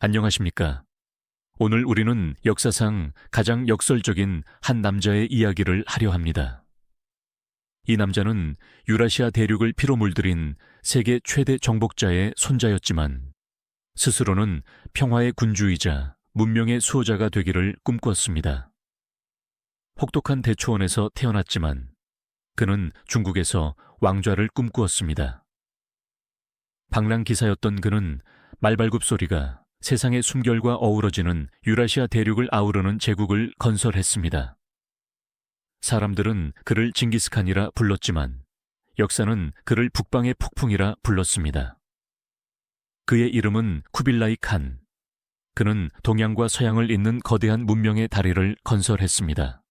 안녕하십니까. 오늘 우리는 역사상 가장 역설적인 한 남자의 이야기를 하려 합니다. 이 남자는 유라시아 대륙을 피로 물들인 세계 최대 정복자의 손자였지만 스스로는 평화의 군주이자 문명의 수호자가 되기를 꿈꾸었습니다. 혹독한 대초원에서 태어났지만 그는 중국에서 왕좌를 꿈꾸었습니다. 방랑기사였던 그는 말발굽 소리가 세상의 숨결과 어우러지는 유라시아 대륙을 아우르는 제국을 건설했습니다. 사람들은 그를 징기스칸이라 불렀지만 역사는 그를 북방의 폭풍이라 불렀습니다. 그의 이름은 쿠빌라이 칸. 그는 동양과 서양을 잇는 거대한 문명의 다리를 건설했습니다.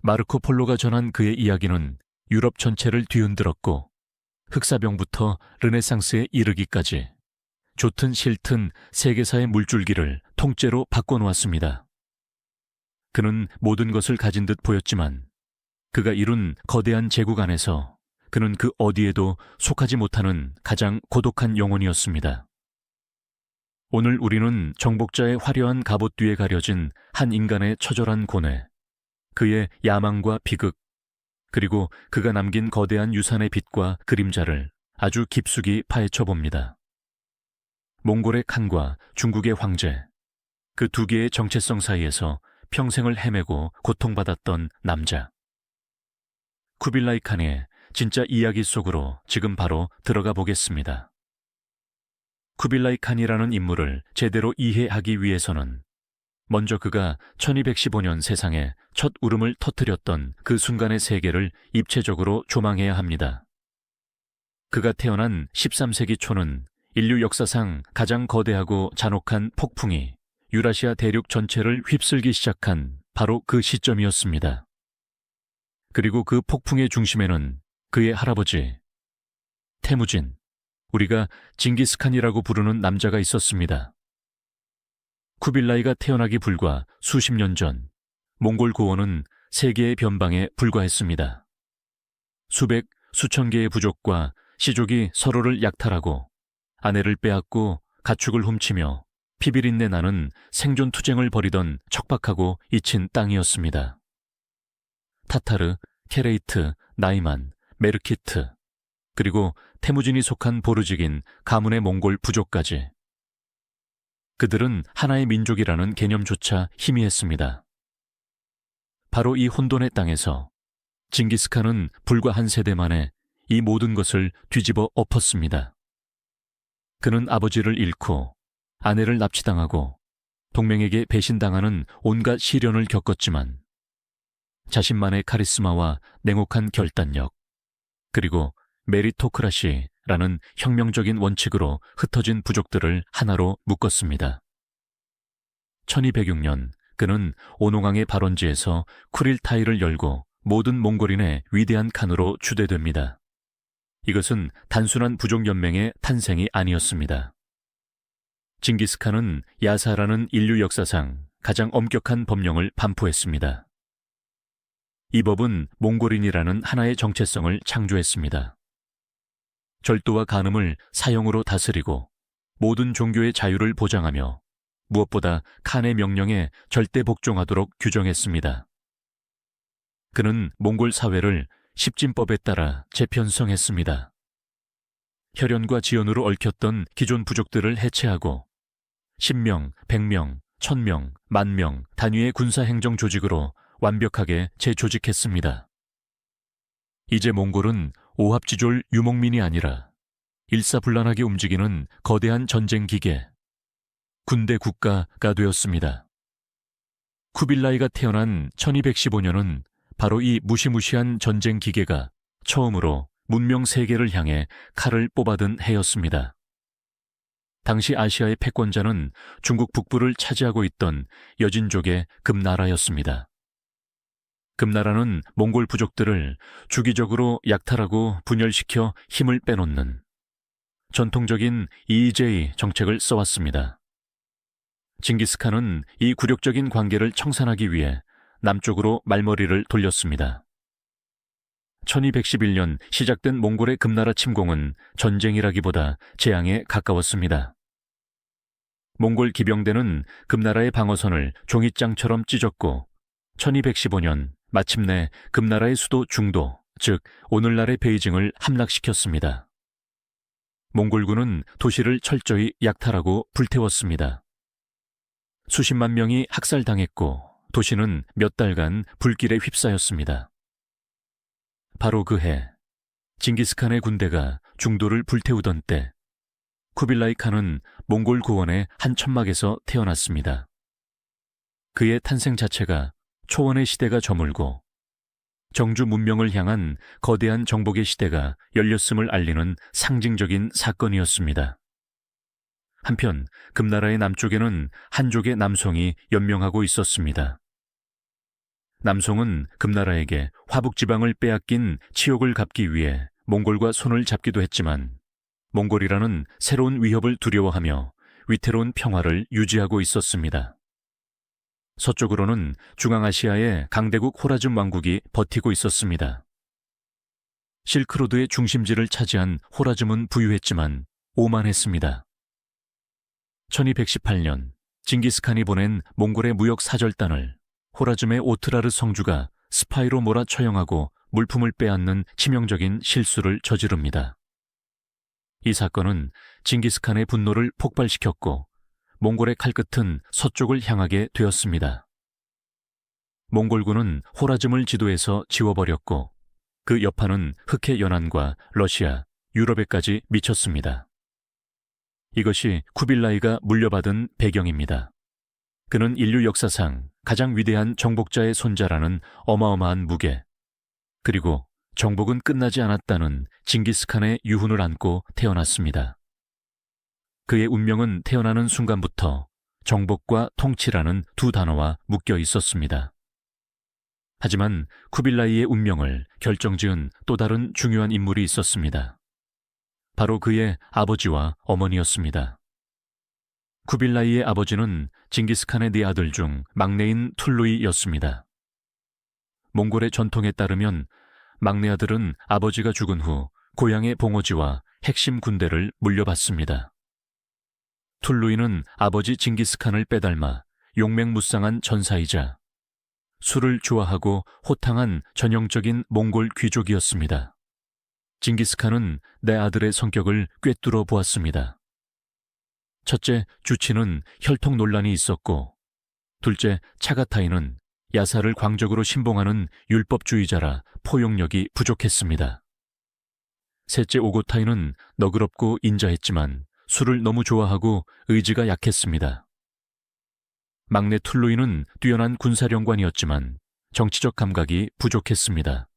마르코 폴로가 전한 그의 이야기는 유럽 전체를 뒤흔들었고 흑사병부터 르네상스에 이르기까지 좋든 싫든 세계사의 물줄기를 통째로 바꿔놓았습니다. 그는 모든 것을 가진 듯 보였지만 그가 이룬 거대한 제국 안에서 그는 그 어디에도 속하지 못하는 가장 고독한 영혼이었습니다. 오늘 우리는 정복자의 화려한 갑옷 뒤에 가려진 한 인간의 처절한 고뇌, 그의 야망과 비극, 그리고 그가 남긴 거대한 유산의 빛과 그림자를 아주 깊숙이 파헤쳐 봅니다. 몽골의 칸과 중국의 황제, 그 두 개의 정체성 사이에서 평생을 헤매고 고통받았던 남자. 쿠빌라이 칸의 진짜 이야기 속으로 지금 바로 들어가 보겠습니다. 쿠빌라이 칸이라는 인물을 제대로 이해하기 위해서는 먼저 그가 1215년 세상에 첫 울음을 터뜨렸던 그 순간의 세계를 입체적으로 조망해야 합니다. 그가 태어난 13세기 초는 인류 역사상 가장 거대하고 잔혹한 폭풍이 유라시아 대륙 전체를 휩쓸기 시작한 바로 그 시점이었습니다. 그리고 그 폭풍의 중심에는 그의 할아버지 태무진, 우리가 징기스칸이라고 부르는 남자가 있었습니다. 쿠빌라이가 태어나기 불과 수십 년 전 몽골 고원은 세계의 변방에 불과했습니다. 수백, 수천 개의 부족과 시족이 서로를 약탈하고 아내를 빼앗고 가축을 훔치며 피비린내 나는 생존 투쟁을 벌이던 척박하고 잊힌 땅이었습니다. 타타르, 케레이트, 나이만, 메르키트, 그리고 태무진이 속한 보르직인 가문의 몽골 부족까지. 그들은 하나의 민족이라는 개념조차 희미했습니다. 바로 이 혼돈의 땅에서 징기스칸은 불과 한 세대 만에 이 모든 것을 뒤집어 엎었습니다. 그는 아버지를 잃고 아내를 납치당하고 동맹에게 배신당하는 온갖 시련을 겪었지만 자신만의 카리스마와 냉혹한 결단력, 그리고 메리토크라시라는 혁명적인 원칙으로 흩어진 부족들을 하나로 묶었습니다. 1206년 그는 오농왕의 발원지에서 쿠릴타이를 열고 모든 몽골인의 위대한 칸으로 추대됩니다. 이것은 단순한 부족연맹의 탄생이 아니었습니다. 징기스칸은 야사라는 인류 역사상 가장 엄격한 법령을 반포했습니다. 이 법은 몽골인이라는 하나의 정체성을 창조했습니다. 절도와 간음을 사형으로 다스리고 모든 종교의 자유를 보장하며 무엇보다 칸의 명령에 절대 복종하도록 규정했습니다. 그는 몽골 사회를 십진법에 따라 재편성했습니다. 혈연과 지연으로 얽혔던 기존 부족들을 해체하고 10명, 100명, 1000명, 10,000명 단위의 군사행정 조직으로 완벽하게 재조직했습니다. 이제 몽골은 오합지졸 유목민이 아니라 일사불란하게 움직이는 거대한 전쟁 기계, 군대 국가가 되었습니다. 쿠빌라이가 태어난 1215년은 바로 이 무시무시한 전쟁 기계가 처음으로 문명 세계를 향해 칼을 뽑아든 해였습니다. 당시 아시아의 패권자는 중국 북부를 차지하고 있던 여진족의 금나라였습니다. 금나라는 몽골 부족들을 주기적으로 약탈하고 분열시켜 힘을 빼놓는 전통적인 EJ 정책을 써왔습니다. 징기스칸은 이 굴욕적인 관계를 청산하기 위해 남쪽으로 말머리를 돌렸습니다. 1211년 시작된 몽골의 금나라 침공은 전쟁이라기보다 재앙에 가까웠습니다. 몽골 기병대는 금나라의 방어선을 종잇장처럼 찢었고 1215년 마침내 금나라의 수도 중도, 즉 오늘날의 베이징을 함락시켰습니다. 몽골군은 도시를 철저히 약탈하고 불태웠습니다. 수십만 명이 학살당했고 도시는 몇 달간 불길에 휩싸였습니다. 바로 그 해, 징기스칸의 군대가 중도를 불태우던 때 쿠빌라이 칸은 몽골 구원의 한 천막에서 태어났습니다. 그의 탄생 자체가 초원의 시대가 저물고 정주 문명을 향한 거대한 정복의 시대가 열렸음을 알리는 상징적인 사건이었습니다. 한편 금나라의 남쪽에는 한족의 남송이 연명하고 있었습니다. 남송은 금나라에게 화북지방을 빼앗긴 치욕을 갚기 위해 몽골과 손을 잡기도 했지만 몽골이라는 새로운 위협을 두려워하며 위태로운 평화를 유지하고 있었습니다. 서쪽으로는 중앙아시아의 강대국 호라즘 왕국이 버티고 있었습니다. 실크로드의 중심지를 차지한 호라즘은 부유했지만 오만했습니다. 1218년 징기스칸이 보낸 몽골의 무역 사절단을 호라즘의 오트라르 성주가 스파이로 몰아 처형하고 물품을 빼앗는 치명적인 실수를 저지릅니다. 이 사건은 징기스칸의 분노를 폭발시켰고 몽골의 칼끝은 서쪽을 향하게 되었습니다. 몽골군은 호라즘을 지도에서 지워버렸고 그 여파는 흑해 연안과 러시아, 유럽에까지 미쳤습니다. 이것이 쿠빌라이가 물려받은 배경입니다. 그는 인류 역사상 가장 위대한 정복자의 손자라는 어마어마한 무게, 그리고 정복은 끝나지 않았다는 징기스칸의 유훈을 안고 태어났습니다. 그의 운명은 태어나는 순간부터 정복과 통치라는 두 단어와 묶여 있었습니다. 하지만 쿠빌라이의 운명을 결정지은 또 다른 중요한 인물이 있었습니다. 바로 그의 아버지와 어머니였습니다. 쿠빌라이의 아버지는 징기스칸의 네 아들 중 막내인 툴루이였습니다. 몽골의 전통에 따르면 막내 아들은 아버지가 죽은 후 고향의 봉오지와 핵심 군대를 물려받습니다. 툴루이는 아버지 징기스칸을 빼닮아 용맹무쌍한 전사이자 술을 좋아하고 호탕한 전형적인 몽골 귀족이었습니다. 징기스칸은 내 아들의 성격을 꿰뚫어 보았습니다. 첫째, 주치는 혈통 논란이 있었고, 둘째, 차가타이는 야사를 광적으로 신봉하는 율법주의자라 포용력이 부족했습니다. 셋째, 오고타이는 너그럽고 인자했지만 술을 너무 좋아하고 의지가 약했습니다. 막내 툴루이는 뛰어난 군사령관이었지만 정치적 감각이 부족했습니다.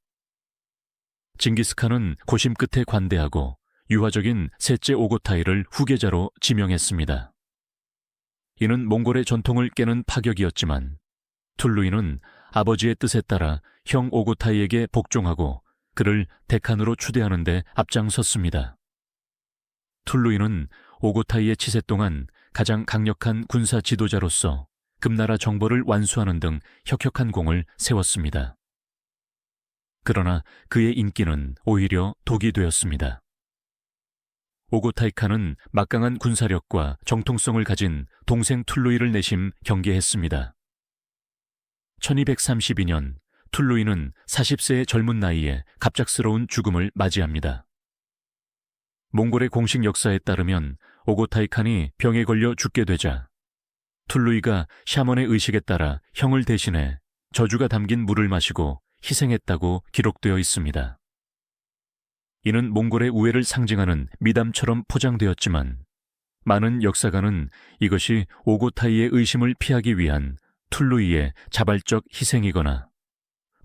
징기스칸은 고심 끝에 관대하고 유화적인 셋째 오고타이를 후계자로 지명했습니다. 이는 몽골의 전통을 깨는 파격이었지만 툴루이는 아버지의 뜻에 따라 형 오고타이에게 복종하고 그를 데칸으로 추대하는 데 앞장섰습니다. 툴루이는 오고타이의 치세 동안 가장 강력한 군사 지도자로서 금나라 정벌을 완수하는 등 혁혁한 공을 세웠습니다. 그러나 그의 인기는 오히려 독이 되었습니다. 오고타이 칸은 막강한 군사력과 정통성을 가진 동생 툴루이를 내심 경계했습니다. 1232년 툴루이는 40세의 젊은 나이에 갑작스러운 죽음을 맞이합니다. 몽골의 공식 역사에 따르면 오고타이 칸이 병에 걸려 죽게 되자 툴루이가 샤먼의 의식에 따라 형을 대신해 저주가 담긴 물을 마시고 희생했다고 기록되어 있습니다. 이는 몽골의 우애를 상징하는 미담처럼 포장되었지만 많은 역사가는 이것이 오고타이의 의심을 피하기 위한 툴루이의 자발적 희생이거나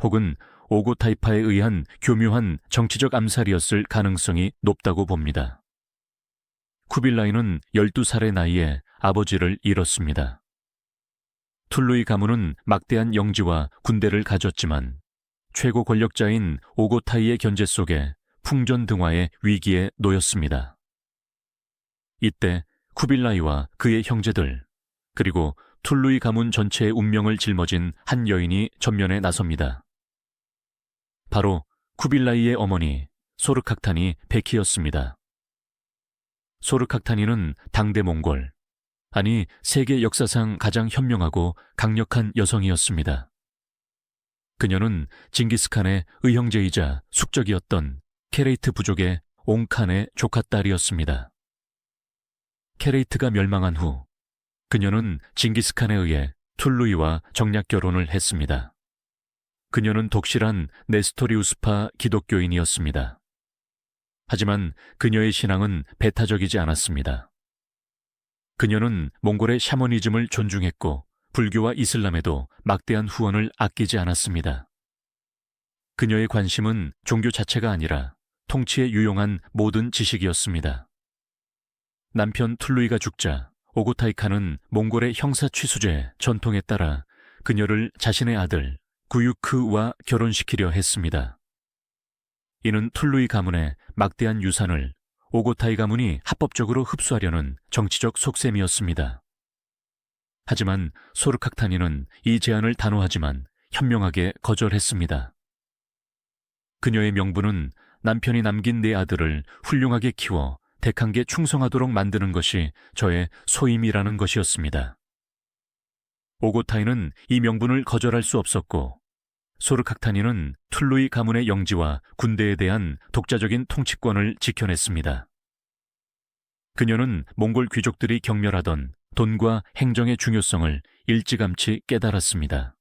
혹은 오고타이파에 의한 교묘한 정치적 암살이었을 가능성이 높다고 봅니다. 쿠빌라이는 12살의 나이에 아버지를 잃었습니다. 툴루이 가문은 막대한 영지와 군대를 가졌지만 최고 권력자인 오고타이의 견제 속에 풍전등화의 위기에 놓였습니다. 이때 쿠빌라이와 그의 형제들 그리고 툴루이 가문 전체의 운명을 짊어진 한 여인이 전면에 나섭니다. 바로 쿠빌라이의 어머니 소르카탄이 베키였습니다. 소르카탄이는 당대 몽골, 아니, 세계 역사상 가장 현명하고 강력한 여성이었습니다. 그녀는 징기스칸의 의형제이자 숙적이었던 케레이트 부족의 옹칸의 조카딸이었습니다. 케레이트가 멸망한 후 그녀는 징기스칸에 의해 툴루이와 정략 결혼을 했습니다. 그녀는 독실한 네스토리우스파 기독교인이었습니다. 하지만 그녀의 신앙은 배타적이지 않았습니다. 그녀는 몽골의 샤머니즘을 존중했고 불교와 이슬람에도 막대한 후원을 아끼지 않았습니다. 그녀의 관심은 종교 자체가 아니라 통치에 유용한 모든 지식이었습니다. 남편 툴루이가 죽자 오고타이카는 몽골의 형사 취수제 전통에 따라 그녀를 자신의 아들 구유크와 결혼시키려 했습니다. 이는 툴루이 가문의 막대한 유산을 오고타이 가문이 합법적으로 흡수하려는 정치적 속셈이었습니다. 하지만 소르카크타니는 이 제안을 단호하지만 현명하게 거절했습니다. 그녀의 명분은 남편이 남긴 네 아들을 훌륭하게 키워 백한게 충성하도록 만드는 것이 저의 소임이라는 것이었습니다. 오고타이는 이 명분을 거절할 수 없었고 소르카크타니는 툴루이 가문의 영지와 군대에 대한 독자적인 통치권을 지켜냈습니다. 그녀는 몽골 귀족들이 경멸하던 돈과 행정의 중요성을 일찌감치 깨달았습니다.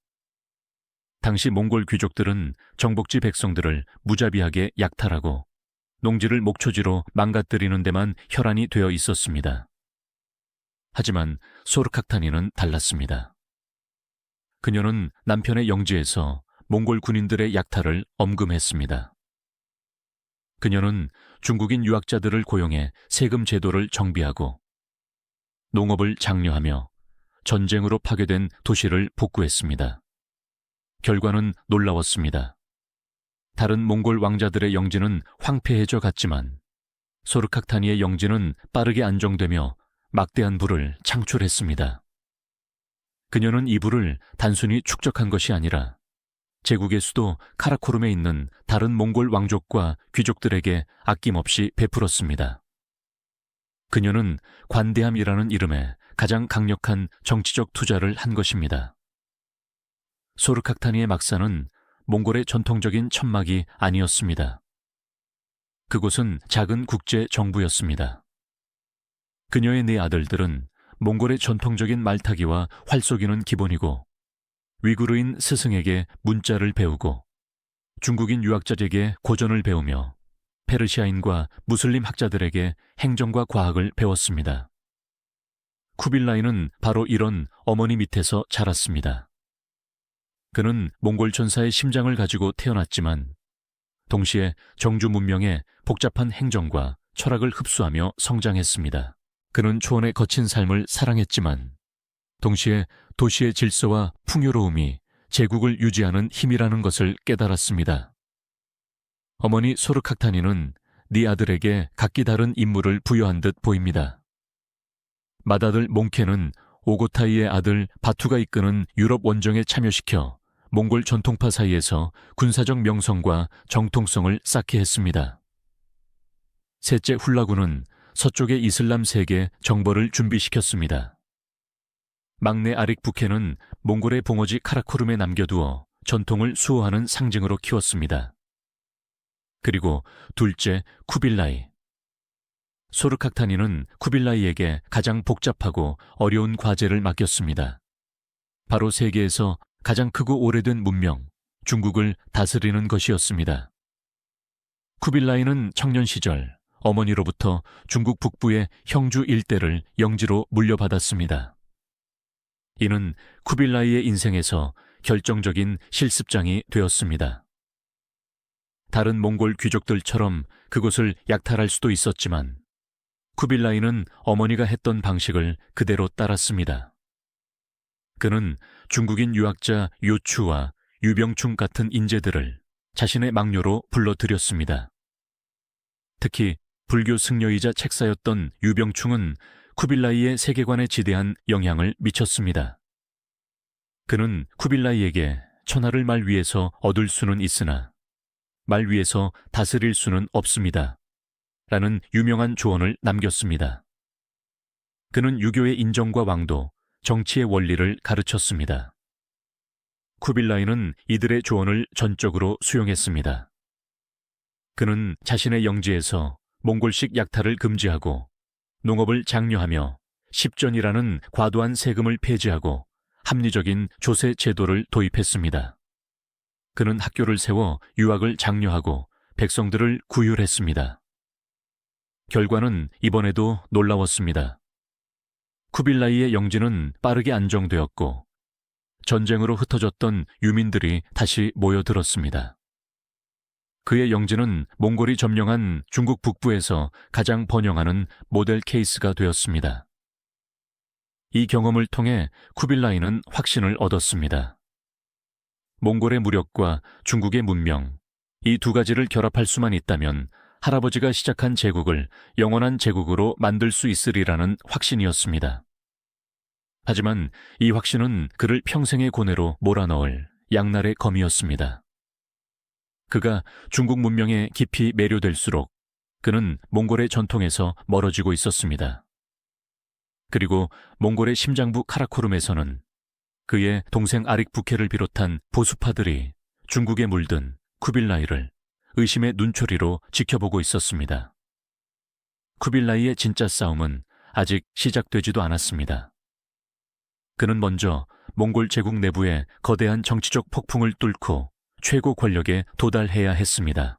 당시 몽골 귀족들은 정복지 백성들을 무자비하게 약탈하고 농지를 목초지로 망가뜨리는 데만 혈안이 되어 있었습니다. 하지만 소르카크타니는 달랐습니다. 그녀는 남편의 영지에서 몽골 군인들의 약탈을 엄금했습니다. 그녀는 중국인 유학자들을 고용해 세금 제도를 정비하고 농업을 장려하며 전쟁으로 파괴된 도시를 복구했습니다. 결과는 놀라웠습니다. 다른 몽골 왕자들의 영지는 황폐해져 갔지만 소르카크타니의 영지는 빠르게 안정되며 막대한 부를 창출했습니다. 그녀는 이 부를 단순히 축적한 것이 아니라 제국의 수도 카라코룸에 있는 다른 몽골 왕족과 귀족들에게 아낌없이 베풀었습니다. 그녀는 관대함이라는 이름에 가장 강력한 정치적 투자를 한 것입니다. 소르카크타니의 막사는 몽골의 전통적인 천막이 아니었습니다. 그곳은 작은 국제 정부였습니다. 그녀의 네 아들들은 몽골의 전통적인 말타기와 활쏘기는 기본이고 위구르인 스승에게 문자를 배우고 중국인 유학자에게 고전을 배우며 페르시아인과 무슬림 학자들에게 행정과 과학을 배웠습니다. 쿠빌라이는 바로 이런 어머니 밑에서 자랐습니다. 그는 몽골 전사의 심장을 가지고 태어났지만 동시에 정주 문명의 복잡한 행정과 철학을 흡수하며 성장했습니다. 그는 초원의 거친 삶을 사랑했지만 동시에 도시의 질서와 풍요로움이 제국을 유지하는 힘이라는 것을 깨달았습니다. 어머니 소르카크타니는 네 아들에게 각기 다른 임무를 부여한 듯 보입니다. 맏아들 몽케는 오고타이의 아들 바투가 이끄는 유럽 원정에 참여시켜 몽골 전통파 사이에서 군사적 명성과 정통성을 쌓게 했습니다. 셋째 훌라군은 서쪽의 이슬람 세계 정벌을 준비시켰습니다. 막내 아릭부케는 몽골의 봉어지 카라코룸에 남겨두어 전통을 수호하는 상징으로 키웠습니다. 그리고 둘째 쿠빌라이. 소르카크타니는 쿠빌라이에게 가장 복잡하고 어려운 과제를 맡겼습니다. 바로 세계에서 가장 크고 오래된 문명, 중국을 다스리는 것이었습니다. 쿠빌라이는 청년 시절 어머니로부터 중국 북부의 형주 일대를 영지로 물려받았습니다. 이는 쿠빌라이의 인생에서 결정적인 실습장이 되었습니다. 다른 몽골 귀족들처럼 그곳을 약탈할 수도 있었지만 쿠빌라이는 어머니가 했던 방식을 그대로 따랐습니다. 그는 중국인 유학자 요추와 유병충 같은 인재들을 자신의 막료로 불러들였습니다. 특히 불교 승려이자 책사였던 유병충은 쿠빌라이의 세계관에 지대한 영향을 미쳤습니다. 그는 쿠빌라이에게 천하를 말 위에서 얻을 수는 있으나 말 위에서 다스릴 수는 없습니다. 라는 유명한 조언을 남겼습니다. 그는 유교의 인정과 왕도, 정치의 원리를 가르쳤습니다. 쿠빌라이는 이들의 조언을 전적으로 수용했습니다. 그는 자신의 영지에서 몽골식 약탈을 금지하고 농업을 장려하며 십전이라는 과도한 세금을 폐지하고 합리적인 조세 제도를 도입했습니다. 그는 학교를 세워 유학을 장려하고 백성들을 구휼했습니다. 결과는 이번에도 놀라웠습니다. 쿠빌라이의 영지는 빠르게 안정되었고 전쟁으로 흩어졌던 유민들이 다시 모여들었습니다. 그의 영지는 몽골이 점령한 중국 북부에서 가장 번영하는 모델 케이스가 되었습니다. 이 경험을 통해 쿠빌라이는 확신을 얻었습니다. 몽골의 무력과 중국의 문명, 이 두 가지를 결합할 수만 있다면 할아버지가 시작한 제국을 영원한 제국으로 만들 수 있으리라는 확신이었습니다. 하지만 이 확신은 그를 평생의 고뇌로 몰아넣을 양날의 검이었습니다. 그가 중국 문명에 깊이 매료될수록 그는 몽골의 전통에서 멀어지고 있었습니다. 그리고 몽골의 심장부 카라코룸에서는 그의 동생 아릭 부케를 비롯한 보수파들이 중국에 물든 쿠빌라이를 의심의 눈초리로 지켜보고 있었습니다. 쿠빌라이의 진짜 싸움은 아직 시작되지도 않았습니다. 그는 먼저 몽골 제국 내부의 거대한 정치적 폭풍을 뚫고 최고 권력에 도달해야 했습니다.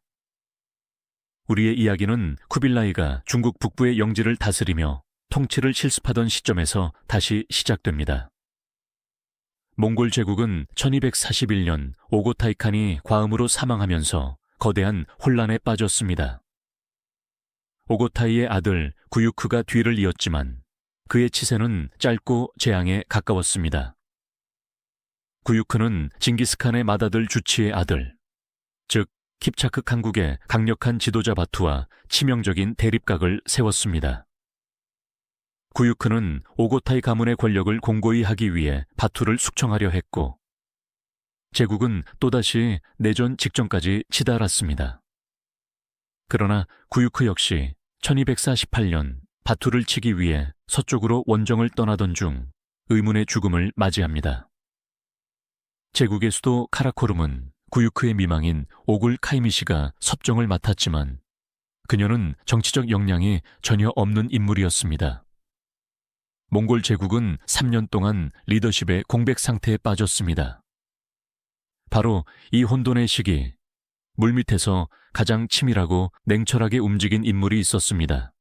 우리의 이야기는 쿠빌라이가 중국 북부의 영지를 다스리며 통치를 실습하던 시점에서 다시 시작됩니다. 몽골 제국은 1241년 오고타이 칸이 과음으로 사망하면서 거대한 혼란에 빠졌습니다. 오고타이의 아들 구유크가 뒤를 이었지만 그의 치세는 짧고 재앙에 가까웠습니다. 구유크는 징기스칸의 맏아들 주치의 아들, 즉 킵차크 칸국의 강력한 지도자 바투와 치명적인 대립각을 세웠습니다. 구유크는 오고타이 가문의 권력을 공고히 하기 위해 바투를 숙청하려 했고 제국은 또다시 내전 직전까지 치달았습니다. 그러나 구유크 역시 1248년 바투를 치기 위해 서쪽으로 원정을 떠나던 중 의문의 죽음을 맞이합니다. 제국의 수도 카라코룸은 구유크의 미망인 오굴 카이미시가 섭정을 맡았지만 그녀는 정치적 역량이 전혀 없는 인물이었습니다. 몽골 제국은 3년 동안 리더십의 공백 상태에 빠졌습니다. 바로 이 혼돈의 시기, 물밑에서 가장 치밀하고 냉철하게 움직인 인물이 있었습니다.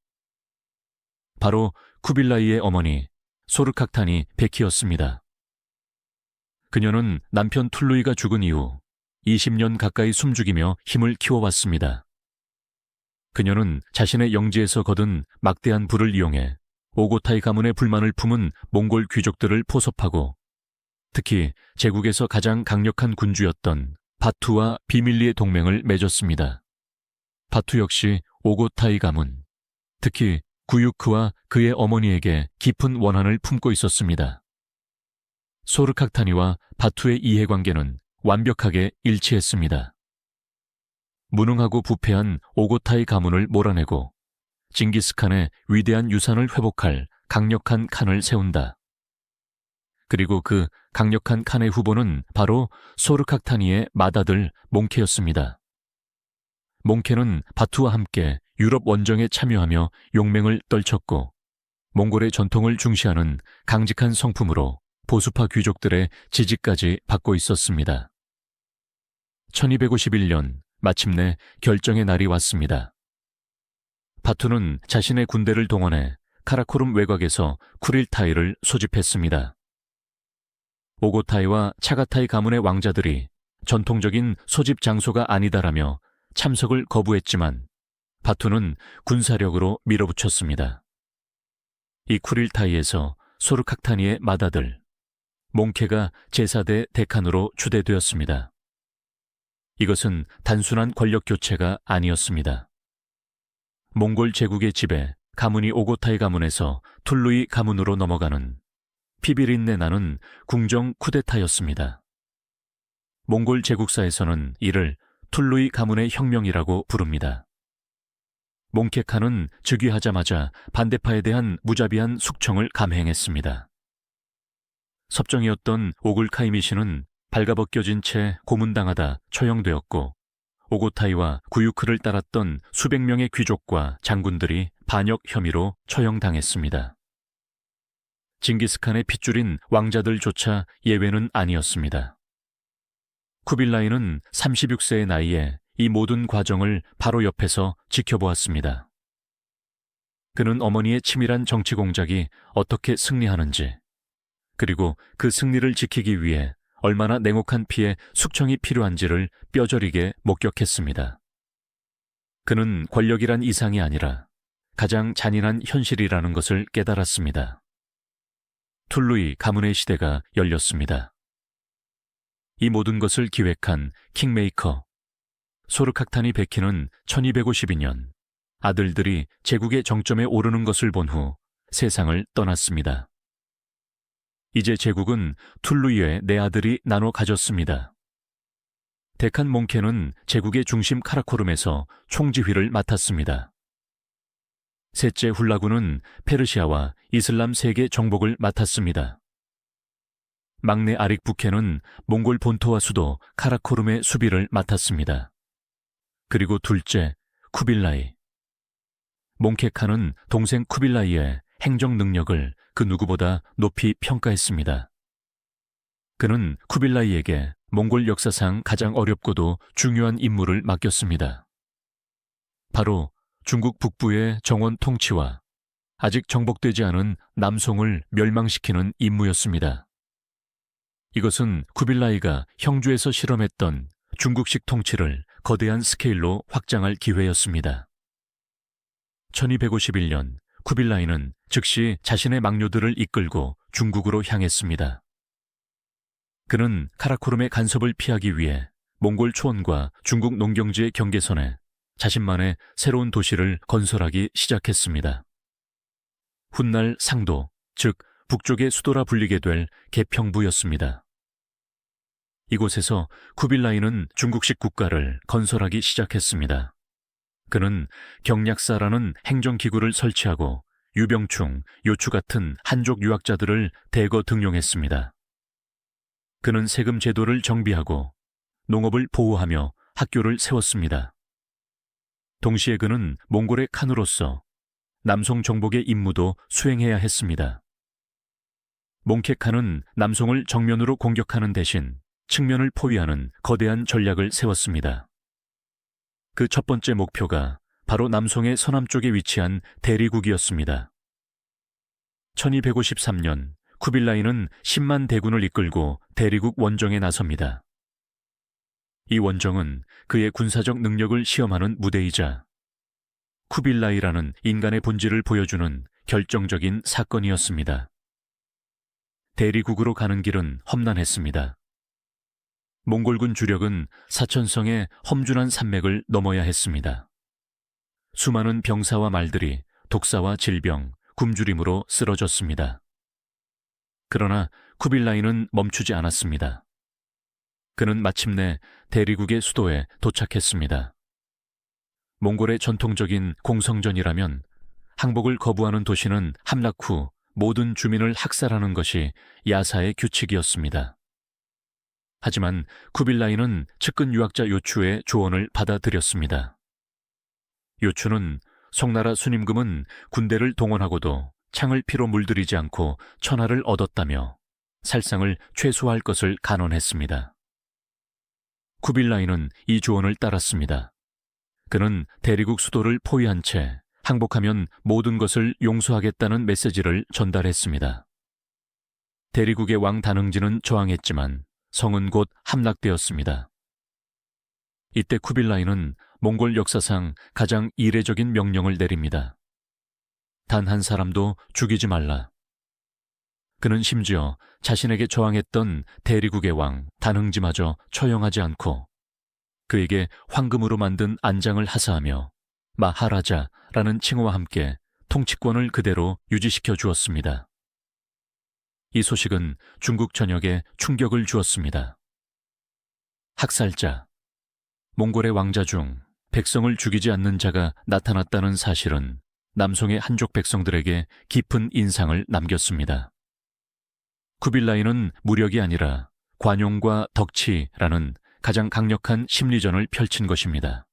바로 쿠빌라이의 어머니 소르카탄이 베키였습니다. 그녀는 남편 툴루이가 죽은 이후 20년 가까이 숨죽이며 힘을 키워왔습니다. 그녀는 자신의 영지에서 거둔 막대한 부를 이용해 오고타이 가문의 불만을 품은 몽골 귀족들을 포섭하고 특히 제국에서 가장 강력한 군주였던 바투와 비밀리의 동맹을 맺었습니다. 바투 역시 오고타이 가문, 특히 구유크와 그의 어머니에게 깊은 원한을 품고 있었습니다. 소르카타니와 바투의 이해관계는 완벽하게 일치했습니다. 무능하고 부패한 오고타이 가문을 몰아내고 징기스칸의 위대한 유산을 회복할 강력한 칸을 세운다. 그리고 그 강력한 칸의 후보는 바로 소르카타니의 맏아들 몽케였습니다. 몽케는 바투와 함께 유럽 원정에 참여하며 용맹을 떨쳤고 몽골의 전통을 중시하는 강직한 성품으로 보수파 귀족들의 지지까지 받고 있었습니다. 1251년 마침내 결정의 날이 왔습니다. 바투는 자신의 군대를 동원해 카라코룸 외곽에서 쿠릴타이를 소집했습니다. 오고타이와 차가타이 가문의 왕자들이 전통적인 소집 장소가 아니다라며 참석을 거부했지만 바투는 군사력으로 밀어붙였습니다. 이 쿠릴타이에서 소르카타니의 맏아들 몽케가 제4대 데칸으로 추대되었습니다. 이것은 단순한 권력 교체가 아니었습니다. 몽골 제국의 지배 가문이 오고타이 가문에서 툴루이 가문으로 넘어가는 피비린내 나는 궁정 쿠데타였습니다. 몽골 제국사에서는 이를 툴루이 가문의 혁명이라고 부릅니다. 몽케칸은 즉위하자마자 반대파에 대한 무자비한 숙청을 감행했습니다. 섭정이었던 오글카이미시는 발가벗겨진 채 고문당하다 처형되었고, 오고타이와 구유크를 따랐던 수백 명의 귀족과 장군들이 반역 혐의로 처형당했습니다. 징기스칸의 핏줄인 왕자들조차 예외는 아니었습니다. 쿠빌라이는 36세의 나이에 이 모든 과정을 바로 옆에서 지켜보았습니다. 그는 어머니의 치밀한 정치 공작이 어떻게 승리하는지, 그리고 그 승리를 지키기 위해 얼마나 냉혹한 피해 숙청이 필요한지를 뼈저리게 목격했습니다. 그는 권력이란 이상이 아니라 가장 잔인한 현실이라는 것을 깨달았습니다. 툴루이 가문의 시대가 열렸습니다. 이 모든 것을 기획한 킹메이커 소르칵탄이 베키는 1252년 아들들이 제국의 정점에 오르는 것을 본 후 세상을 떠났습니다. 이제 제국은 툴루이의 네 아들이 나눠 가졌습니다. 데칸 몽케는 제국의 중심 카라코름에서 총지휘를 맡았습니다. 셋째 훌라군은 페르시아와 이슬람 세계 정복을 맡았습니다. 막내 아릭부케는 몽골 본토와 수도 카라코름의 수비를 맡았습니다. 그리고 둘째 쿠빌라이. 몽케칸은 동생 쿠빌라이의 행정 능력을 그 누구보다 높이 평가했습니다. 그는 쿠빌라이에게 몽골 역사상 가장 어렵고도 중요한 임무를 맡겼습니다. 바로 중국 북부의 정원 통치와 아직 정복되지 않은 남송을 멸망시키는 임무였습니다. 이것은 쿠빌라이가 형주에서 실험했던 중국식 통치를 거대한 스케일로 확장할 기회였습니다. 1251년 쿠빌라이는 즉시 자신의 막료들을 이끌고 중국으로 향했습니다. 그는 카라코름의 간섭을 피하기 위해 몽골 초원과 중국 농경지의 경계선에 자신만의 새로운 도시를 건설하기 시작했습니다. 훗날 상도, 즉 북쪽의 수도라 불리게 될 개평부였습니다. 이곳에서 쿠빌라이는 중국식 국가를 건설하기 시작했습니다. 그는 경략사라는 행정기구를 설치하고 유병충, 요추 같은 한족 유학자들을 대거 등용했습니다. 그는 세금 제도를 정비하고 농업을 보호하며 학교를 세웠습니다. 동시에 그는 몽골의 칸으로서 남송 정복의 임무도 수행해야 했습니다. 몽케칸은 남송을 정면으로 공격하는 대신 측면을 포위하는 거대한 전략을 세웠습니다. 그 첫 번째 목표가 바로 남송의 서남쪽에 위치한 대리국이었습니다. 1253년 쿠빌라이는 10만 대군을 이끌고 대리국 원정에 나섭니다. 이 원정은 그의 군사적 능력을 시험하는 무대이자 쿠빌라이라는 인간의 본질을 보여주는 결정적인 사건이었습니다. 대리국으로 가는 길은 험난했습니다. 몽골군 주력은 사천성의 험준한 산맥을 넘어야 했습니다. 수많은 병사와 말들이 독사와 질병, 굶주림으로 쓰러졌습니다. 그러나 쿠빌라이는 멈추지 않았습니다. 그는 마침내 대리국의 수도에 도착했습니다. 몽골의 전통적인 공성전이라면 항복을 거부하는 도시는 함락 후 모든 주민을 학살하는 것이 야사의 규칙이었습니다. 하지만 쿠빌라이는 측근 유학자 요추의 조언을 받아들였습니다. 요추는 송나라 순임금은 군대를 동원하고도 창을 피로 물들이지 않고 천하를 얻었다며 살상을 최소화할 것을 간언했습니다. 쿠빌라이는 이 조언을 따랐습니다. 그는 대리국 수도를 포위한 채 항복하면 모든 것을 용서하겠다는 메시지를 전달했습니다. 대리국의 왕 다능지는 저항했지만 성은 곧 함락되었습니다. 이때 쿠빌라이는 몽골 역사상 가장 이례적인 명령을 내립니다. 단 한 사람도 죽이지 말라. 그는 심지어 자신에게 저항했던 대리국의 왕 다능지마저 처형하지 않고 그에게 황금으로 만든 안장을 하사하며 마하라자라는 칭호와 함께 통치권을 그대로 유지시켜 주었습니다. 이 소식은 중국 전역에 충격을 주었습니다. 학살자, 몽골의 왕자 중 백성을 죽이지 않는 자가 나타났다는 사실은 남송의 한족 백성들에게 깊은 인상을 남겼습니다. 쿠빌라이는 무력이 아니라 관용과 덕치라는 가장 강력한 심리전을 펼친 것입니다.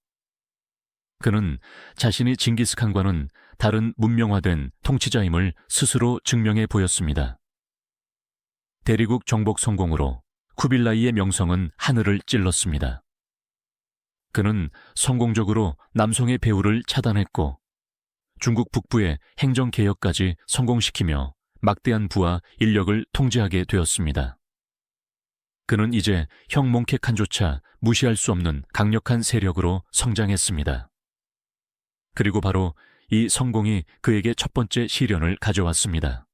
그는 자신이 징기스칸과는 다른 문명화된 통치자임을 스스로 증명해 보였습니다. 대리국 정복 성공으로 쿠빌라이의 명성은 하늘을 찔렀습니다. 그는 성공적으로 남송의 배후를 차단했고 중국 북부의 행정개혁까지 성공시키며 막대한 부와 인력을 통제하게 되었습니다. 그는 이제 형 몽케칸조차 무시할 수 없는 강력한 세력으로 성장했습니다. 그리고 바로 이 성공이 그에게 첫 번째 시련을 가져왔습니다.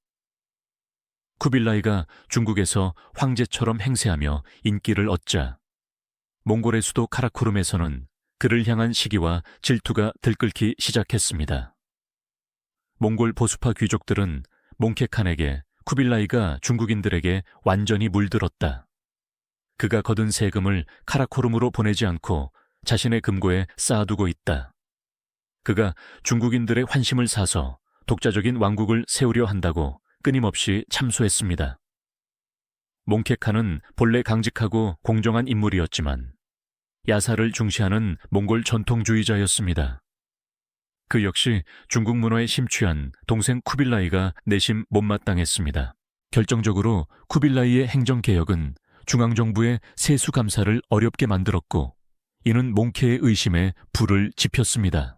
쿠빌라이가 중국에서 황제처럼 행세하며 인기를 얻자 몽골의 수도 카라코룸에서는 그를 향한 시기와 질투가 들끓기 시작했습니다. 몽골 보수파 귀족들은 몽케칸에게 쿠빌라이가 중국인들에게 완전히 물들었다. 그가 거둔 세금을 카라코룸으로 보내지 않고 자신의 금고에 쌓아두고 있다. 그가 중국인들의 환심을 사서 독자적인 왕국을 세우려 한다고 끊임없이 참소했습니다. 몽케칸은 본래 강직하고 공정한 인물이었지만 야사를 중시하는 몽골 전통주의자였습니다. 그 역시 중국 문화에 심취한 동생 쿠빌라이가 내심 못마땅했습니다. 결정적으로 쿠빌라이의 행정개혁은 중앙정부의 세수감사를 어렵게 만들었고 이는 몽케의 의심에 불을 지폈습니다.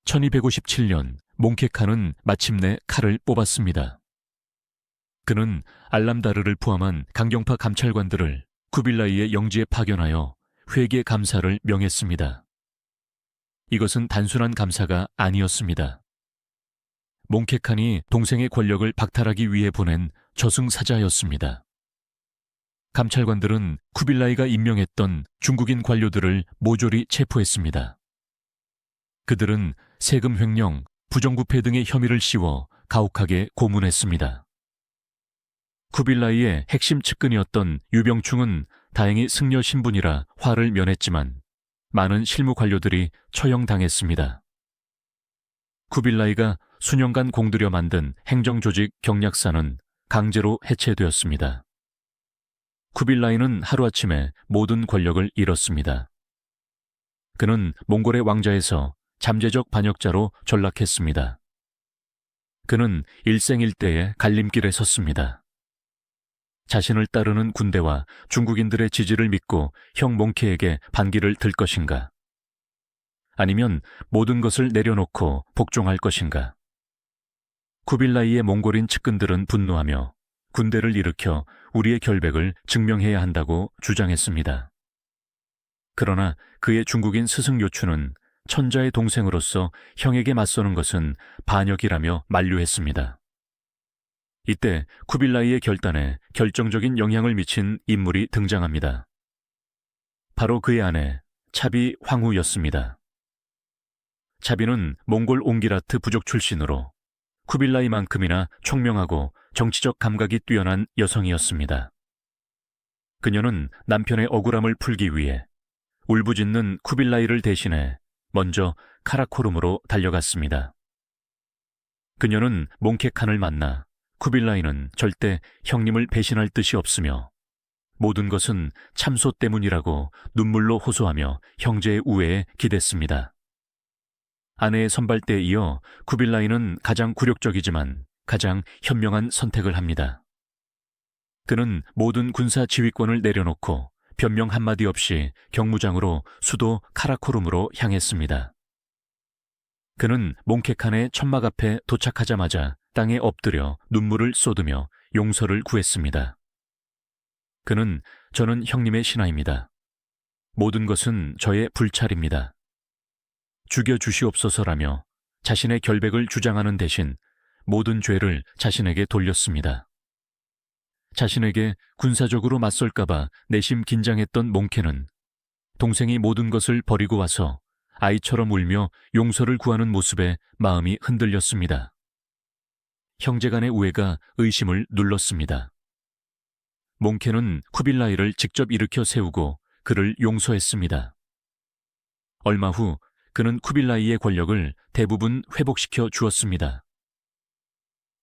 1257년 몽케칸은 마침내 칼을 뽑았습니다. 그는 알람다르를 포함한 강경파 감찰관들을 쿠빌라이의 영지에 파견하여 회계 감사를 명했습니다. 이것은 단순한 감사가 아니었습니다. 몽케칸이 동생의 권력을 박탈하기 위해 보낸 저승사자였습니다. 감찰관들은 쿠빌라이가 임명했던 중국인 관료들을 모조리 체포했습니다. 그들은 세금 횡령, 부정부패 등의 혐의를 씌워 가혹하게 고문했습니다. 쿠빌라이의 핵심 측근이었던 유병충은 다행히 승려 신분이라 화를 면했지만 많은 실무 관료들이 처형당했습니다. 쿠빌라이가 수년간 공들여 만든 행정조직 경략사는 강제로 해체되었습니다. 쿠빌라이는 하루아침에 모든 권력을 잃었습니다. 그는 몽골의 왕자에서 잠재적 반역자로 전락했습니다. 그는 일생일대의 갈림길에 섰습니다. 자신을 따르는 군대와 중국인들의 지지를 믿고 형 몽케에게 반기를 들 것인가? 아니면 모든 것을 내려놓고 복종할 것인가? 쿠빌라이의 몽골인 측근들은 분노하며 군대를 일으켜 우리의 결백을 증명해야 한다고 주장했습니다. 그러나 그의 중국인 스승 요추는 천자의 동생으로서 형에게 맞서는 것은 반역이라며 만류했습니다. 이때 쿠빌라이의 결단에 결정적인 영향을 미친 인물이 등장합니다. 바로 그의 아내 차비 황후였습니다. 차비는 몽골 옹기라트 부족 출신으로 쿠빌라이만큼이나 총명하고 정치적 감각이 뛰어난 여성이었습니다. 그녀는 남편의 억울함을 풀기 위해 울부짖는 쿠빌라이를 대신해 먼저 카라코룸으로 달려갔습니다. 그녀는 몽케칸을 만나 쿠빌라이는 절대 형님을 배신할 뜻이 없으며 모든 것은 참소 때문이라고 눈물로 호소하며 형제의 우애에 기댔습니다. 아내의 선발대에 이어 쿠빌라이는 가장 굴욕적이지만 가장 현명한 선택을 합니다. 그는 모든 군사 지휘권을 내려놓고 변명 한마디 없이 경무장으로 수도 카라코룸으로 향했습니다. 그는 몽케칸의 천막 앞에 도착하자마자 땅에 엎드려 눈물을 쏟으며 용서를 구했습니다. 그는 저는 형님의 신하입니다. 모든 것은 저의 불찰입니다. 죽여주시옵소서라며 자신의 결백을 주장하는 대신 모든 죄를 자신에게 돌렸습니다. 자신에게 군사적으로 맞설까봐 내심 긴장했던 몽케는 동생이 모든 것을 버리고 와서 아이처럼 울며 용서를 구하는 모습에 마음이 흔들렸습니다. 형제간의 우애가 의심을 눌렀습니다. 몽케는 쿠빌라이를 직접 일으켜 세우고 그를 용서했습니다. 얼마 후 그는 쿠빌라이의 권력을 대부분 회복시켜 주었습니다.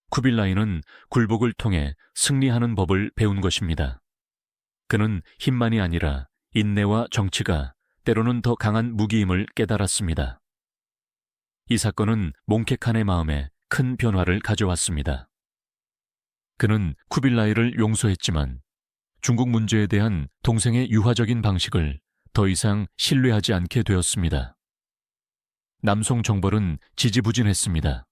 쿠빌라이는 굴복을 통해 승리하는 법을 배운 것입니다. 그는 힘만이 아니라 인내와 정치가 때로는 더 강한 무기임을 깨달았습니다. 이 사건은 몽케칸의 마음에 큰 변화를 가져왔습니다. 그는 쿠빌라이를 용서했지만 중국 문제에 대한 동생의 유화적인 방식을 더 이상 신뢰하지 않게 되었습니다. 남송 정벌은 지지부진했습니다.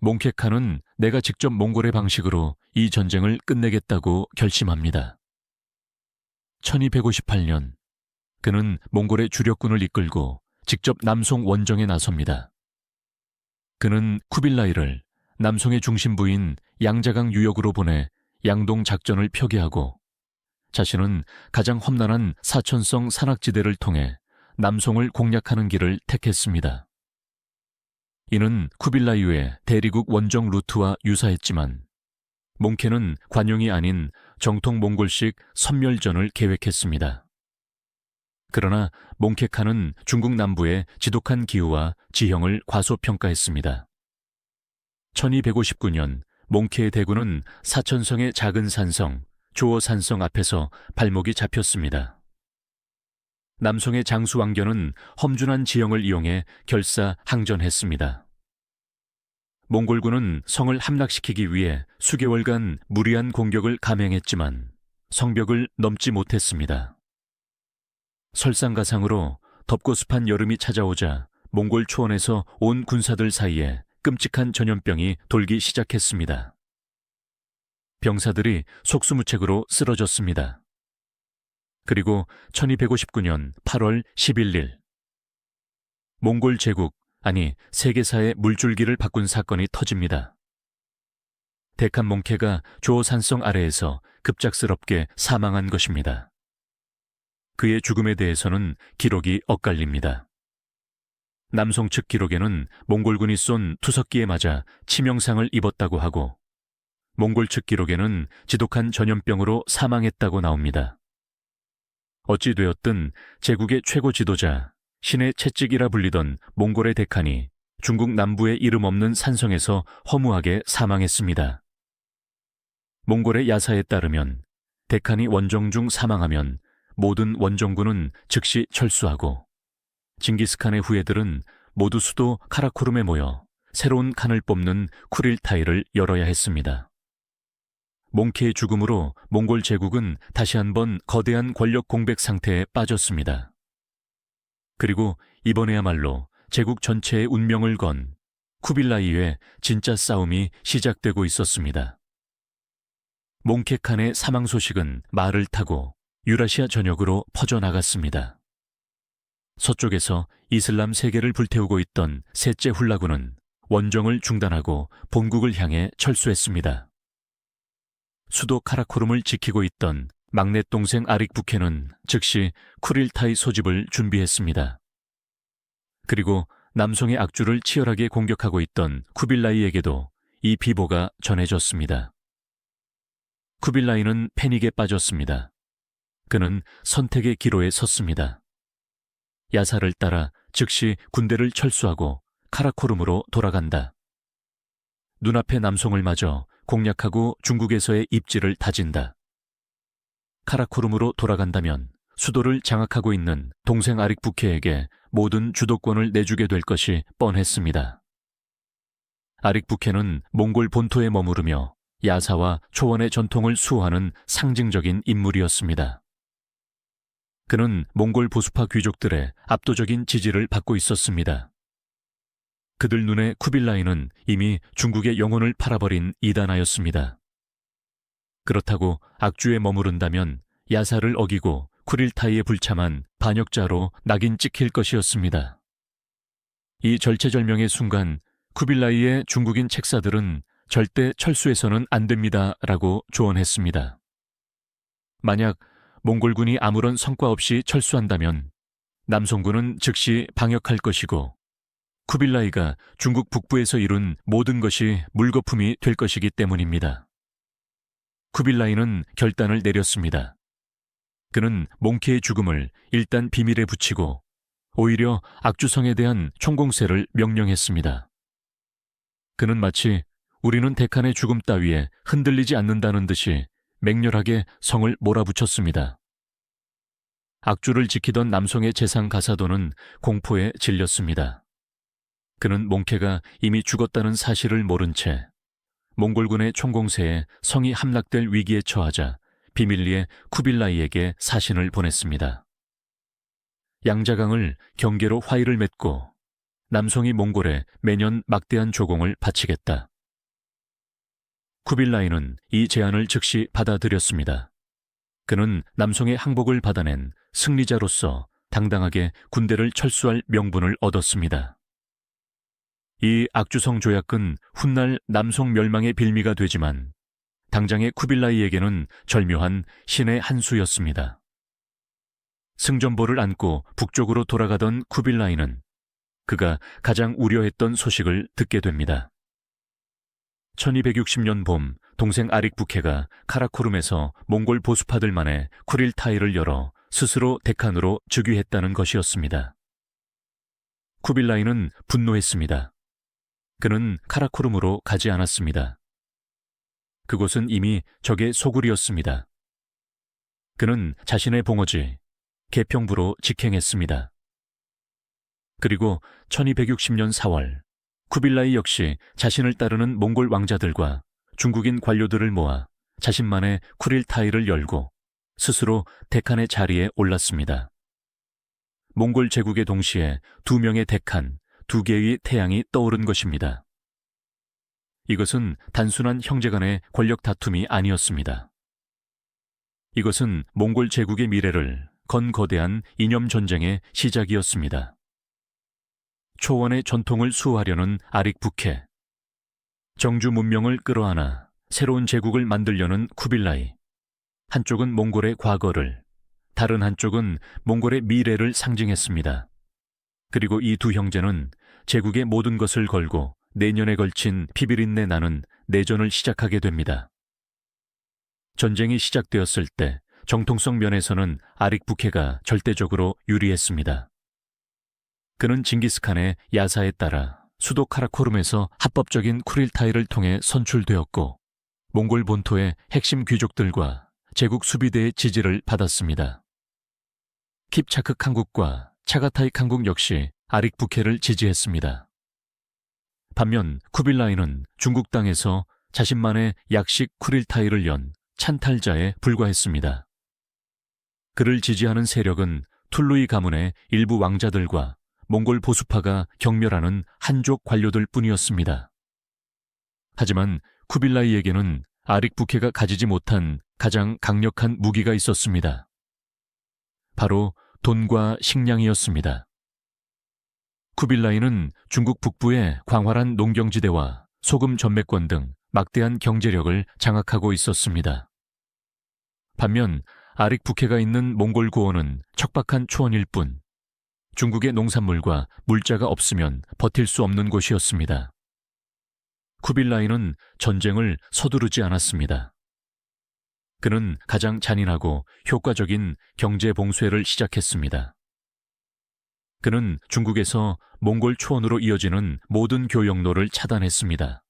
몽케칸은 내가 직접 몽골의 방식으로 이 전쟁을 끝내겠다고 결심합니다. 1258년, 그는 몽골의 주력군을 이끌고 직접 남송 원정에 나섭니다. 그는 쿠빌라이를 남송의 중심부인 양자강 유역으로 보내 양동 작전을 표기하고 자신은 가장 험난한 사천성 산악지대를 통해 남송을 공략하는 길을 택했습니다. 이는 쿠빌라이의 대리국 원정 루트와 유사했지만 몽케는 관용이 아닌 정통 몽골식 선멸전을 계획했습니다. 그러나 몽케칸은 중국 남부의 지독한 기후와 지형을 과소평가했습니다. 1259년 몽케의 대군은 사천성의 작은 산성, 조어산성 앞에서 발목이 잡혔습니다. 남송의 장수왕견은 험준한 지형을 이용해 결사 항전했습니다. 몽골군은 성을 함락시키기 위해 수개월간 무리한 공격을 감행했지만 성벽을 넘지 못했습니다. 설상가상으로 덥고 습한 여름이 찾아오자 몽골 초원에서 온 군사들 사이에 끔찍한 전염병이 돌기 시작했습니다. 병사들이 속수무책으로 쓰러졌습니다. 그리고 1259년 8월 11일 몽골 제국, 아니 세계사의 물줄기를 바꾼 사건이 터집니다. 데칸 몽케가 조산성 아래에서 급작스럽게 사망한 것입니다. 그의 죽음에 대해서는 기록이 엇갈립니다. 남송 측 기록에는 몽골군이 쏜 투석기에 맞아 치명상을 입었다고 하고 몽골 측 기록에는 지독한 전염병으로 사망했다고 나옵니다. 어찌 되었든 제국의 최고 지도자, 신의 채찍이라 불리던 몽골의 데칸이 중국 남부의 이름 없는 산성에서 허무하게 사망했습니다. 몽골의 야사에 따르면 데칸이 원정 중 사망하면 모든 원정군은 즉시 철수하고 징기스칸의 후예들은 모두 수도 카라코룸에 모여 새로운 칸을 뽑는 쿠릴타이를 열어야 했습니다. 몽케의 죽음으로 몽골 제국은 다시 한번 거대한 권력 공백 상태에 빠졌습니다. 그리고 이번에야말로 제국 전체의 운명을 건 쿠빌라이의 진짜 싸움이 시작되고 있었습니다. 몽케칸의 사망 소식은 말을 타고 유라시아 전역으로 퍼져나갔습니다. 서쪽에서 이슬람 세계를 불태우고 있던 셋째 훌라군은 원정을 중단하고 본국을 향해 철수했습니다. 수도 카라코룸을 지키고 있던 막내 동생 아릭부케는 즉시 쿠릴타이 소집을 준비했습니다. 그리고 남송의 악주를 치열하게 공격하고 있던 쿠빌라이에게도 이 비보가 전해졌습니다. 쿠빌라이는 패닉에 빠졌습니다. 그는 선택의 기로에 섰습니다. 야사를 따라 즉시 군대를 철수하고 카라코룸으로 돌아간다. 눈앞의 남송을 마저 공략하고 중국에서의 입지를 다진다. 카라코룸으로 돌아간다면 수도를 장악하고 있는 동생 아릭부케에게 모든 주도권을 내주게 될 것이 뻔했습니다. 아릭부케는 몽골 본토에 머무르며 야사와 초원의 전통을 수호하는 상징적인 인물이었습니다. 그는 몽골 보수파 귀족들의 압도적인 지지를 받고 있었습니다. 그들 눈에 쿠빌라이는 이미 중국의 영혼을 팔아버린 이단아였습니다. 그렇다고 악주에 머무른다면 야사를 어기고 쿠릴타이에 불참한 반역자로 낙인 찍힐 것이었습니다. 이 절체절명의 순간 쿠빌라이의 중국인 책사들은 절대 철수해서는 안 됩니다라고 조언했습니다. 만약 몽골군이 아무런 성과 없이 철수한다면 남송군은 즉시 방역할 것이고 쿠빌라이가 중국 북부에서 이룬 모든 것이 물거품이 될 것이기 때문입니다. 쿠빌라이는 결단을 내렸습니다. 그는 몽케의 죽음을 일단 비밀에 붙이고 오히려 악주성에 대한 총공세를 명령했습니다. 그는 마치 우리는 데칸의 죽음 따위에 흔들리지 않는다는 듯이 맹렬하게 성을 몰아붙였습니다. 악주를 지키던 남성의 재상 가사도는 공포에 질렸습니다. 그는 몽케가 이미 죽었다는 사실을 모른 채 몽골군의 총공세에 성이 함락될 위기에 처하자 비밀리에 쿠빌라이에게 사신을 보냈습니다. 양자강을 경계로 화의를 맺고 남성이 몽골에 매년 막대한 조공을 바치겠다. 쿠빌라이는 이 제안을 즉시 받아들였습니다. 그는 남성의 항복을 받아낸 승리자로서 당당하게 군대를 철수할 명분을 얻었습니다. 이 악주성 조약은 훗날 남성 멸망의 빌미가 되지만 당장의 쿠빌라이에게는 절묘한 신의 한 수였습니다. 승전보를 안고 북쪽으로 돌아가던 쿠빌라이는 그가 가장 우려했던 소식을 듣게 됩니다. 1260년 봄 동생 아릭부케가 카라코룸에서 몽골 보수파들만의 쿠릴타이를 열어 스스로 데칸으로 즉위했다는 것이었습니다. 쿠빌라이는 분노했습니다. 그는 카라코룸으로 가지 않았습니다. 그곳은 이미 적의 소굴이었습니다. 그는 자신의 봉어지 개평부로 직행했습니다. 그리고 1260년 4월 쿠빌라이 역시 자신을 따르는 몽골 왕자들과 중국인 관료들을 모아 자신만의 쿠릴타이를 열고 스스로 데칸의 자리에 올랐습니다. 몽골 제국의 동시에 2명의 데칸, 2개의 태양이 떠오른 것입니다. 이것은 단순한 형제간의 권력 다툼이 아니었습니다. 이것은 몽골 제국의 미래를 건 거대한 이념 전쟁의 시작이었습니다. 초원의 전통을 수호하려는 아릭부케, 정주 문명을 끌어안아 새로운 제국을 만들려는 쿠빌라이, 한쪽은 몽골의 과거를, 다른 한쪽은 몽골의 미래를 상징했습니다. 그리고 이 두 형제는 제국의 모든 것을 걸고 내년에 걸친 피비린내 나는 내전을 시작하게 됩니다. 전쟁이 시작되었을 때 정통성 면에서는 아릭부케가 절대적으로 유리했습니다. 그는 징기스칸의 야사에 따라 수도 카라코룸에서 합법적인 쿠릴타이를 통해 선출되었고 몽골 본토의 핵심 귀족들과 제국 수비대의 지지를 받았습니다. 킵차크 칸국과 차가타이 칸국 역시 아릭부케를 지지했습니다. 반면 쿠빌라이는 중국 땅에서 자신만의 약식 쿠릴타이를 연 찬탈자에 불과했습니다. 그를 지지하는 세력은 툴루이 가문의 일부 왕자들과 몽골 보수파가 경멸하는 한족 관료들 뿐이었습니다. 하지만 쿠빌라이에게는 아릭부케가 가지지 못한 가장 강력한 무기가 있었습니다. 바로 돈과 식량이었습니다. 쿠빌라이는 중국 북부의 광활한 농경지대와 소금 전매권 등 막대한 경제력을 장악하고 있었습니다. 반면 아릭부케가 있는 몽골 고원은 척박한 초원일 뿐 중국의 농산물과 물자가 없으면 버틸 수 없는 곳이었습니다. 쿠빌라이는 전쟁을 서두르지 않았습니다. 그는 가장 잔인하고 효과적인 경제 봉쇄를 시작했습니다. 그는 중국에서 몽골 초원으로 이어지는 모든 교역로를 차단했습니다.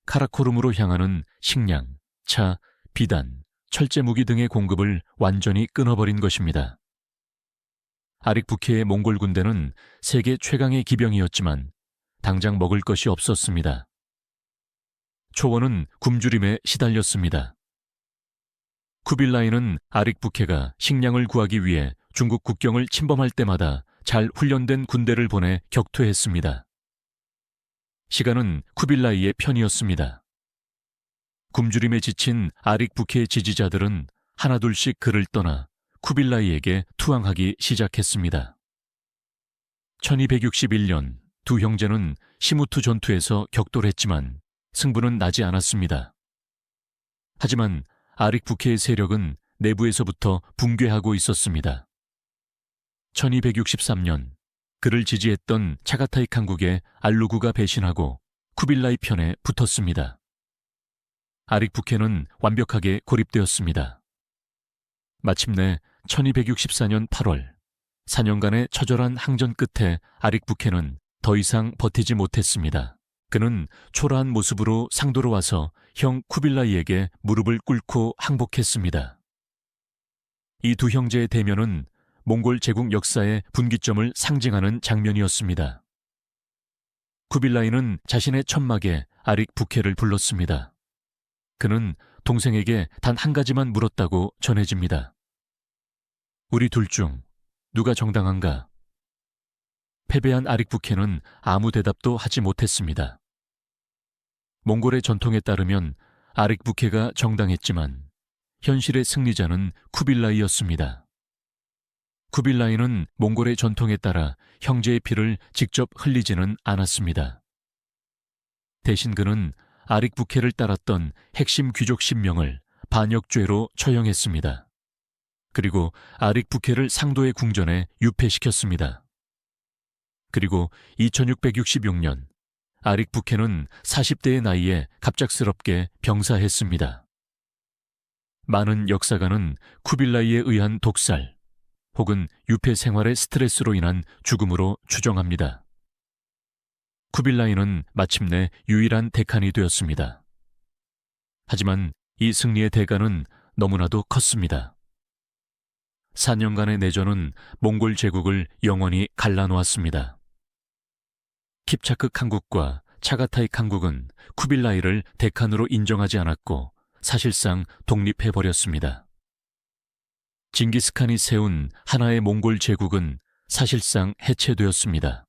카라코룸으로 향하는 식량, 차, 비단, 철제 무기 등의 공급을 완전히 끊어버린 것입니다. 아릭부케의 몽골 군대는 세계 최강의 기병이었지만 당장 먹을 것이 없었습니다. 초원은 굶주림에 시달렸습니다. 쿠빌라이는 아릭부케가 식량을 구하기 위해 중국 국경을 침범할 때마다 잘 훈련된 군대를 보내 격퇴했습니다. 시간은 쿠빌라이의 편이었습니다. 굶주림에 지친 아릭부케의 지지자들은 하나둘씩 그를 떠나 쿠빌라이에게 투항하기 시작했습니다. 1261년 두 형제는 시무투 전투에서 격돌했지만 승부는 나지 않았습니다. 하지만 아릭부케의 세력은 내부에서부터 붕괴하고 있었습니다. 1263년 그를 지지했던 차가타이 칸국의 알루구가 배신하고 쿠빌라이 편에 붙었습니다. 아릭부케는 완벽하게 고립되었습니다. 마침내 1264년 8월 4년간의 처절한 항전 끝에 아릭부케는 더 이상 버티지 못했습니다. 그는 초라한 모습으로 상도로 와서 형 쿠빌라이에게 무릎을 꿇고 항복했습니다. 이 두 형제의 대면은 몽골 제국 역사의 분기점을 상징하는 장면이었습니다. 쿠빌라이는 자신의 천막에 아릭부케를 불렀습니다. 그는 동생에게 단 한 가지만 물었다고 전해집니다. 우리 둘 중 누가 정당한가? 패배한 아릭부케는 아무 대답도 하지 못했습니다. 몽골의 전통에 따르면 아릭부케가 정당했지만 현실의 승리자는 쿠빌라이였습니다. 쿠빌라이는 몽골의 전통에 따라 형제의 피를 직접 흘리지는 않았습니다. 대신 그는 아릭부케를 따랐던 핵심 귀족 10명을 반역죄로 처형했습니다. 그리고 아릭부케를 상도의 궁전에 유폐시켰습니다. 그리고 2666년 아릭부케는 40대의 나이에 갑작스럽게 병사했습니다. 많은 역사가는 쿠빌라이에 의한 독살 혹은 유폐 생활의 스트레스로 인한 죽음으로 추정합니다. 쿠빌라이는 마침내 유일한 대칸이 되었습니다. 하지만 이 승리의 대가는 너무나도 컸습니다. 4년간의 내전은 몽골 제국을 영원히 갈라놓았습니다. 킵차크 칸국과 차가타이 칸국은 쿠빌라이를 대칸으로 인정하지 않았고 사실상 독립해버렸습니다. 징기스칸이 세운 하나의 몽골 제국은 사실상 해체되었습니다.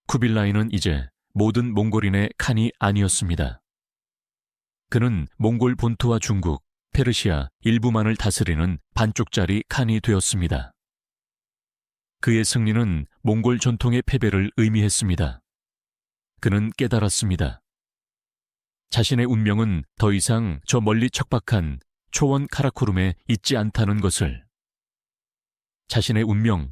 쿠빌라이는 이제 모든 몽골인의 칸이 아니었습니다. 그는 몽골 본토와 중국, 페르시아 일부만을 다스리는 반쪽짜리 칸이 되었습니다. 그의 승리는 몽골 전통의 패배를 의미했습니다. 그는 깨달았습니다. 자신의 운명은 더 이상 저 멀리 척박한 초원 카라코룸에 있지 않다는 것을. 자신의 운명,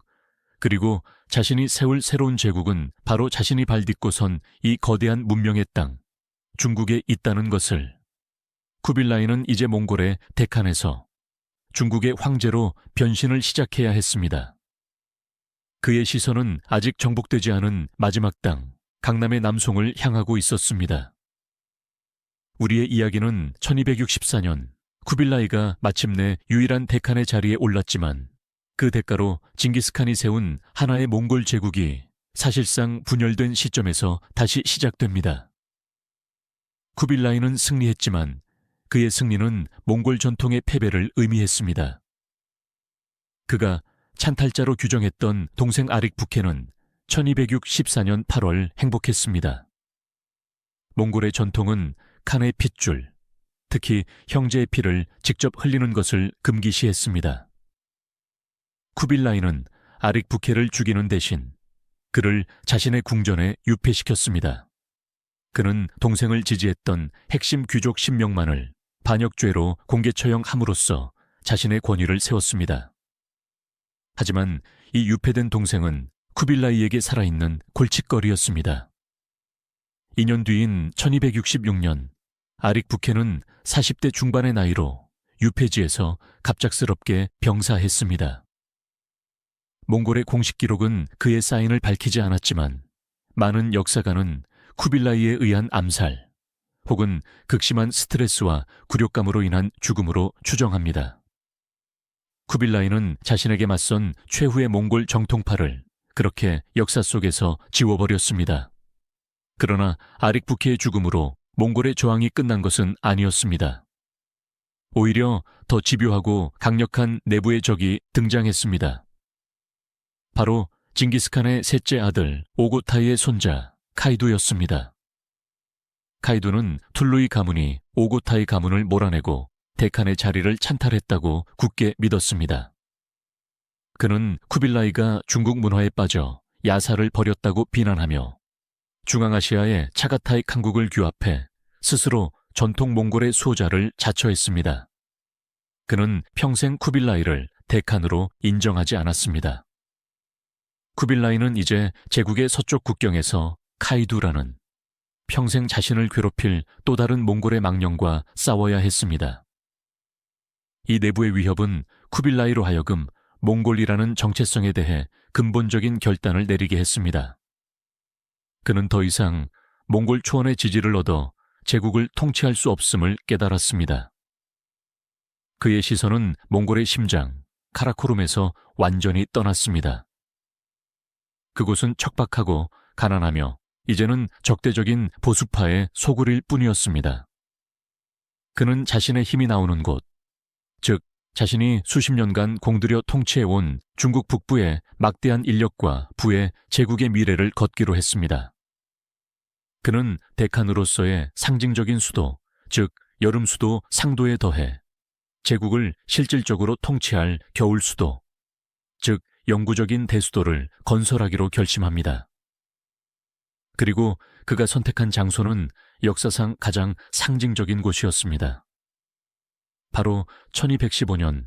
그리고 자신이 세울 새로운 제국은 바로 자신이 발딛고 선 이 거대한 문명의 땅, 중국에 있다는 것을. 쿠빌라이는 이제 몽골의 데칸에서 중국의 황제로 변신을 시작해야 했습니다. 그의 시선은 아직 정복되지 않은 마지막 땅, 강남의 남송을 향하고 있었습니다. 우리의 이야기는 1264년 쿠빌라이가 마침내 유일한 데칸의 자리에 올랐지만 그 대가로 징기스칸이 세운 하나의 몽골 제국이 사실상 분열된 시점에서 다시 시작됩니다. 쿠빌라이는 승리했지만 그의 승리는 몽골 전통의 패배를 의미했습니다. 그가 찬탈자로 규정했던 동생 아릭부케는 1264년 8월 행복했습니다. 몽골의 전통은 칸의 핏줄, 특히 형제의 피를 직접 흘리는 것을 금기시했습니다. 쿠빌라이는 아릭부케를 죽이는 대신 그를 자신의 궁전에 유폐시켰습니다. 그는 동생을 지지했던 핵심 귀족 10명만을 반역죄로 공개 처형함으로써 자신의 권위를 세웠습니다. 하지만 이 유폐된 동생은 쿠빌라이에게 살아있는 골칫거리였습니다. 2년 뒤인 1266년 아릭부케는 40대 중반의 나이로 유폐지에서 갑작스럽게 병사했습니다. 몽골의 공식 기록은 그의 사인을 밝히지 않았지만 많은 역사가는 쿠빌라이에 의한 암살 혹은 극심한 스트레스와 굴욕감으로 인한 죽음으로 추정합니다. 쿠빌라이는 자신에게 맞선 최후의 몽골 정통파를 그렇게 역사 속에서 지워버렸습니다. 그러나 아릭부케의 죽음으로 몽골의 저항이 끝난 것은 아니었습니다. 오히려 더 집요하고 강력한 내부의 적이 등장했습니다. 바로 징기스칸의 셋째 아들 오고타이의 손자 카이두였습니다. 카이두는 툴루이 가문이 오고타이 가문을 몰아내고 데칸의 자리를 찬탈했다고 굳게 믿었습니다. 그는 쿠빌라이가 중국 문화에 빠져 야사를 벌였다고 비난하며 중앙아시아의 차가타이 칸국을 규합해 스스로 전통 몽골의 수호자를 자처했습니다. 그는 평생 쿠빌라이를 데칸으로 인정하지 않았습니다. 쿠빌라이는 이제 제국의 서쪽 국경에서 카이두라는 평생 자신을 괴롭힐 또 다른 몽골의 망령과 싸워야 했습니다. 이 내부의 위협은 쿠빌라이로 하여금 몽골이라는 정체성에 대해 근본적인 결단을 내리게 했습니다. 그는 더 이상 몽골 초원의 지지를 얻어 제국을 통치할 수 없음을 깨달았습니다. 그의 시선은 몽골의 심장, 카라코룸에서 완전히 떠났습니다. 그곳은 척박하고 가난하며 이제는 적대적인 보수파의 소굴일 뿐이었습니다. 그는 자신의 힘이 나오는 곳, 즉 자신이 수십 년간 공들여 통치해온 중국 북부의 막대한 인력과 부의 제국의 미래를 걷기로 했습니다. 그는 대칸으로서의 상징적인 수도, 즉 여름 수도 상도에 더해 제국을 실질적으로 통치할 겨울 수도, 즉 영구적인 대수도를 건설하기로 결심합니다. 그리고 그가 선택한 장소는 역사상 가장 상징적인 곳이었습니다. 바로 1215년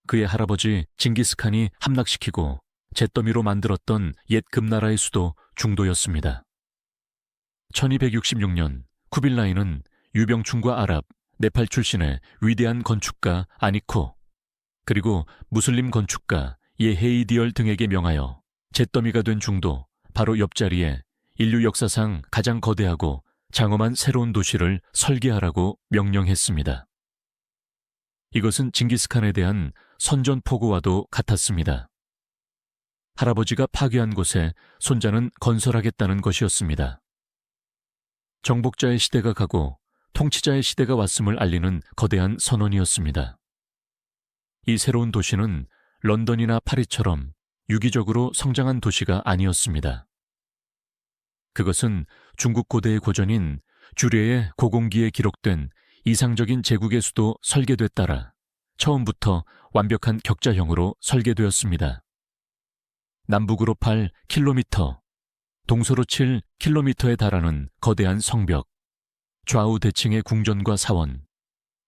그의 할아버지 징기스칸이 함락시키고 잿더미로 만들었던 옛 금나라의 수도 중도였습니다. 1266년 쿠빌라이는 유병충과 아랍, 네팔 출신의 위대한 건축가 아니코, 그리고 무슬림 건축가 예헤이디얼 등에게 명하여 잿더미가 된 중도, 바로 옆자리에 인류 역사상 가장 거대하고 장엄한 새로운 도시를 설계하라고 명령했습니다. 이것은 징기스칸에 대한 선전포고와도 같았습니다. 할아버지가 파괴한 곳에 손자는 건설하겠다는 것이었습니다. 정복자의 시대가 가고 통치자의 시대가 왔음을 알리는 거대한 선언이었습니다. 이 새로운 도시는 런던이나 파리처럼 유기적으로 성장한 도시가 아니었습니다. 그것은 중국 고대의 고전인 주례의 고공기에 기록된 이상적인 제국의 수도 설계도에 따라 처음부터 완벽한 격자형으로 설계되었습니다. 남북으로 8km, 동서로 7km에 달하는 거대한 성벽, 좌우 대칭의 궁전과 사원,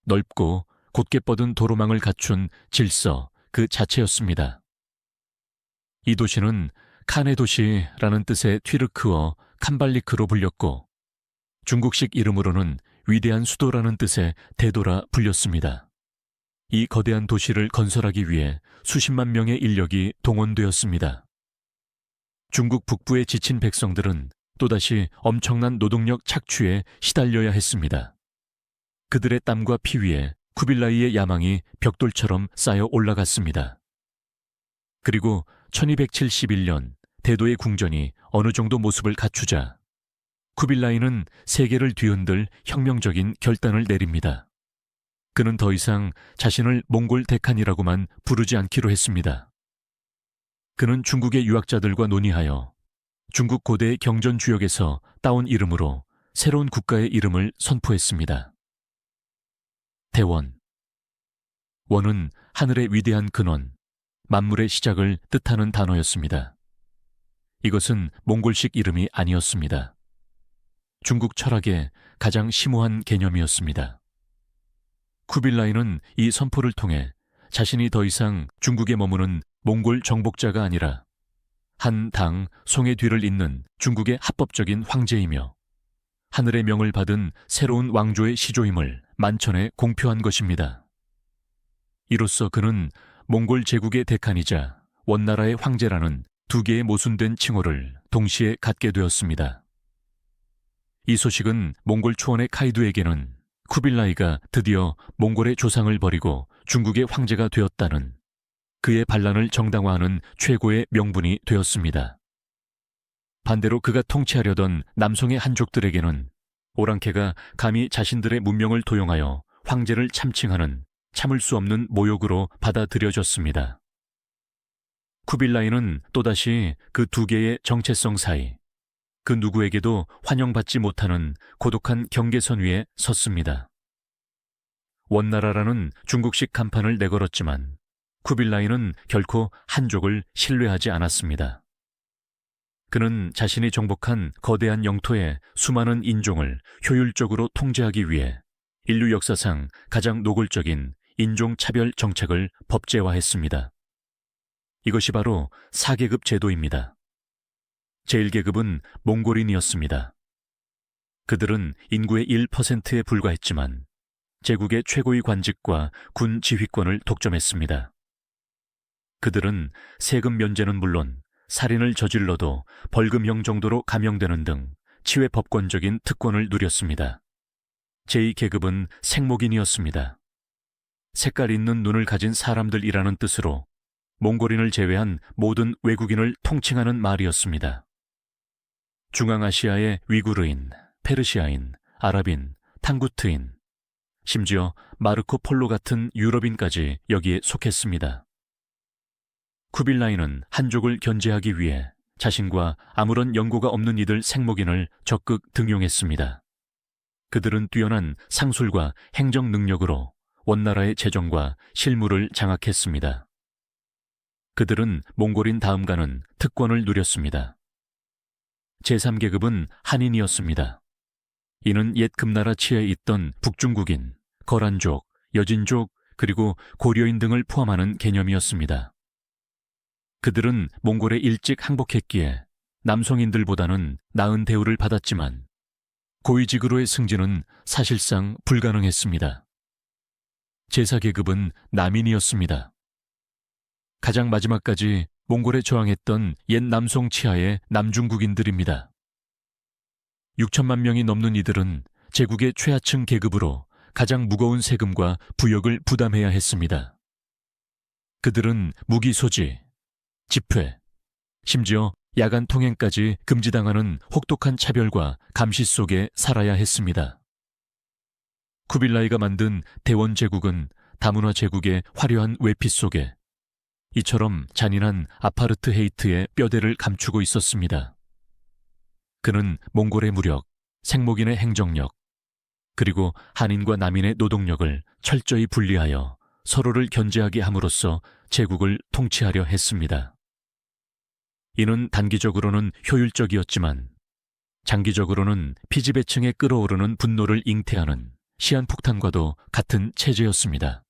넓고 곧게 뻗은 도로망을 갖춘 질서 그 자체였습니다. 이 도시는 칸의 도시라는 뜻의 튀르크어 칸발리크로 불렸고 중국식 이름으로는 위대한 수도라는 뜻의 대도라 불렸습니다. 이 거대한 도시를 건설하기 위해 수십만 명의 인력이 동원되었습니다. 중국 북부에 지친 백성들은 또다시 엄청난 노동력 착취에 시달려야 했습니다. 그들의 땀과 피 위에 쿠빌라이의 야망이 벽돌처럼 쌓여 올라갔습니다. 그리고 1271년 대도의 궁전이 어느 정도 모습을 갖추자 쿠빌라이는 세계를 뒤흔들 혁명적인 결단을 내립니다. 그는 더 이상 자신을 몽골 대칸이라고만 부르지 않기로 했습니다. 그는 중국의 유학자들과 논의하여 중국 고대의 경전 주역에서 따온 이름으로 새로운 국가의 이름을 선포했습니다. 대원. 원은 하늘의 위대한 근원, 만물의 시작을 뜻하는 단어였습니다. 이것은 몽골식 이름이 아니었습니다. 중국 철학의 가장 심오한 개념이었습니다. 쿠빌라이는 이 선포를 통해 자신이 더 이상 중국에 머무는 몽골 정복자가 아니라 한 당 송의 뒤를 잇는 중국의 합법적인 황제이며 하늘의 명을 받은 새로운 왕조의 시조임을 만천에 공표한 것입니다. 이로써 그는 몽골 제국의 대칸이자 원나라의 황제라는 두 개의 모순된 칭호를 동시에 갖게 되었습니다. 이 소식은 몽골 초원의 카이두에게는 쿠빌라이가 드디어 몽골의 조상을 버리고 중국의 황제가 되었다는 그의 반란을 정당화하는 최고의 명분이 되었습니다. 반대로 그가 통치하려던 남송의 한족들에게는 오랑캐가 감히 자신들의 문명을 도용하여 황제를 참칭하는 참을 수 없는 모욕으로 받아들여졌습니다. 쿠빌라이는 또다시 그 두 개의 정체성 사이, 그 누구에게도 환영받지 못하는 고독한 경계선 위에 섰습니다. 원나라라는 중국식 간판을 내걸었지만 쿠빌라이는 결코 한족을 신뢰하지 않았습니다. 그는 자신이 정복한 거대한 영토의 수많은 인종을 효율적으로 통제하기 위해 인류 역사상 가장 노골적인 인종차별 정책을 법제화했습니다. 이것이 바로 4계급 제도입니다. 제1계급은 몽골인이었습니다. 그들은 인구의 1%에 불과했지만 제국의 최고위 관직과 군 지휘권을 독점했습니다. 그들은 세금 면제는 물론 살인을 저질러도 벌금형 정도로 감형되는 등 치외 법권적인 특권을 누렸습니다. 제2계급은 생목인이었습니다. 색깔 있는 눈을 가진 사람들이라는 뜻으로 몽골인을 제외한 모든 외국인을 통칭하는 말이었습니다. 중앙아시아의 위구르인, 페르시아인, 아랍인, 탕구트인, 심지어 마르코 폴로 같은 유럽인까지 여기에 속했습니다. 쿠빌라이는 한족을 견제하기 위해 자신과 아무런 연고가 없는 이들 생목인을 적극 등용했습니다. 그들은 뛰어난 상술과 행정 능력으로 원나라의 재정과 실무를 장악했습니다. 그들은 몽골인 다음가는 특권을 누렸습니다. 제3계급은 한인이었습니다. 이는 옛 금나라 치에 있던 북중국인, 거란족, 여진족, 그리고 고려인 등을 포함하는 개념이었습니다. 그들은 몽골에 일찍 항복했기에 남성인들보다는 나은 대우를 받았지만 고위직으로의 승진은 사실상 불가능했습니다. 제4계급은 남인이었습니다. 가장 마지막까지 몽골에 저항했던 옛 남송 치하의 남중국인들입니다. 6천만 명이 넘는 이들은 제국의 최하층 계급으로 가장 무거운 세금과 부역을 부담해야 했습니다. 그들은 무기 소지, 집회, 심지어 야간 통행까지 금지당하는 혹독한 차별과 감시 속에 살아야 했습니다. 쿠빌라이가 만든 대원 제국은 다문화 제국의 화려한 외피 속에 이처럼 잔인한 아파르트 헤이트의 뼈대를 감추고 있었습니다. 그는 몽골의 무력, 생목인의 행정력, 그리고 한인과 남인의 노동력을 철저히 분리하여 서로를 견제하게 함으로써 제국을 통치하려 했습니다. 이는 단기적으로는 효율적이었지만 장기적으로는 피지배층에 끓어오르는 분노를 잉태하는 시한폭탄과도 같은 체제였습니다.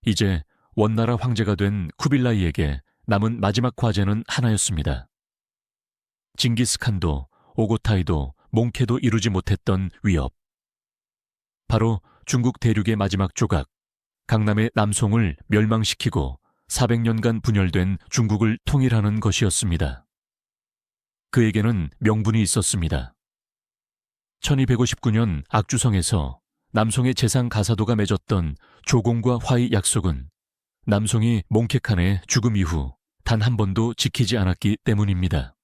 이제 원나라 황제가 된 쿠빌라이에게 남은 마지막 과제는 하나였습니다. 징기스칸도 오고타이도 몽케도 이루지 못했던 위협. 바로 중국 대륙의 마지막 조각, 강남의 남송을 멸망시키고 400년간 분열된 중국을 통일하는 것이었습니다. 그에게는 명분이 있었습니다. 1259년 악주성에서 남송의 재상 가사도가 맺었던 조공과 화의 약속은 남송이 몽케칸의 죽음 이후 단 한 번도 지키지 않았기 때문입니다.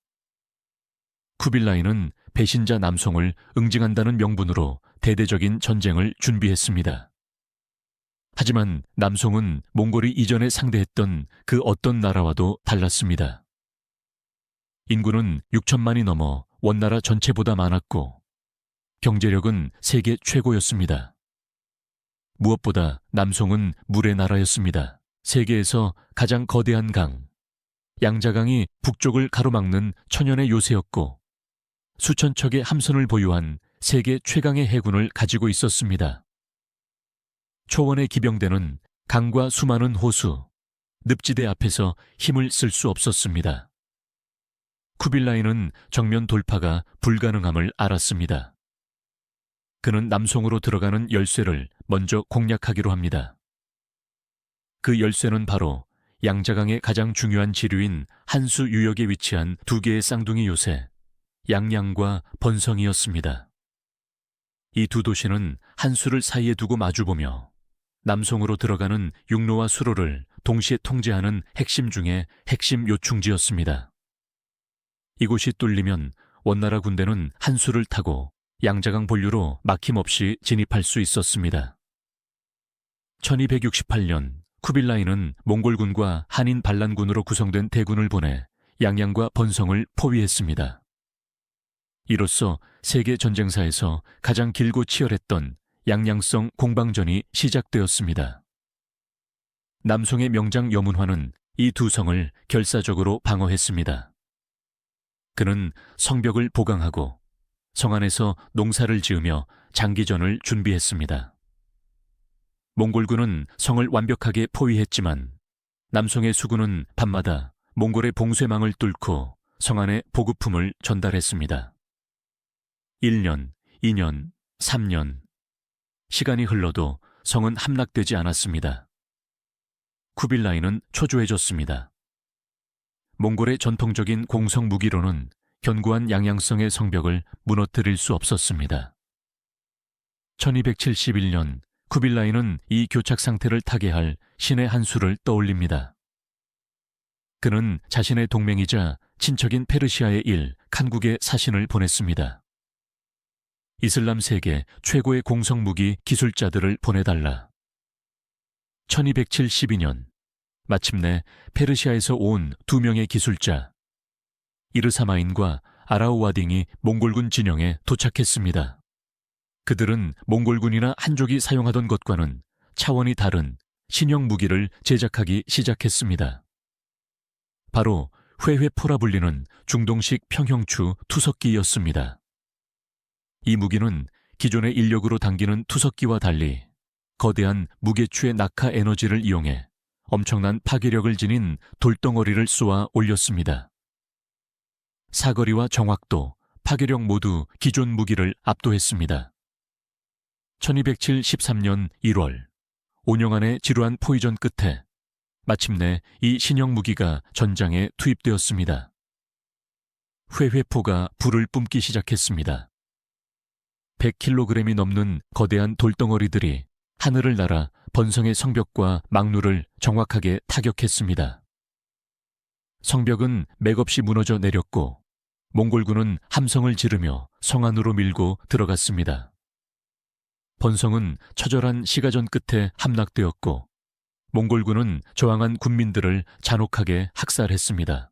쿠빌라이는 배신자 남송을 응징한다는 명분으로 대대적인 전쟁을 준비했습니다. 하지만 남송은 몽골이 이전에 상대했던 그 어떤 나라와도 달랐습니다. 인구는 6천만이 넘어 원나라 전체보다 많았고 경제력은 세계 최고였습니다. 무엇보다 남송은 물의 나라였습니다. 세계에서 가장 거대한 강, 양자강이 북쪽을 가로막는 천연의 요새였고 수천 척의 함선을 보유한 세계 최강의 해군을 가지고 있었습니다. 초원의 기병대는 강과 수많은 호수, 늪지대 앞에서 힘을 쓸 수 없었습니다. 쿠빌라이는 정면 돌파가 불가능함을 알았습니다. 그는 남송으로 들어가는 열쇠를 먼저 공략하기로 합니다. 그 열쇠는 바로 양자강의 가장 중요한 지류인 한수 유역에 위치한 두 개의 쌍둥이 요새, 양양과 번성이었습니다. 이 두 도시는 한수를 사이에 두고 마주보며 남송으로 들어가는 육로와 수로를 동시에 통제하는 핵심 중의 핵심 요충지였습니다. 이곳이 뚫리면 원나라 군대는 한수를 타고 양자강 본류로 막힘없이 진입할 수 있었습니다. 1268년 쿠빌라이는 몽골군과 한인 반란군으로 구성된 대군을 보내 양양과 번성을 포위했습니다. 이로써 세계 전쟁사에서 가장 길고 치열했던 양양성 공방전이 시작되었습니다. 남송의 명장 여문화는 이 두 성을 결사적으로 방어했습니다. 그는 성벽을 보강하고 성 안에서 농사를 지으며 장기전을 준비했습니다. 몽골군은 성을 완벽하게 포위했지만 남송의 수군은 밤마다 몽골의 봉쇄망을 뚫고 성 안에 보급품을 전달했습니다. 1년, 2년, 3년. 시간이 흘러도 성은 함락되지 않았습니다. 쿠빌라이는 초조해졌습니다. 몽골의 전통적인 공성 무기로는 견고한 양양성의 성벽을 무너뜨릴 수 없었습니다. 1271년 쿠빌라이는 이 교착 상태를 타개할 신의 한 수를 떠올립니다. 그는 자신의 동맹이자 친척인 페르시아의 일 칸국에 사신을 보냈습니다. 이슬람 세계 최고의 공성 무기 기술자들을 보내달라. 1272년 마침내 페르시아에서 온 2명의 기술자 이르사마인과 아라우와딩이 몽골군 진영에 도착했습니다. 그들은 몽골군이나 한족이 사용하던 것과는 차원이 다른 신형 무기를 제작하기 시작했습니다. 바로 회회포라 불리는 중동식 평형추 투석기였습니다. 이 무기는 기존의 인력으로 당기는 투석기와 달리 거대한 무게추의 낙하 에너지를 이용해 엄청난 파괴력을 지닌 돌덩어리를 쏘아 올렸습니다. 사거리와 정확도, 파괴력 모두 기존 무기를 압도했습니다. 1273년 1월, 5년간의 지루한 포위전 끝에 마침내 이 신형 무기가 전장에 투입되었습니다. 회회포가 불을 뿜기 시작했습니다. 100kg이 넘는 거대한 돌덩어리들이 하늘을 날아 번성의 성벽과 망루를 정확하게 타격했습니다. 성벽은 맥없이 무너져 내렸고 몽골군은 함성을 지르며 성 안으로 밀고 들어갔습니다. 번성은 처절한 시가전 끝에 함락되었고 몽골군은 저항한 군민들을 잔혹하게 학살했습니다.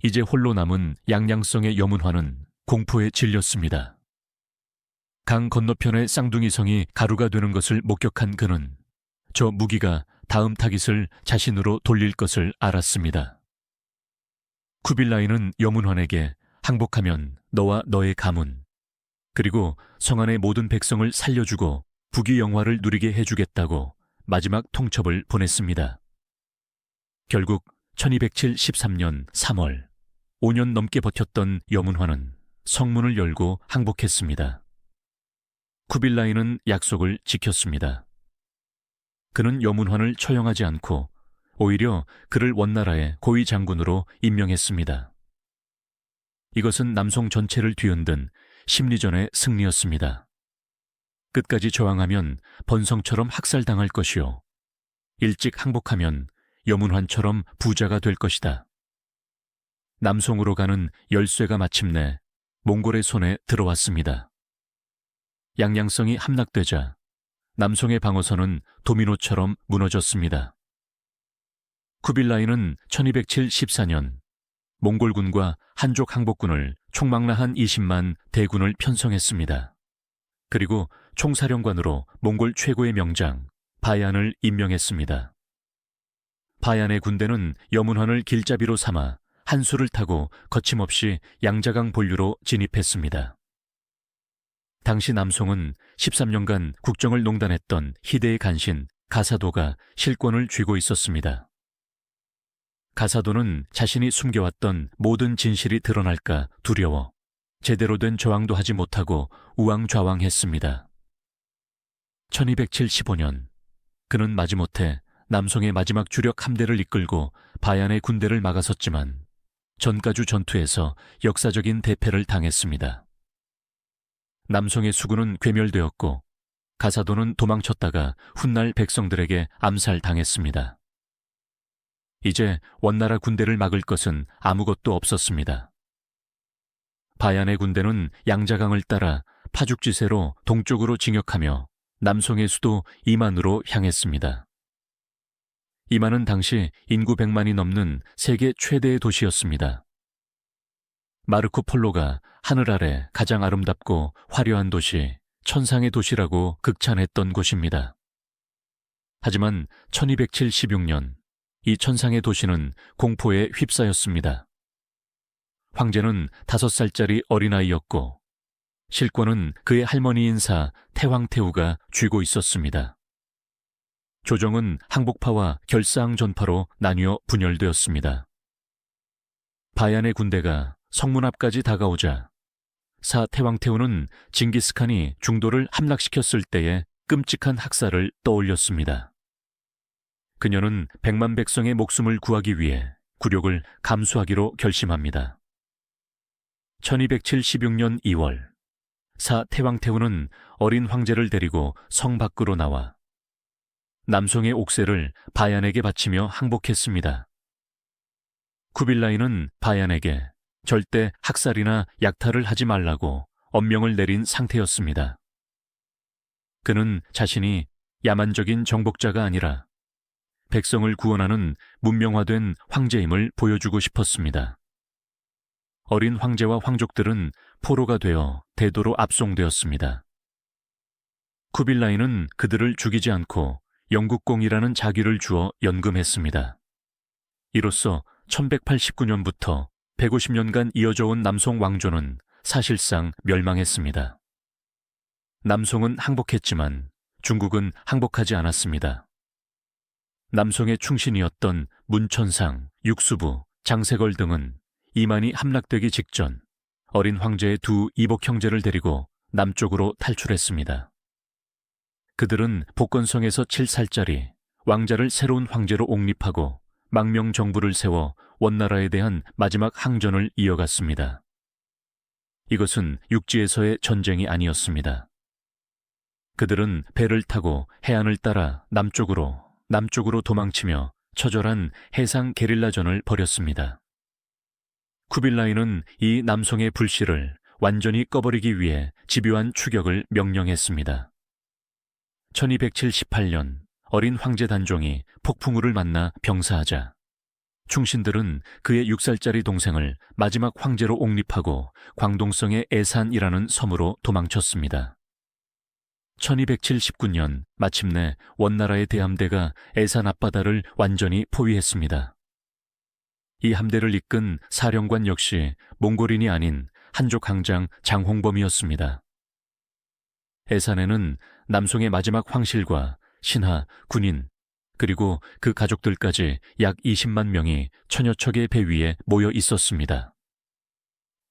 이제 홀로 남은 양양성의 여문화는 공포에 질렸습니다. 강 건너편의 쌍둥이 성이 가루가 되는 것을 목격한 그는 저 무기가 다음 타깃을 자신으로 돌릴 것을 알았습니다. 쿠빌라이는 여문환에게 항복하면 너와 너의 가문, 그리고 성 안의 모든 백성을 살려주고 부귀영화를 누리게 해주겠다고 마지막 통첩을 보냈습니다. 결국 1273년 3월, 5년 넘게 버텼던 여문환은 성문을 열고 항복했습니다. 쿠빌라이는 약속을 지켰습니다. 그는 여문환을 처형하지 않고 오히려 그를 원나라의 고위 장군으로 임명했습니다. 이것은 남송 전체를 뒤흔든 심리전의 승리였습니다. 끝까지 저항하면 번성처럼 학살당할 것이요, 일찍 항복하면 여문환처럼 부자가 될 것이다. 남송으로 가는 열쇠가 마침내 몽골의 손에 들어왔습니다. 양양성이 함락되자 남송의 방어선은 도미노처럼 무너졌습니다. 쿠빌라이는 1274년 몽골군과 한족 항복군을 총망라한 20만 대군을 편성했습니다. 그리고 총사령관으로 몽골 최고의 명장 바얀을 임명했습니다. 바얀의 군대는 여문환을 길잡이로 삼아 한수를 타고 거침없이 양자강 본류로 진입했습니다. 당시 남송은 13년간 국정을 농단했던 희대의 간신 가사도가 실권을 쥐고 있었습니다. 가사도는 자신이 숨겨왔던 모든 진실이 드러날까 두려워 제대로 된 저항도 하지 못하고 우왕좌왕했습니다. 1275년 그는 마지못해 남송의 마지막 주력 함대를 이끌고 바얀의 군대를 막아섰지만 전가주 전투에서 역사적인 대패를 당했습니다. 남송의 수군은 괴멸되었고 가사도는 도망쳤다가 훗날 백성들에게 암살당했습니다. 이제 원나라 군대를 막을 것은 아무것도 없었습니다. 바얀의 군대는 양자강을 따라 파죽지세로 동쪽으로 진격하며 남송의 수도 이만으로 향했습니다. 이만은 당시 인구 100만이 넘는 세계 최대의 도시였습니다. 마르코 폴로가 하늘 아래 가장 아름답고 화려한 도시, 천상의 도시라고 극찬했던 곳입니다. 하지만 1276년 이 천상의 도시는 공포에 휩싸였습니다. 황제는 5살짜리 어린아이였고 실권은 그의 할머니인 사 태황태후가 쥐고 있었습니다. 조정은 항복파와 결사항 전파로 나뉘어 분열되었습니다. 바얀의 군대가 성문 앞까지 다가오자 사 태황태후는 징기스칸이 중도를 함락시켰을 때의 끔찍한 학살을 떠올렸습니다. 그녀는 백만 백성의 목숨을 구하기 위해 굴욕을 감수하기로 결심합니다. 1276년 2월, 사 태왕태후는 어린 황제를 데리고 성 밖으로 나와 남송의 옥새를 바얀에게 바치며 항복했습니다. 쿠빌라이는 바얀에게 절대 학살이나 약탈을 하지 말라고 엄명을 내린 상태였습니다. 그는 자신이 야만적인 정복자가 아니라 백성을 구원하는 문명화된 황제임을 보여주고 싶었습니다. 어린 황제와 황족들은 포로가 되어 대도로 압송되었습니다. 쿠빌라이는 그들을 죽이지 않고 영국공이라는 자귀를 주어 연금했습니다. 이로써 1189년부터 150년간 이어져 온 남송 왕조는 사실상 멸망했습니다. 남송은 항복했지만 중국은 항복하지 않았습니다. 남송의 충신이었던 문천상, 육수부, 장세걸 등은 이만이 함락되기 직전 어린 황제의 두 이복 형제를 데리고 남쪽으로 탈출했습니다. 그들은 복건성에서 7살짜리 왕자를 새로운 황제로 옹립하고 망명 정부를 세워 원나라에 대한 마지막 항전을 이어갔습니다. 이것은 육지에서의 전쟁이 아니었습니다. 그들은 배를 타고 해안을 따라 남쪽으로 도망치며 처절한 해상 게릴라전을 벌였습니다. 쿠빌라이는 이 남송의 불씨를 완전히 꺼버리기 위해 집요한 추격을 명령했습니다. 1278년 어린 황제 단종이 폭풍우를 만나 병사하자 충신들은 그의 6살짜리 동생을 마지막 황제로 옹립하고 광동성의 애산이라는 섬으로 도망쳤습니다. 1279년 마침내 원나라의 대함대가 애산 앞바다를 완전히 포위했습니다. 이 함대를 이끈 사령관 역시 몽골인이 아닌 한족 강장 장홍범이었습니다. 애산에는 남송의 마지막 황실과 신하, 군인, 그리고 그 가족들까지 약 20만 명이 천여 척의 배 위에 모여 있었습니다.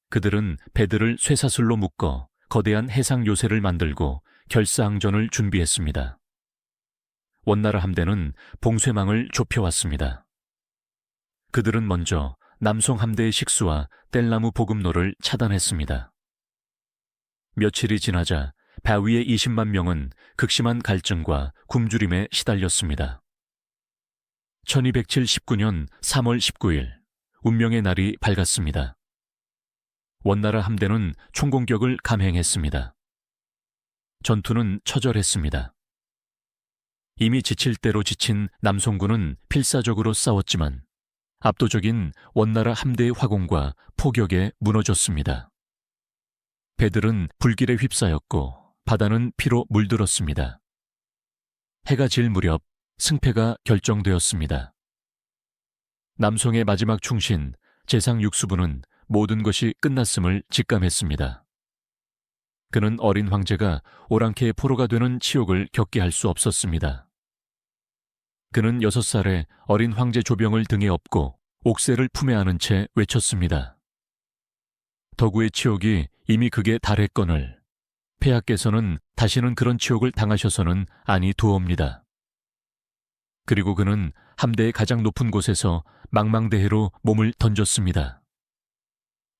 그들은 배들을 쇠사슬로 묶어 거대한 해상 요새를 만들고 결사항전을 준비했습니다. 원나라 함대는 봉쇄망을 좁혀왔습니다. 그들은 먼저 남송 함대의 식수와 뗄나무 보급로를 차단했습니다. 며칠이 지나자 바위의 20만 명은 극심한 갈증과 굶주림에 시달렸습니다. 1279년 3월 19일, 운명의 날이 밝았습니다. 원나라 함대는 총공격을 감행했습니다. 전투는 처절했습니다. 이미 지칠 대로 지친 남송군은 필사적으로 싸웠지만 압도적인 원나라 함대의 화공과 포격에 무너졌습니다. 배들은 불길에 휩싸였고 바다는 피로 물들었습니다. 해가 질 무렵 승패가 결정되었습니다. 남송의 마지막 충신 재상 육수부는 모든 것이 끝났음을 직감했습니다. 그는 어린 황제가 오랑캐의 포로가 되는 치욕을 겪게 할 수 없었습니다. 그는 6살에 어린 황제 조병을 등에 업고 옥새를 품에 안은 채 외쳤습니다. 덕우의 치욕이 이미 극에 달했거늘 폐하께서는 다시는 그런 치욕을 당하셔서는 아니 두옵니다. 그리고 그는 함대의 가장 높은 곳에서 망망대해로 몸을 던졌습니다.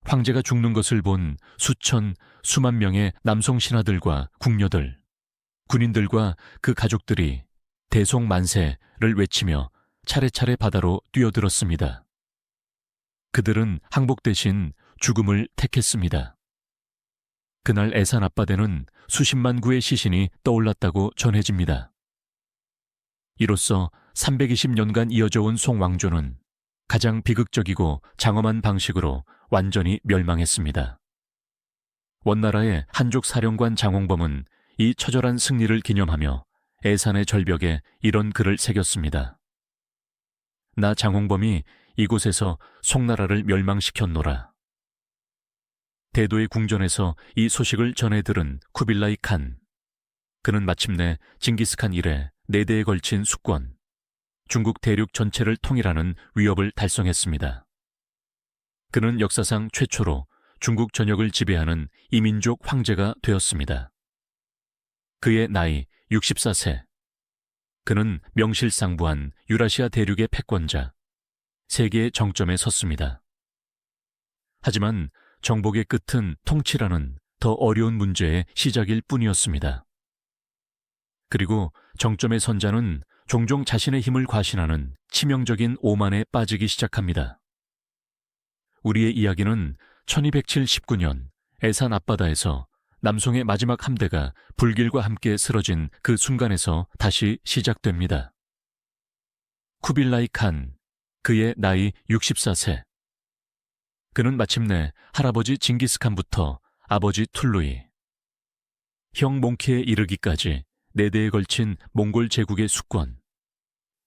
황제가 죽는 것을 본 수천, 수만 명의 남송 신하들과 궁녀들, 군인들과 그 가족들이 대송만세를 외치며 차례차례 바다로 뛰어들었습니다. 그들은 항복 대신 죽음을 택했습니다. 그날 애산 앞바다는 수십만 구의 시신이 떠올랐다고 전해집니다. 이로써 320년간 이어져 온 송왕조는 가장 비극적이고 장엄한 방식으로 완전히 멸망했습니다. 원나라의 한족 사령관 장홍범은 이 처절한 승리를 기념하며 애산의 절벽에 이런 글을 새겼습니다. 나 장홍범이 이곳에서 송나라를 멸망시켰노라. 대도의 궁전에서 이 소식을 전해 들은 쿠빌라이 칸. 그는 마침내 징기스칸 이래 4대에 걸친 수권, 중국 대륙 전체를 통일하는 위협을 달성했습니다. 그는 역사상 최초로 중국 전역을 지배하는 이민족 황제가 되었습니다. 그의 나이 64세. 그는 명실상부한 유라시아 대륙의 패권자, 세계의 정점에 섰습니다. 하지만 정복의 끝은 통치라는 더 어려운 문제의 시작일 뿐이었습니다. 그리고 정점의 선자는 종종 자신의 힘을 과신하는 치명적인 오만에 빠지기 시작합니다. 우리의 이야기는 1279년 에산 앞바다에서 남송의 마지막 함대가 불길과 함께 쓰러진 그 순간에서 다시 시작됩니다. 쿠빌라이 칸, 그의 나이 64세. 그는 마침내 할아버지 징기스칸부터 아버지 툴루이, 형 몽키에 이르기까지 4대에 걸친 몽골 제국의 수권,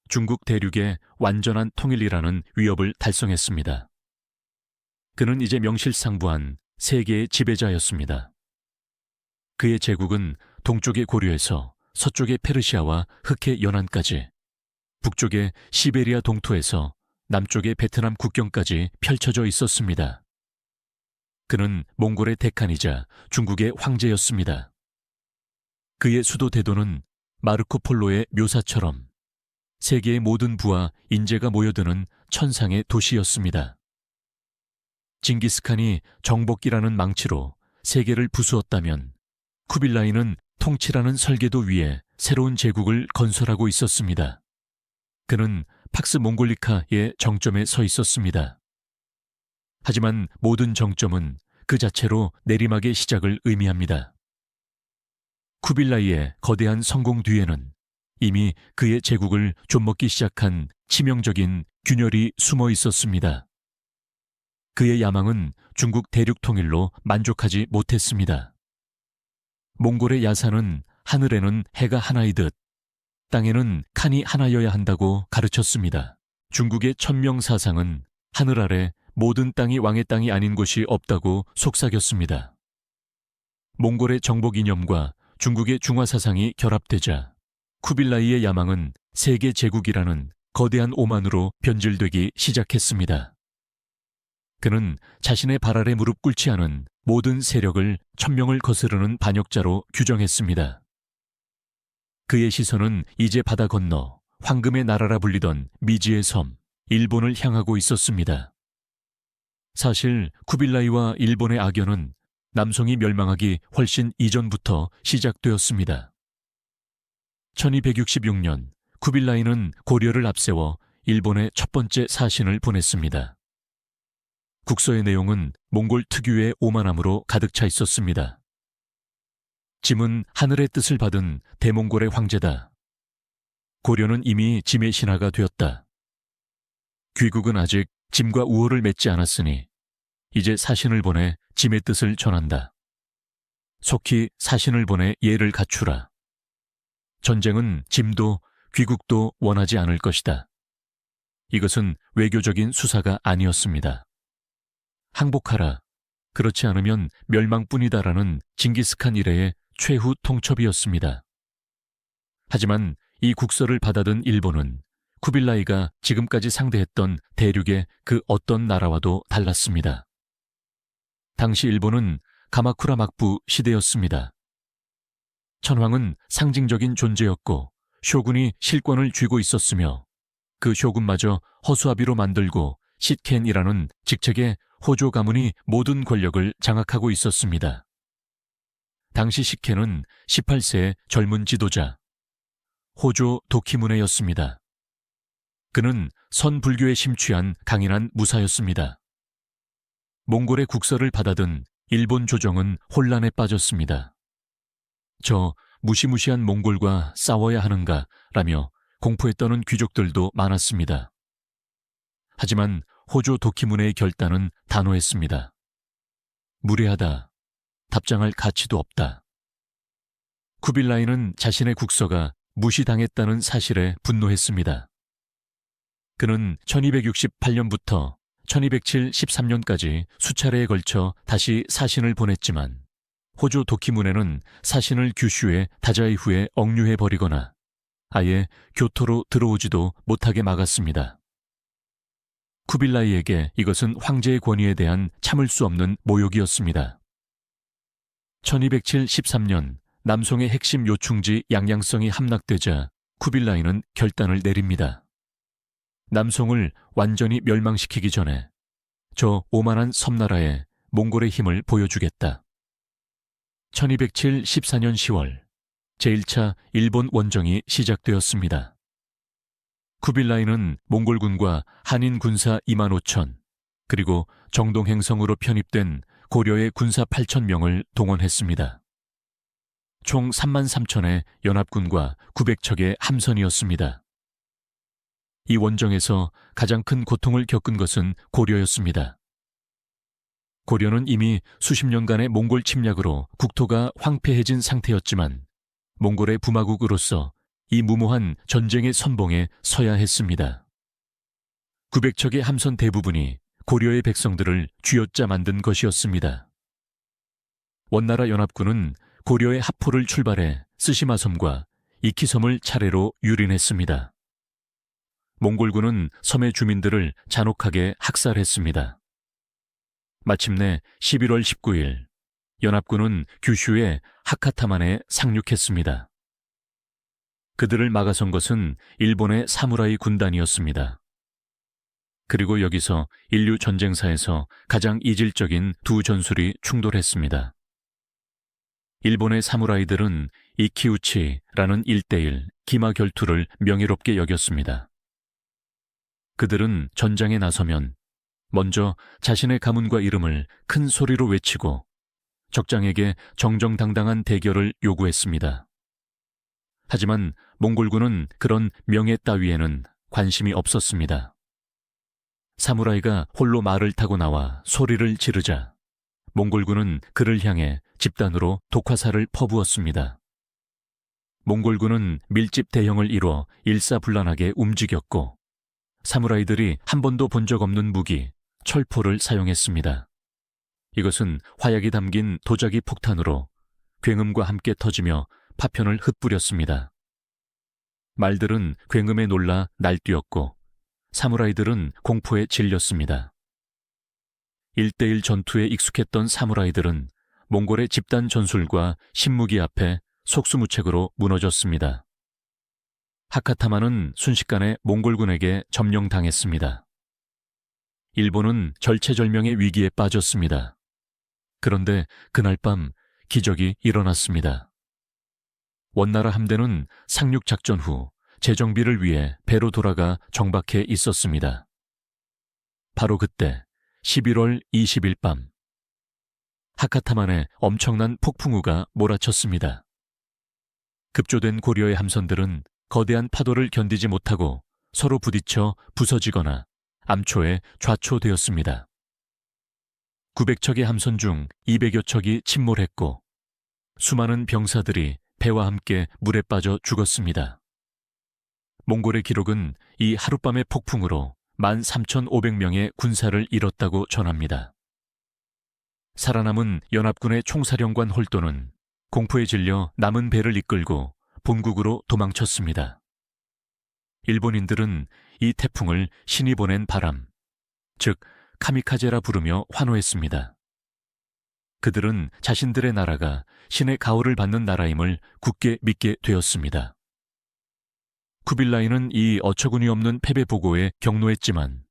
중국 대륙의 완전한 통일이라는 위협을 달성했습니다. 그는 이제 명실상부한 세계의 지배자였습니다. 그의 제국은 동쪽의 고려에서 서쪽의 페르시아와 흑해 연안까지, 북쪽의 시베리아 동토에서 남쪽의 베트남 국경까지 펼쳐져 있었습니다. 그는 몽골의 대칸이자 중국의 황제였습니다. 그의 수도 대도는 마르코폴로의 묘사처럼 세계의 모든 부와 인재가 모여드는 천상의 도시였습니다. 징기스칸이 정복기라는 망치로 세계를 부수었다면 쿠빌라이는 통치라는 설계도 위에 새로운 제국을 건설하고 있었습니다. 그는 팍스 몽골리카의 정점에 서 있었습니다. 하지만 모든 정점은 그 자체로 내리막의 시작을 의미합니다. 쿠빌라이의 거대한 성공 뒤에는 이미 그의 제국을 좀먹기 시작한 치명적인 균열이 숨어 있었습니다. 그의 야망은 중국 대륙 통일로 만족하지 못했습니다. 몽골의 야사는 하늘에는 해가 하나이듯 땅에는 칸이 하나여야 한다고 가르쳤습니다. 중국의 천명사상은 하늘 아래 모든 땅이 왕의 땅이 아닌 곳이 없다고 속삭였습니다. 몽골의 정복 이념과 중국의 중화사상이 결합되자 쿠빌라이의 야망은 세계 제국이라는 거대한 오만으로 변질되기 시작했습니다. 그는 자신의 발 아래 무릎 꿇지 않은 모든 세력을 천명을 거스르는 반역자로 규정했습니다. 그의 시선은 이제 바다 건너 황금의 나라라 불리던 미지의 섬, 일본을 향하고 있었습니다. 사실 쿠빌라이와 일본의 악연은 남송이 멸망하기 훨씬 이전부터 시작되었습니다. 1266년 쿠빌라이는 고려를 앞세워 일본에 첫 번째 사신을 보냈습니다. 국서의 내용은 몽골 특유의 오만함으로 가득 차 있었습니다. 짐은 하늘의 뜻을 받은 대몽골의 황제다. 고려는 이미 짐의 신하가 되었다. 귀국은 아직 짐과 우호를 맺지 않았으니 이제 사신을 보내 짐의 뜻을 전한다. 속히 사신을 보내 예를 갖추라. 전쟁은 짐도 귀국도 원하지 않을 것이다. 이것은 외교적인 수사가 아니었습니다. 항복하라. 그렇지 않으면 멸망뿐이다라는 징기스칸 이래의 최후 통첩이었습니다. 하지만 이 국서를 받아든 일본은 쿠빌라이가 지금까지 상대했던 대륙의 그 어떤 나라와도 달랐습니다. 당시 일본은 가마쿠라 막부 시대였습니다. 천황은 상징적인 존재였고 쇼군이 실권을 쥐고 있었으며 그 쇼군마저 허수아비로 만들고 시켄이라는 직책의 호조 가문이 모든 권력을 장악하고 있었습니다. 당시 시켄은 18세의 젊은 지도자 호조 도키무네였습니다. 그는 선불교에 심취한 강인한 무사였습니다. 몽골의 국서를 받아든 일본 조정은 혼란에 빠졌습니다. 저 무시무시한 몽골과 싸워야 하는가 라며 공포에 떠는 귀족들도 많았습니다. 하지만 호조 도키무네의 결단은 단호했습니다. 무례하다. 답장할 가치도 없다. 쿠빌라이는 자신의 국서가 무시당했다는 사실에 분노했습니다. 그는 1268년부터 1273년까지 수차례에 걸쳐 다시 사신을 보냈지만 호조 도키무네는 사신을 규슈에 다자이 후에 억류해버리거나 아예 교토로 들어오지도 못하게 막았습니다. 쿠빌라이에게 이것은 황제의 권위에 대한 참을 수 없는 모욕이었습니다. 1273년 남송의 핵심 요충지 양양성이 함락되자 쿠빌라이는 결단을 내립니다. 남송을 완전히 멸망시키기 전에 저 오만한 섬나라에 몽골의 힘을 보여주겠다. 1207 14년 10월 제1차 일본 원정이 시작되었습니다. 쿠빌라이는 몽골군과 한인 군사 2만 5천, 그리고 정동행성으로 편입된 고려의 군사 8,000명을 동원했습니다. 총 3만 3천의 연합군과 900척의 함선이었습니다. 이 원정에서 가장 큰 고통을 겪은 것은 고려였습니다. 고려는 이미 수십 년간의 몽골 침략으로 국토가 황폐해진 상태였지만 몽골의 부마국으로서 이 무모한 전쟁의 선봉에 서야 했습니다. 900척의 함선 대부분이 고려의 백성들을 쥐어짜 만든 것이었습니다. 원나라 연합군은 고려의 하포를 출발해 쓰시마섬과 이키섬을 차례로 유린했습니다. 몽골군은 섬의 주민들을 잔혹하게 학살했습니다. 마침내 11월 19일 연합군은 규슈의 하카타만에 상륙했습니다. 그들을 막아선 것은 일본의 사무라이 군단이었습니다. 그리고 여기서 인류 전쟁사에서 가장 이질적인 두 전술이 충돌했습니다. 일본의 사무라이들은 이키우치라는 1대1 기마 결투를 명예롭게 여겼습니다. 그들은 전장에 나서면 먼저 자신의 가문과 이름을 큰 소리로 외치고 적장에게 정정당당한 대결을 요구했습니다. 하지만 몽골군은 그런 명예 따위에는 관심이 없었습니다. 사무라이가 홀로 말을 타고 나와 소리를 지르자 몽골군은 그를 향해 집단으로 독화살을 퍼부었습니다. 몽골군은 밀집 대형을 이뤄 일사불란하게 움직였고 사무라이들이 한 번도 본 적 없는 무기, 철포를 사용했습니다. 이것은 화약이 담긴 도자기 폭탄으로 굉음과 함께 터지며 파편을 흩뿌렸습니다. 말들은 굉음에 놀라 날뛰었고 사무라이들은 공포에 질렸습니다. 1대1 전투에 익숙했던 사무라이들은 몽골의 집단 전술과 신무기 앞에 속수무책으로 무너졌습니다. 하카타마는 순식간에 몽골군에게 점령당했습니다. 일본은 절체절명의 위기에 빠졌습니다. 그런데 그날 밤 기적이 일어났습니다. 원나라 함대는 상륙작전 후 재정비를 위해 배로 돌아가 정박해 있었습니다. 바로 그때 11월 20일 밤 하카타만에 엄청난 폭풍우가 몰아쳤습니다. 급조된 고려의 함선들은 거대한 파도를 견디지 못하고 서로 부딪혀 부서지거나 암초에 좌초되었습니다. 900척의 함선 중 200여 척이 침몰했고 수많은 병사들이 배와 함께 물에 빠져 죽었습니다. 몽골의 기록은 이 하룻밤의 폭풍으로 13,500명의 군사를 잃었다고 전합니다. 살아남은 연합군의 총사령관 홀도는 공포에 질려 남은 배를 이끌고 본국으로 도망쳤습니다. 일본인들은 이 태풍을 신이 보낸 바람, 즉 카미카제라 부르며 환호했습니다. 그들은 자신들의 나라가 신의 가호를 받는 나라임을 굳게 믿게 되었습니다. 쿠빌라이는 이 어처구니 없는 패배 보고에 격노했지만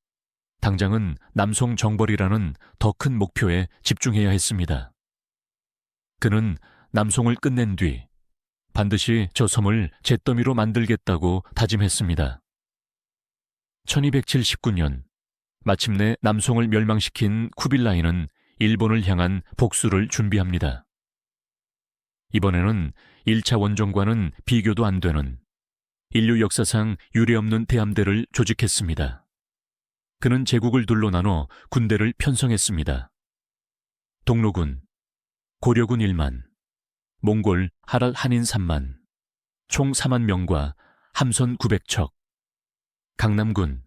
당장은 남송 정벌이라는 더 큰 목표에 집중해야 했습니다. 그는 남송을 끝낸 뒤 반드시 저 섬을 잿더미로 만들겠다고 다짐했습니다. 1279년 마침내 남송을 멸망시킨 쿠빌라이는 일본을 향한 복수를 준비합니다. 이번에는 1차 원정과는 비교도 안 되는 인류 역사상 유례없는 대함대를 조직했습니다. 그는 제국을 둘로 나눠 군대를 편성했습니다. 동로군, 고려군 1만, 몽골 하락 한인 3만, 총 4만 명과 함선 900척, 강남군,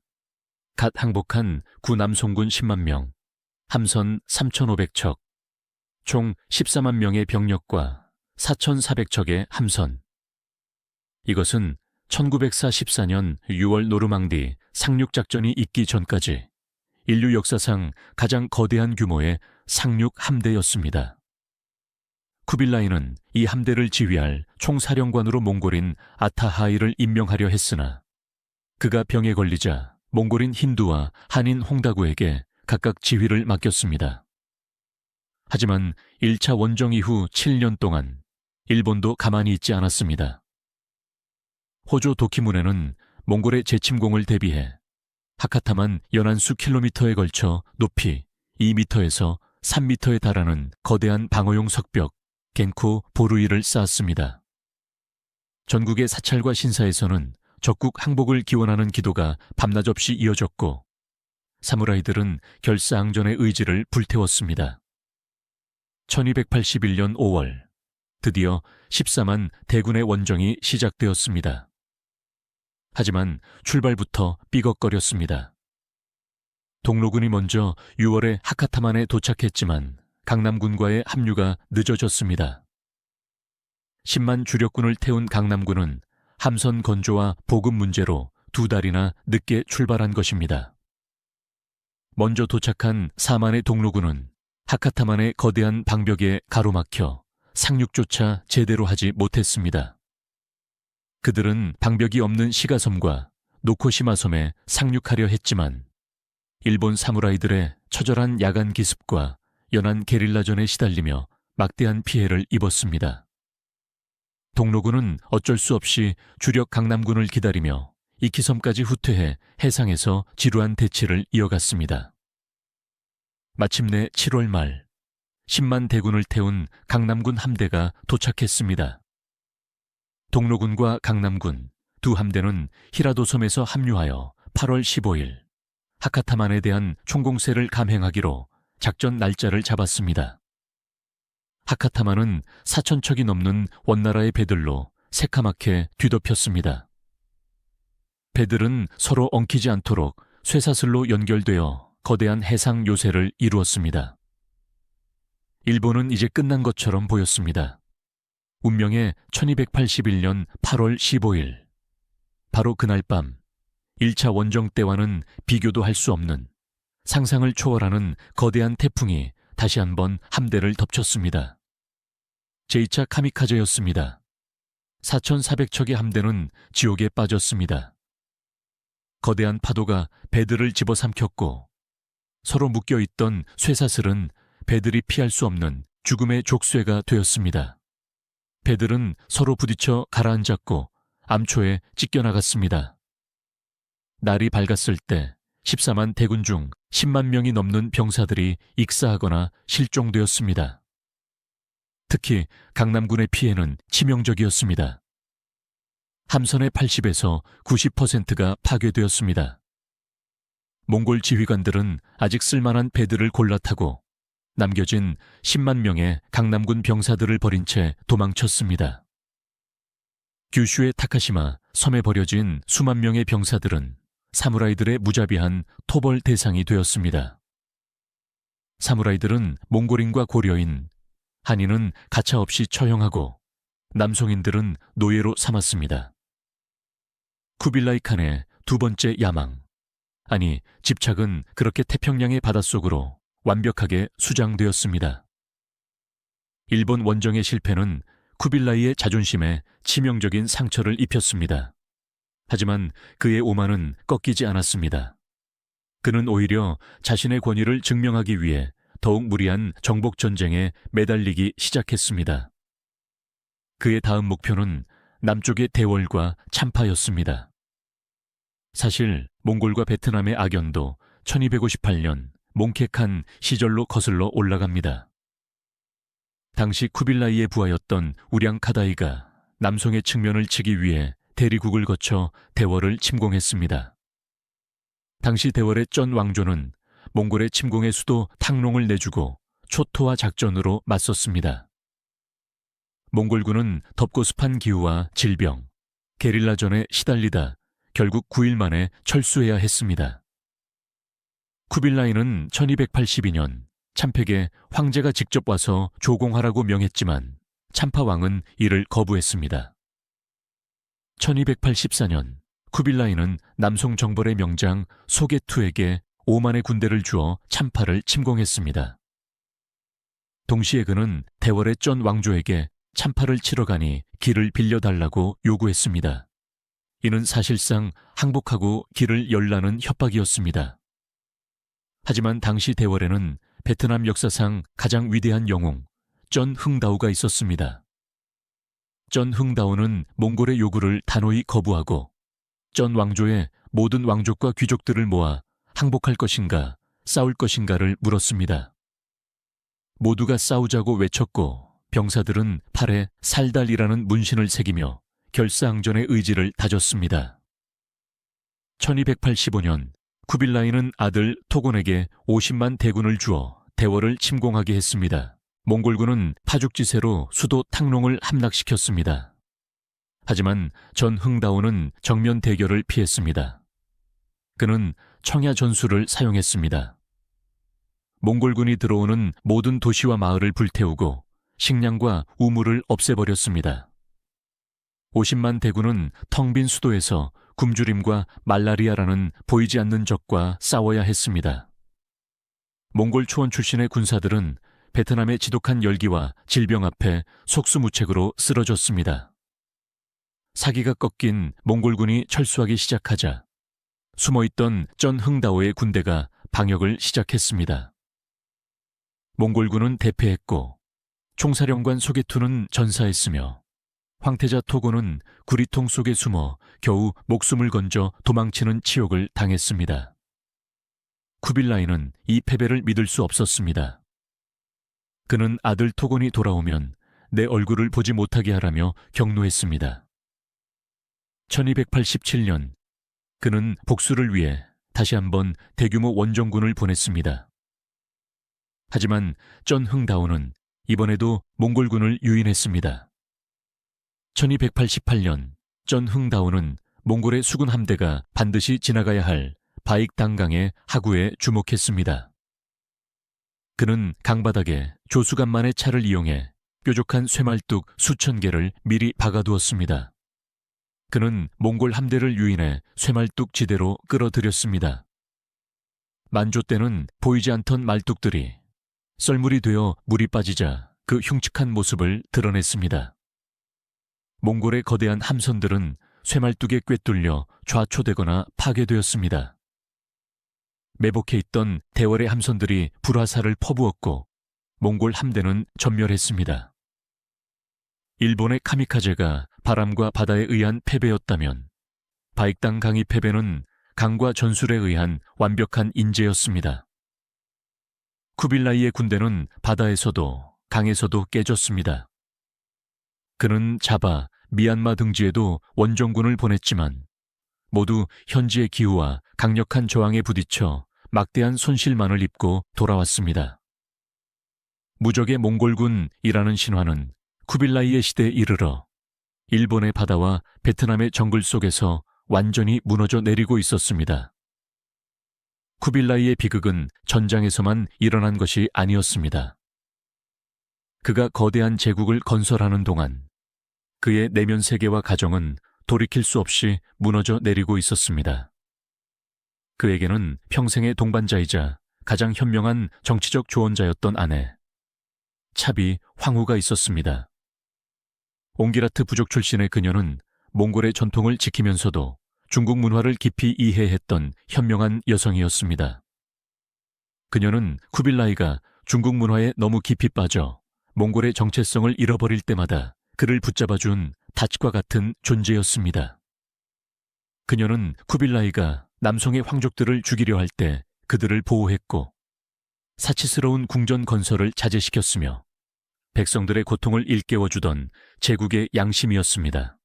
갓 항복한 구남송군 10만 명, 함선 3,500척, 총 14만 명의 병력과 4,400척의 함선. 이것은 1914-14년 6월 노르망디 상륙작전이 있기 전까지 인류 역사상 가장 거대한 규모의 상륙 함대였습니다. 쿠빌라이는 이 함대를 지휘할 총사령관으로 몽골인 아타하이를 임명하려 했으나 그가 병에 걸리자 몽골인 힌두와 한인 홍다구에게 각각 지휘를 맡겼습니다. 하지만 1차 원정 이후 7년 동안 일본도 가만히 있지 않았습니다. 호조 도키무네는 몽골의 재침공을 대비해 하카타만 연안수 킬로미터에 걸쳐 높이 2m에서 3m에 달하는 거대한 방어용 석벽 겐쿠 보루이를 쌓았습니다. 전국의 사찰과 신사에서는 적국 항복을 기원하는 기도가 밤낮 없이 이어졌고 사무라이들은 결사항전의 의지를 불태웠습니다. 1281년 5월 드디어 14만 대군의 원정이 시작되었습니다. 하지만 출발부터 삐걱거렸습니다. 동로군이 먼저 6월에 하카타만에 도착했지만 강남군과의 합류가 늦어졌습니다. 10만 주력군을 태운 강남군은 함선 건조와 보급 문제로 2달이나 늦게 출발한 것입니다. 먼저 도착한 4만의 동로군은 하카타만의 거대한 방벽에 가로막혀 상륙조차 제대로 하지 못했습니다. 그들은 방벽이 없는 시가섬과 노코시마 섬에 상륙하려 했지만 일본 사무라이들의 처절한 야간 기습과 연안 게릴라전에 시달리며 막대한 피해를 입었습니다. 동로군은 어쩔 수 없이 주력 강남군을 기다리며 이키섬까지 후퇴해 해상에서 지루한 대치를 이어갔습니다. 마침내 7월 말 10만 대군을 태운 강남군 함대가 도착했습니다. 동로군과 강남군 두 함대는 히라도섬에서 합류하여 8월 15일 하카타만에 대한 총공세를 감행하기로 작전 날짜를 잡았습니다. 하카타만은 4,000척이 넘는 원나라의 배들로 새카맣게 뒤덮였습니다. 배들은 서로 엉키지 않도록 쇠사슬로 연결되어 거대한 해상 요새를 이루었습니다. 일본은 이제 끝난 것처럼 보였습니다. 운명의 1281년 8월 15일 바로 그날 밤 1차 원정 때와는 비교도 할 수 없는 상상을 초월하는 거대한 태풍이 다시 한번 함대를 덮쳤습니다. 제2차 카미카제였습니다. 4,400척의 함대는 지옥에 빠졌습니다. 거대한 파도가 배들을 집어삼켰고 서로 묶여있던 쇠사슬은 배들이 피할 수 없는 죽음의 족쇄가 되었습니다. 배들은 서로 부딪혀 가라앉았고 암초에 찢겨나갔습니다. 날이 밝았을 때 14만 대군 중 10만 명이 넘는 병사들이 익사하거나 실종되었습니다. 특히 강남군의 피해는 치명적이었습니다. 함선의 80에서 90%가 파괴되었습니다. 몽골 지휘관들은 아직 쓸만한 배들을 골라 타고 남겨진 10만 명의 강남군 병사들을 버린 채 도망쳤습니다. 규슈의 타카시마 섬에 버려진 수만 명의 병사들은 사무라이들의 무자비한 토벌 대상이 되었습니다. 사무라이들은 몽골인과 고려인, 한인은 가차없이 처형하고 남송인들은 노예로 삼았습니다. 쿠빌라이 칸의 두 번째 야망, 아니 집착은 그렇게 태평양의 바닷속으로 완벽하게 수장되었습니다. 일본 원정의 실패는 쿠빌라이의 자존심에 치명적인 상처를 입혔습니다. 하지만 그의 오만은 꺾이지 않았습니다. 그는 오히려 자신의 권위를 증명하기 위해 더욱 무리한 정복 전쟁에 매달리기 시작했습니다. 그의 다음 목표는 남쪽의 대월과 참파였습니다. 사실 몽골과 베트남의 악연도 1258년 몽케칸 시절로 거슬러 올라갑니다. 당시 쿠빌라이의 부하였던 우량카다이가 남송의 측면을 치기 위해 대리국을 거쳐 대월을 침공했습니다. 당시 대월의 쩐 왕조는 몽골의 침공의 수도 탕롱을 내주고 초토화 작전으로 맞섰습니다. 몽골군은 덥고 습한 기후와 질병, 게릴라전에 시달리다 결국 9일 만에 철수해야 했습니다. 쿠빌라이는 1282년 참팩에 황제가 직접 와서 조공하라고 명했지만 참파왕은 이를 거부했습니다. 1284년 쿠빌라이는 남송 정벌의 명장 소게투에게 5만의 군대를 주어 참파를 침공했습니다. 동시에 그는 대월의 쩐 왕조에게 참파를 치러 가니 길을 빌려달라고 요구했습니다. 이는 사실상 항복하고 길을 열라는 협박이었습니다. 하지만 당시 대월에는 베트남 역사상 가장 위대한 영웅 쩐 흥다오가 있었습니다. 쩐 흥다오는 몽골의 요구를 단호히 거부하고 쩐 왕조의 모든 왕족과 귀족들을 모아 항복할 것인가 싸울 것인가를 물었습니다. 모두가 싸우자고 외쳤고 병사들은 팔에 살달이라는 문신을 새기며 결사항전의 의지를 다졌습니다. 1285년 쿠빌라이는 아들 토곤에게 50만 대군을 주어 대월을 침공하게 했습니다. 몽골군은 파죽지세로 수도 탕롱을 함락시켰습니다. 하지만 전 흥다오는 정면 대결을 피했습니다. 그는 청야 전술을 사용했습니다. 몽골군이 들어오는 모든 도시와 마을을 불태우고 식량과 우물을 없애버렸습니다. 50만 대군은 텅 빈 수도에서 굶주림과 말라리아라는 보이지 않는 적과 싸워야 했습니다. 몽골 초원 출신의 군사들은 베트남의 지독한 열기와 질병 앞에 속수무책으로 쓰러졌습니다. 사기가 꺾인 몽골군이 철수하기 시작하자 숨어있던 쩐 흥다오의 군대가 방역을 시작했습니다. 몽골군은 대패했고 총사령관 소게투는 전사했으며 황태자 토고는 구리통 속에 숨어 겨우 목숨을 건져 도망치는 치욕을 당했습니다. 쿠빌라이는 이 패배를 믿을 수 없었습니다. 그는 아들 토곤이 돌아오면 내 얼굴을 보지 못하게 하라며 경노했습니다. 1287년 그는 복수를 위해 다시 한번 대규모 원정군을 보냈습니다. 하지만 쩐 흥다오는 이번에도 몽골군을 유인했습니다. 1288년 쩐 흥다오는 몽골의 수군 함대가 반드시 지나가야 할 바익단강의 하구에 주목했습니다. 그는 강바닥에 조수간만의 차를 이용해 뾰족한 쇠말뚝 수천 개를 미리 박아두었습니다. 그는 몽골 함대를 유인해 쇠말뚝 지대로 끌어들였습니다. 만조 때는 보이지 않던 말뚝들이 썰물이 되어 물이 빠지자 그 흉측한 모습을 드러냈습니다. 몽골의 거대한 함선들은 쇠말뚝에 꿰뚫려 좌초되거나 파괴되었습니다. 매복해 있던 대월의 함선들이 불화살을 퍼부었고 몽골 함대는 전멸했습니다. 일본의 카미카제가 바람과 바다에 의한 패배였다면 바익당 강의 패배는 강과 전술에 의한 완벽한 인재였습니다. 쿠빌라이의 군대는 바다에서도 강에서도 깨졌습니다. 그는 자바, 미얀마 등지에도 원정군을 보냈지만 모두 현지의 기후와 강력한 저항에 부딪혀 막대한 손실만을 입고 돌아왔습니다. 무적의 몽골군이라는 신화는 쿠빌라이의 시대에 이르러 일본의 바다와 베트남의 정글 속에서 완전히 무너져 내리고 있었습니다. 쿠빌라이의 비극은 전장에서만 일어난 것이 아니었습니다. 그가 거대한 제국을 건설하는 동안 그의 내면 세계와 가정은 돌이킬 수 없이 무너져 내리고 있었습니다. 그에게는 평생의 동반자이자 가장 현명한 정치적 조언자였던 아내, 차비 황후가 있었습니다. 옹기라트 부족 출신의 그녀는 몽골의 전통을 지키면서도 중국 문화를 깊이 이해했던 현명한 여성이었습니다. 그녀는 쿠빌라이가 중국 문화에 너무 깊이 빠져 몽골의 정체성을 잃어버릴 때마다 그를 붙잡아준 닻과 같은 존재였습니다. 그녀는 쿠빌라이가 남송의 황족들을 죽이려 할 때 그들을 보호했고 사치스러운 궁전 건설을 자제시켰으며 백성들의 고통을 일깨워주던 제국의 양심이었습니다.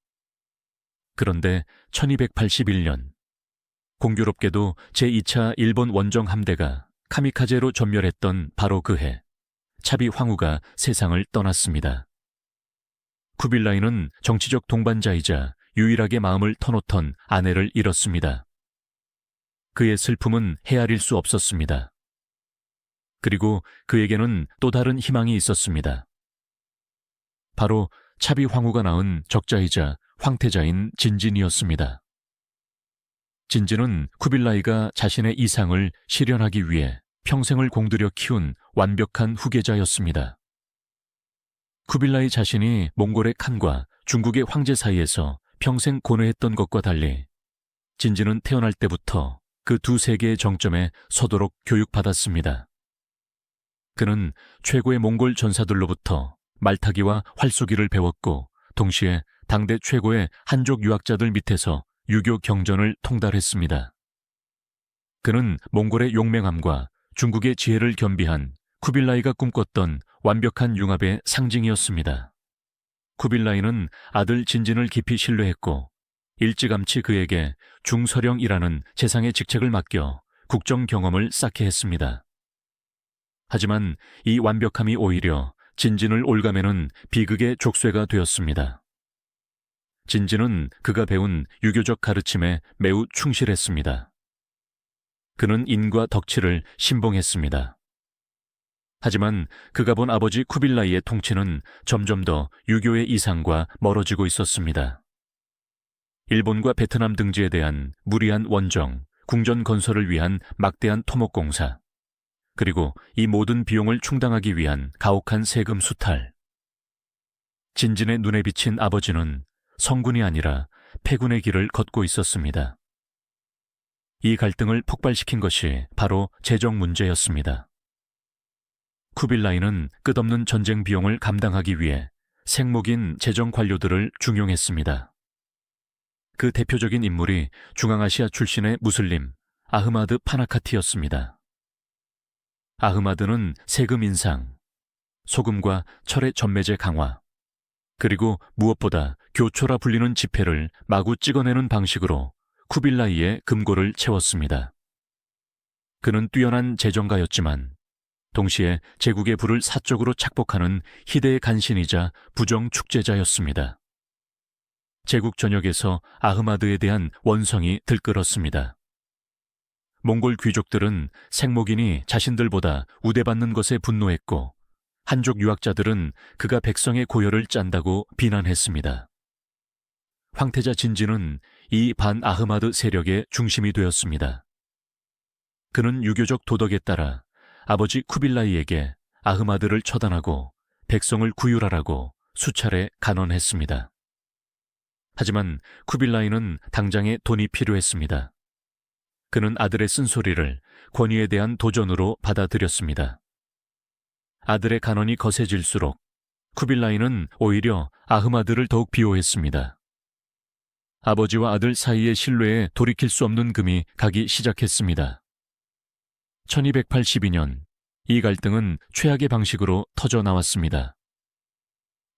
그런데 1281년 공교롭게도 제2차 일본 원정 함대가 카미카제로 전멸했던 바로 그 해 차비 황후가 세상을 떠났습니다. 쿠빌라이는 정치적 동반자이자 유일하게 마음을 터놓던 아내를 잃었습니다. 그의 슬픔은 헤아릴 수 없었습니다. 그리고 그에게는 또 다른 희망이 있었습니다. 바로 차비 황후가 낳은 적자이자 황태자인 진진이었습니다. 진진은 쿠빌라이가 자신의 이상을 실현하기 위해 평생을 공들여 키운 완벽한 후계자였습니다. 쿠빌라이 자신이 몽골의 칸과 중국의 황제 사이에서 평생 고뇌했던 것과 달리 진지는 태어날 때부터 그 두 세계의 정점에 서도록 교육받았습니다. 그는 최고의 몽골 전사들로부터 말타기와 활쏘기를 배웠고 동시에 당대 최고의 한족 유학자들 밑에서 유교 경전을 통달했습니다. 그는 몽골의 용맹함과 중국의 지혜를 겸비한 쿠빌라이가 꿈꿨던 완벽한 융합의 상징이었습니다. 쿠빌라이는 아들 진진을 깊이 신뢰했고 일찌감치 그에게 중서령이라는 재상의 직책을 맡겨 국정 경험을 쌓게 했습니다. 하지만 이 완벽함이 오히려 진진을 올가매는 비극의 족쇄가 되었습니다. 진진은 그가 배운 유교적 가르침에 매우 충실했습니다. 그는 인과 덕치를 신봉했습니다. 하지만 그가 본 아버지 쿠빌라이의 통치는 점점 더 유교의 이상과 멀어지고 있었습니다. 일본과 베트남 등지에 대한 무리한 원정, 궁전 건설을 위한 막대한 토목공사, 그리고 이 모든 비용을 충당하기 위한 가혹한 세금 수탈. 진진의 눈에 비친 아버지는 성군이 아니라 패군의 길을 걷고 있었습니다. 이 갈등을 폭발시킨 것이 바로 재정 문제였습니다. 쿠빌라이는 끝없는 전쟁 비용을 감당하기 위해 생목인 재정 관료들을 중용했습니다. 그 대표적인 인물이 중앙아시아 출신의 무슬림 아흐마드 파나카티였습니다. 아흐마드는 세금 인상, 소금과 철의 전매제 강화, 그리고 무엇보다 교초라 불리는 지폐를 마구 찍어내는 방식으로 쿠빌라이의 금고를 채웠습니다. 그는 뛰어난 재정가였지만 동시에 제국의 부를 사적으로 착복하는 희대의 간신이자 부정 축제자였습니다. 제국 전역에서 아흐마드에 대한 원성이 들끓었습니다. 몽골 귀족들은 생목인이 자신들보다 우대받는 것에 분노했고 한족 유학자들은 그가 백성의 고열을 짠다고 비난했습니다. 황태자 진지는 이 반아흐마드 세력의 중심이 되었습니다. 그는 유교적 도덕에 따라 아버지 쿠빌라이에게 아흐마드를 처단하고 백성을 구휼하라고 수차례 간언했습니다. 하지만 쿠빌라이는 당장에 돈이 필요했습니다. 그는 아들의 쓴소리를 권위에 대한 도전으로 받아들였습니다. 아들의 간언이 거세질수록 쿠빌라이는 오히려 아흐마드를 더욱 비호했습니다. 아버지와 아들 사이의 신뢰에 돌이킬 수 없는 금이 가기 시작했습니다. 1282년 이 갈등은 최악의 방식으로 터져 나왔습니다.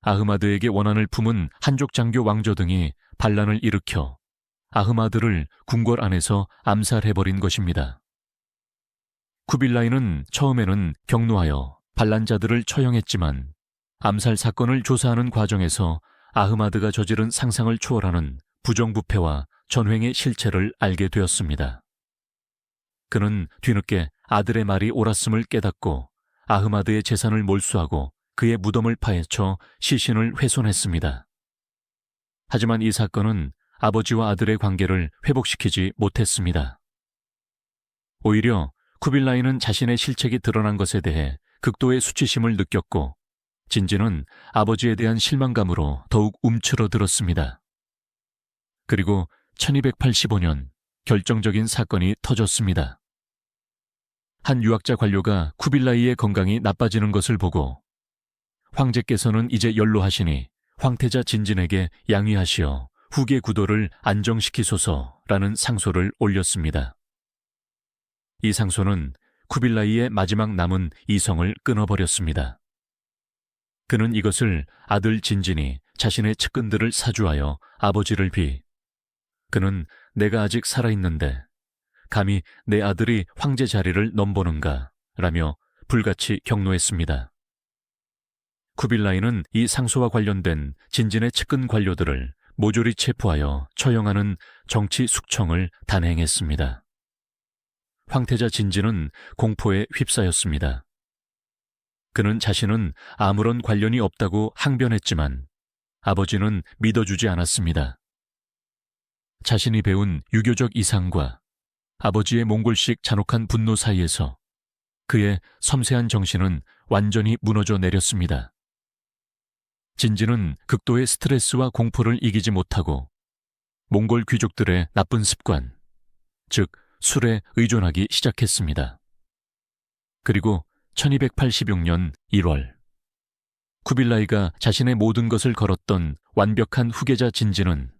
아흐마드에게 원한을 품은 한족 장교 왕조 등이 반란을 일으켜 아흐마드를 궁궐 안에서 암살해버린 것입니다. 쿠빌라이는 처음에는 격노하여 반란자들을 처형했지만 암살 사건을 조사하는 과정에서 아흐마드가 저지른 상상을 초월하는 부정부패와 전횡의 실체를 알게 되었습니다. 그는 뒤늦게 아들의 말이 옳았음을 깨닫고 아흐마드의 재산을 몰수하고 그의 무덤을 파헤쳐 시신을 훼손했습니다. 하지만 이 사건은 아버지와 아들의 관계를 회복시키지 못했습니다. 오히려 쿠빌라이는 자신의 실책이 드러난 것에 대해 극도의 수치심을 느꼈고 진지는 아버지에 대한 실망감으로 더욱 움츠러들었습니다. 그리고 1285년 결정적인 사건이 터졌습니다. 한 유학자 관료가 쿠빌라이의 건강이 나빠지는 것을 보고 황제께서는 이제 연로하시니 황태자 진진에게 양위하시어 후계 구도를 안정시키소서라는 상소를 올렸습니다. 이 상소는 쿠빌라이의 마지막 남은 이성을 끊어버렸습니다. 그는 이것을 아들 진진이 자신의 측근들을 사주하여 아버지를 그는 내가 아직 살아있는데 감히 내 아들이 황제 자리를 넘보는가 라며 불같이 격노했습니다. 쿠빌라이는 이 상소와 관련된 진진의 측근 관료들을 모조리 체포하여 처형하는 정치 숙청을 단행했습니다. 황태자 진진은 공포에 휩싸였습니다. 그는 자신은 아무런 관련이 없다고 항변했지만 아버지는 믿어주지 않았습니다. 자신이 배운 유교적 이상과 아버지의 몽골식 잔혹한 분노 사이에서 그의 섬세한 정신은 완전히 무너져 내렸습니다. 진지는 극도의 스트레스와 공포를 이기지 못하고 몽골 귀족들의 나쁜 습관, 즉 술에 의존하기 시작했습니다. 그리고 1286년 1월, 쿠빌라이가 자신의 모든 것을 걸었던 완벽한 후계자 진지는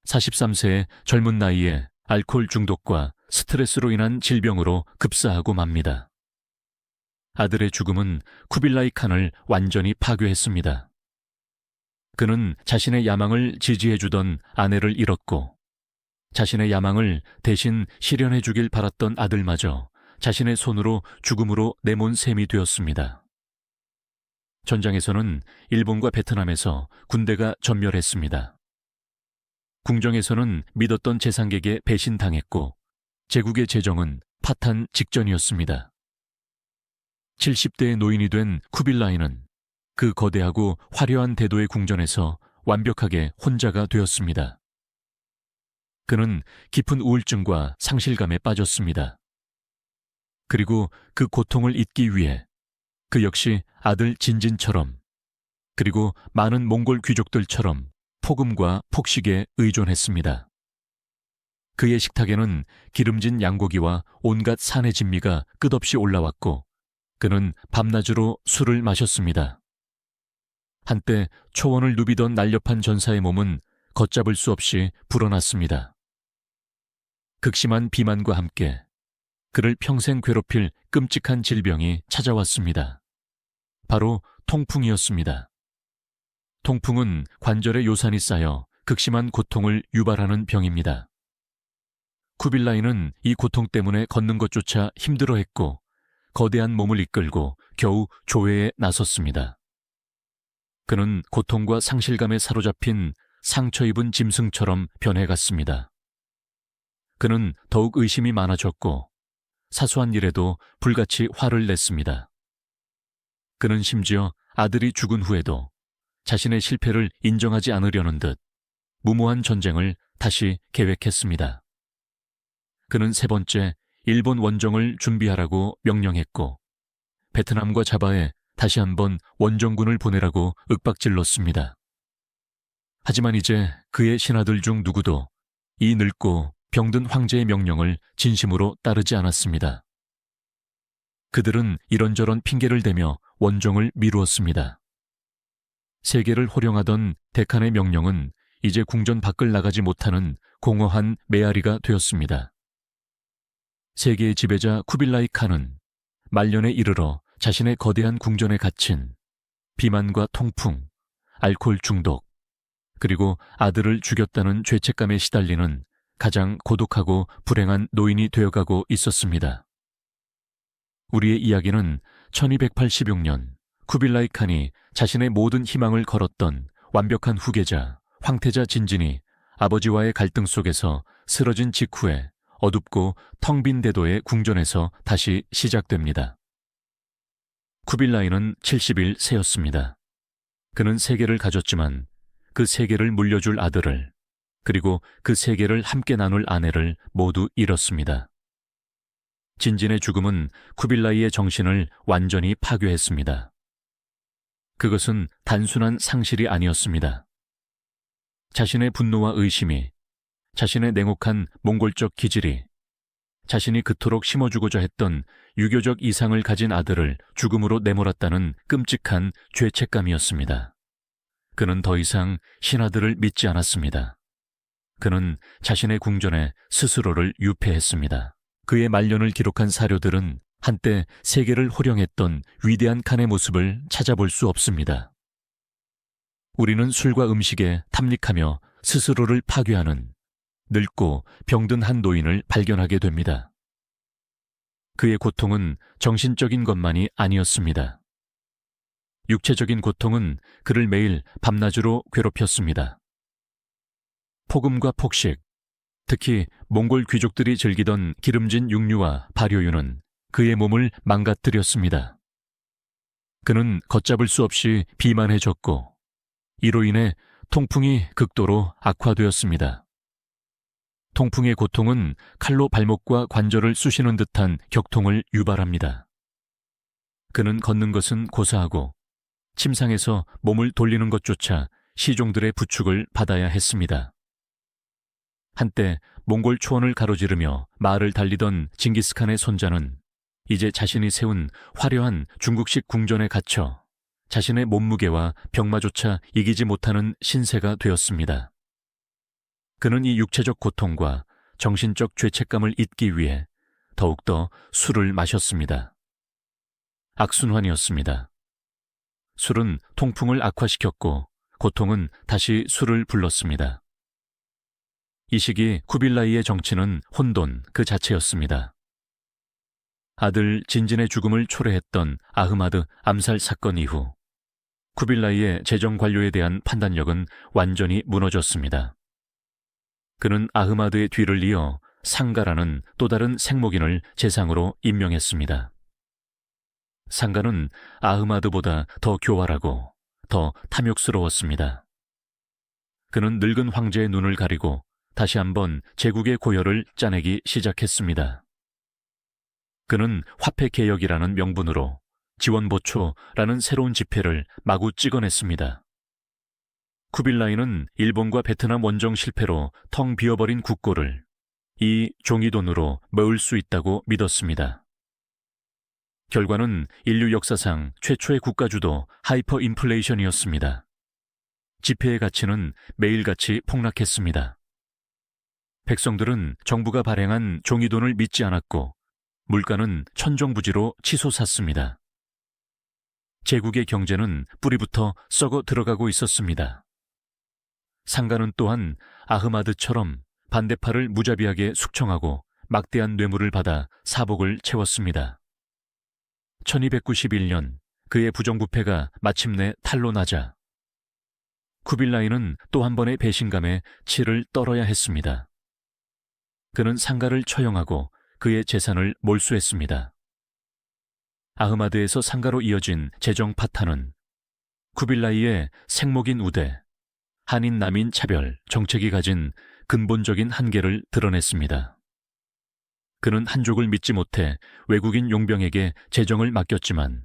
43세의 젊은 나이에 알코올 중독과 스트레스로 인한 질병으로 급사하고 맙니다. 아들의 죽음은 쿠빌라이 칸을 완전히 파괴했습니다. 그는 자신의 야망을 지지해주던 아내를 잃었고 자신의 야망을 대신 실현해주길 바랐던 아들마저 자신의 손으로 죽음으로 내몬 셈이 되었습니다. 전장에서는 일본과 베트남에서 군대가 전멸했습니다. 궁정에서는 믿었던 재상객에 배신당했고 제국의 재정은 파탄 직전이었습니다. 70대의 노인이 된 쿠빌라이는 그 거대하고 화려한 대도의 궁전에서 완벽하게 혼자가 되었습니다. 그는 깊은 우울증과 상실감에 빠졌습니다. 그리고 그 고통을 잊기 위해 그 역시 아들 진진처럼 그리고 많은 몽골 귀족들처럼 폭음과 폭식에 의존했습니다. 그의 식탁에는 기름진 양고기와 온갖 산의 진미가 끝없이 올라왔고 그는 밤낮으로 술을 마셨습니다. 한때 초원을 누비던 날렵한 전사의 몸은 걷잡을 수 없이 불어났습니다. 극심한 비만과 함께 그를 평생 괴롭힐 끔찍한 질병이 찾아왔습니다. 바로 통풍이었습니다. 통풍은 관절에 요산이 쌓여 극심한 고통을 유발하는 병입니다. 쿠빌라이는 이 고통 때문에 걷는 것조차 힘들어했고 거대한 몸을 이끌고 겨우 조회에 나섰습니다. 그는 고통과 상실감에 사로잡힌 상처 입은 짐승처럼 변해갔습니다. 그는 더욱 의심이 많아졌고 사소한 일에도 불같이 화를 냈습니다. 그는 심지어 아들이 죽은 후에도 자신의 실패를 인정하지 않으려는 듯 무모한 전쟁을 다시 계획했습니다. 그는 세 번째 일본 원정을 준비하라고 명령했고 베트남과 자바에 다시 한번 원정군을 보내라고 윽박질렀습니다. 하지만 이제 그의 신하들 중 누구도 이 늙고 병든 황제의 명령을 진심으로 따르지 않았습니다. 그들은 이런저런 핑계를 대며 원정을 미루었습니다. 세계를 호령하던 데칸의 명령은 이제 궁전 밖을 나가지 못하는 공허한 메아리가 되었습니다. 세계의 지배자 쿠빌라이 칸은 말년에 이르러 자신의 거대한 궁전에 갇힌 비만과 통풍, 알코올 중독, 그리고 아들을 죽였다는 죄책감에 시달리는 가장 고독하고 불행한 노인이 되어가고 있었습니다. 우리의 이야기는 1286년 쿠빌라이 칸이 자신의 모든 희망을 걸었던 완벽한 후계자 황태자 진진이 아버지와의 갈등 속에서 쓰러진 직후에 어둡고 텅 빈 대도의 궁전에서 다시 시작됩니다. 쿠빌라이는 71세였습니다. 그는 세계를 가졌지만 그 세계를 물려줄 아들을 그리고 그 세계를 함께 나눌 아내를 모두 잃었습니다. 진진의 죽음은 쿠빌라이의 정신을 완전히 파괴했습니다. 그것은 단순한 상실이 아니었습니다. 자신의 분노와 의심이, 자신의 냉혹한 몽골적 기질이, 자신이 그토록 심어주고자 했던 유교적 이상을 가진 아들을 죽음으로 내몰았다는 끔찍한 죄책감이었습니다. 그는 더 이상 신하들을 믿지 않았습니다. 그는 자신의 궁전에 스스로를 유폐했습니다. 그의 말년을 기록한 사료들은 한때 세계를 호령했던 위대한 칸의 모습을 찾아볼 수 없습니다. 우리는 술과 음식에 탐닉하며 스스로를 파괴하는 늙고 병든 한 노인을 발견하게 됩니다. 그의 고통은 정신적인 것만이 아니었습니다. 육체적인 고통은 그를 매일 밤낮으로 괴롭혔습니다. 폭음과 폭식, 특히 몽골 귀족들이 즐기던 기름진 육류와 발효유는 그의 몸을 망가뜨렸습니다. 그는 걷잡을 수 없이 비만해졌고 이로 인해 통풍이 극도로 악화되었습니다. 통풍의 고통은 칼로 발목과 관절을 쑤시는 듯한 격통을 유발합니다. 그는 걷는 것은 고사하고 침상에서 몸을 돌리는 것조차 시종들의 부축을 받아야 했습니다. 한때 몽골 초원을 가로지르며 말을 달리던 징기스칸의 손자는 이제 자신이 세운 화려한 중국식 궁전에 갇혀 자신의 몸무게와 병마조차 이기지 못하는 신세가 되었습니다. 그는 이 육체적 고통과 정신적 죄책감을 잊기 위해 더욱더 술을 마셨습니다. 악순환이었습니다. 술은 통풍을 악화시켰고 고통은 다시 술을 불렀습니다. 이 시기 쿠빌라이의 정치는 혼돈 그 자체였습니다. 아들 진진의 죽음을 초래했던 아흐마드 암살 사건 이후 쿠빌라이의 재정 관료에 대한 판단력은 완전히 무너졌습니다. 그는 아흐마드의 뒤를 이어 상가라는 또 다른 생목인을 재상으로 임명했습니다. 상가는 아흐마드보다 더 교활하고 더 탐욕스러웠습니다. 그는 늙은 황제의 눈을 가리고 다시 한번 제국의 고열을 짜내기 시작했습니다. 그는 화폐개혁이라는 명분으로 지원보초라는 새로운 지폐를 마구 찍어냈습니다. 쿠빌라이는 일본과 베트남 원정 실패로 텅 비어버린 국고를 이 종이돈으로 메울 수 있다고 믿었습니다. 결과는 인류 역사상 최초의 국가주도 하이퍼 인플레이션이었습니다. 지폐의 가치는 매일같이 폭락했습니다. 백성들은 정부가 발행한 종이돈을 믿지 않았고 물가는 천정부지로 치솟았습니다. 제국의 경제는 뿌리부터 썩어 들어가고 있었습니다. 상가는 또한 아흐마드처럼 반대파를 무자비하게 숙청하고 막대한 뇌물을 받아 사복을 채웠습니다. 1291년 그의 부정부패가 마침내 탄로나자 쿠빌라이는 또 한 번의 배신감에 치를 떨어야 했습니다. 그는 상가를 처형하고 그의 재산을 몰수했습니다. 아흐마드에서 상가로 이어진 재정 파탄은 쿠빌라이의 생목인 우대, 한인 남인 차별 정책이 가진 근본적인 한계를 드러냈습니다. 그는 한족을 믿지 못해 외국인 용병에게 재정을 맡겼지만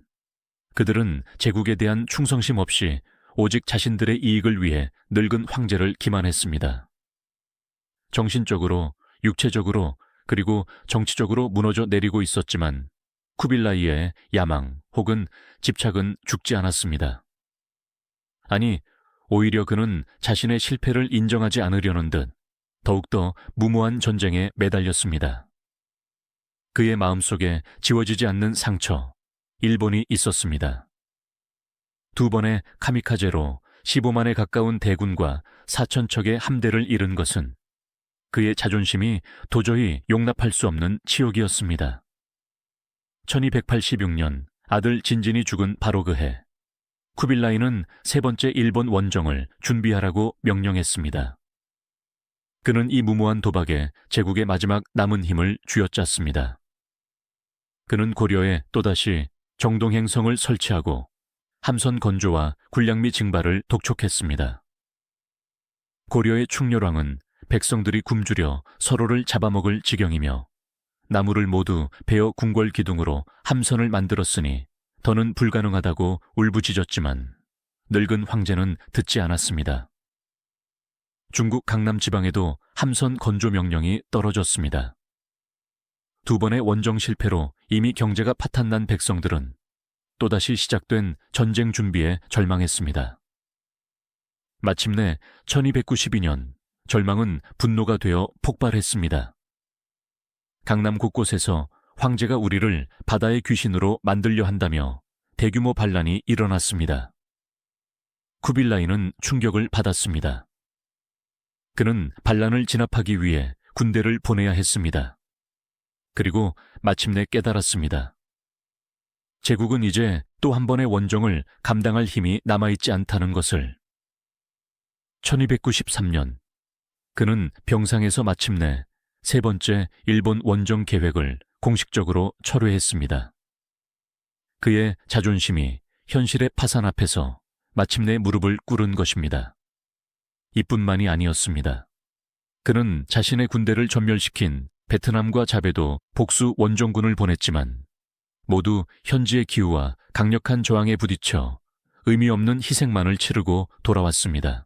그들은 제국에 대한 충성심 없이 오직 자신들의 이익을 위해 늙은 황제를 기만했습니다. 정신적으로, 육체적으로 그리고 정치적으로 무너져 내리고 있었지만 쿠빌라이의 야망 혹은 집착은 죽지 않았습니다. 아니, 오히려 그는 자신의 실패를 인정하지 않으려는 듯 더욱더 무모한 전쟁에 매달렸습니다. 그의 마음속에 지워지지 않는 상처, 일본이 있었습니다. 2번의 카미카제로 15만에 가까운 대군과 4,000척의 함대를 잃은 것은 그의 자존심이 도저히 용납할 수 없는 치욕이었습니다. 1286년 아들 진진이 죽은 바로 그 해, 쿠빌라이는 세 번째 일본 원정을 준비하라고 명령했습니다. 그는 이 무모한 도박에 제국의 마지막 남은 힘을 쥐어짰습니다. 그는 고려에 또다시 정동행성을 설치하고 함선 건조와 군량미 징발을 독촉했습니다. 고려의 충렬왕은 백성들이 굶주려 서로를 잡아먹을 지경이며 나무를 모두 베어 궁궐 기둥으로 함선을 만들었으니 더는 불가능하다고 울부짖었지만 늙은 황제는 듣지 않았습니다. 중국 강남 지방에도 함선 건조 명령이 떨어졌습니다. 2번의 원정 실패로 이미 경제가 파탄난 백성들은 또다시 시작된 전쟁 준비에 절망했습니다. 마침내 1292년 절망은 분노가 되어 폭발했습니다. 강남 곳곳에서 황제가 우리를 바다의 귀신으로 만들려 한다며 대규모 반란이 일어났습니다. 쿠빌라이는 충격을 받았습니다. 그는 반란을 진압하기 위해 군대를 보내야 했습니다. 그리고 마침내 깨달았습니다. 제국은 이제 또 한 번의 원정을 감당할 힘이 남아있지 않다는 것을. 1293년 그는 병상에서 마침내 세 번째 일본 원정 계획을 공식적으로 철회했습니다. 그의 자존심이 현실의 파산 앞에서 마침내 무릎을 꿇은 것입니다. 이뿐만이 아니었습니다. 그는 자신의 군대를 전멸시킨 베트남과 자베도 복수 원정군을 보냈지만 모두 현지의 기후와 강력한 저항에 부딪혀 의미 없는 희생만을 치르고 돌아왔습니다.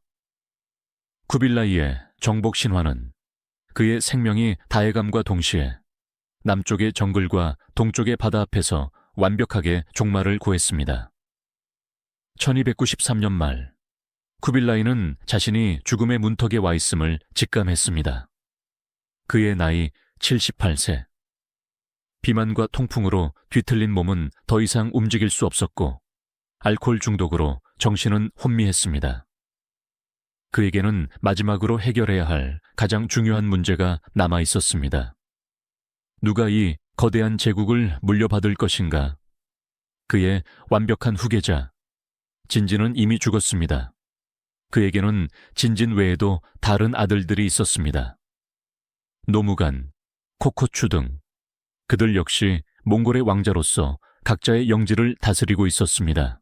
쿠빌라이의 정복 신화는 그의 생명이 다해감과 동시에 남쪽의 정글과 동쪽의 바다 앞에서 완벽하게 종말을 고했습니다. 1293년 말, 쿠빌라이는 자신이 죽음의 문턱에 와 있음을 직감했습니다. 그의 나이 78세. 비만과 통풍으로 뒤틀린 몸은 더 이상 움직일 수 없었고 알코올 중독으로 정신은 혼미했습니다. 그에게는 마지막으로 해결해야 할 가장 중요한 문제가 남아 있었습니다. 누가 이 거대한 제국을 물려받을 것인가? 그의 완벽한 후계자, 진진은 이미 죽었습니다. 그에게는 진진 외에도 다른 아들들이 있었습니다. 노무간, 코코추 등 그들 역시 몽골의 왕자로서 각자의 영지를 다스리고 있었습니다.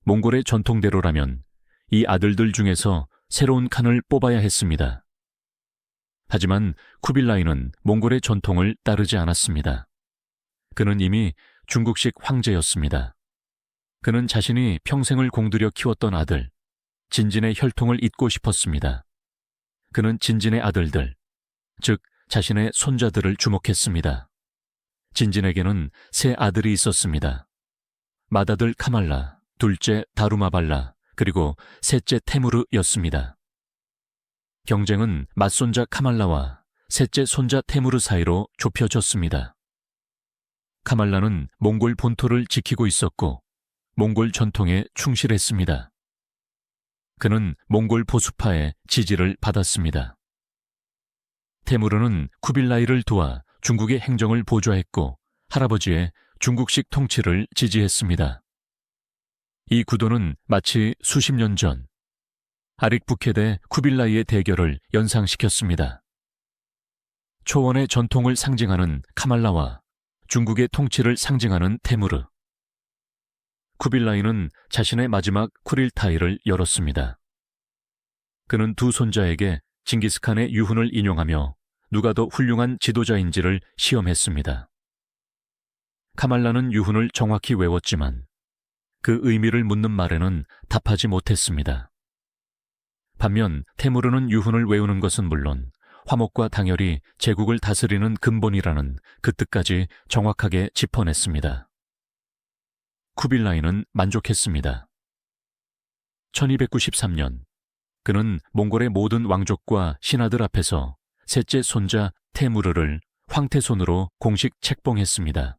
몽골의 전통대로라면 이 아들들 중에서 새로운 칸을 뽑아야 했습니다. 하지만 쿠빌라이는 몽골의 전통을 따르지 않았습니다. 그는 이미 중국식 황제였습니다. 그는 자신이 평생을 공들여 키웠던 아들, 진진의 혈통을 잇고 싶었습니다. 그는 진진의 아들들, 즉 자신의 손자들을 주목했습니다. 진진에게는 세 아들이 있었습니다. 맏아들 카말라, 둘째 다루마발라, 그리고 셋째 테무르였습니다. 경쟁은 맏손자 카말라와 셋째 손자 테무르 사이로 좁혀졌습니다. 카말라는 몽골 본토를 지키고 있었고 몽골 전통에 충실했습니다. 그는 몽골 보수파의 지지를 받았습니다. 테무르는 쿠빌라이를 도와 중국의 행정을 보좌했고 할아버지의 중국식 통치를 지지했습니다. 이 구도는 마치 수십 년 전 아릭부케 대 쿠빌라이의 대결을 연상시켰습니다. 초원의 전통을 상징하는 카말라와 중국의 통치를 상징하는 테무르. 쿠빌라이는 자신의 마지막 쿠릴타이를 열었습니다. 그는 두 손자에게 징기스칸의 유훈을 인용하며 누가 더 훌륭한 지도자인지를 시험했습니다. 카말라는 유훈을 정확히 외웠지만 그 의미를 묻는 말에는 답하지 못했습니다. 반면 테무르는 유훈을 외우는 것은 물론 화목과 당열이 제국을 다스리는 근본이라는 그 뜻까지 정확하게 짚어냈습니다. 쿠빌라이는 만족했습니다. 1293년, 그는 몽골의 모든 왕족과 신하들 앞에서 셋째 손자 테무르를 황태손으로 공식 책봉했습니다.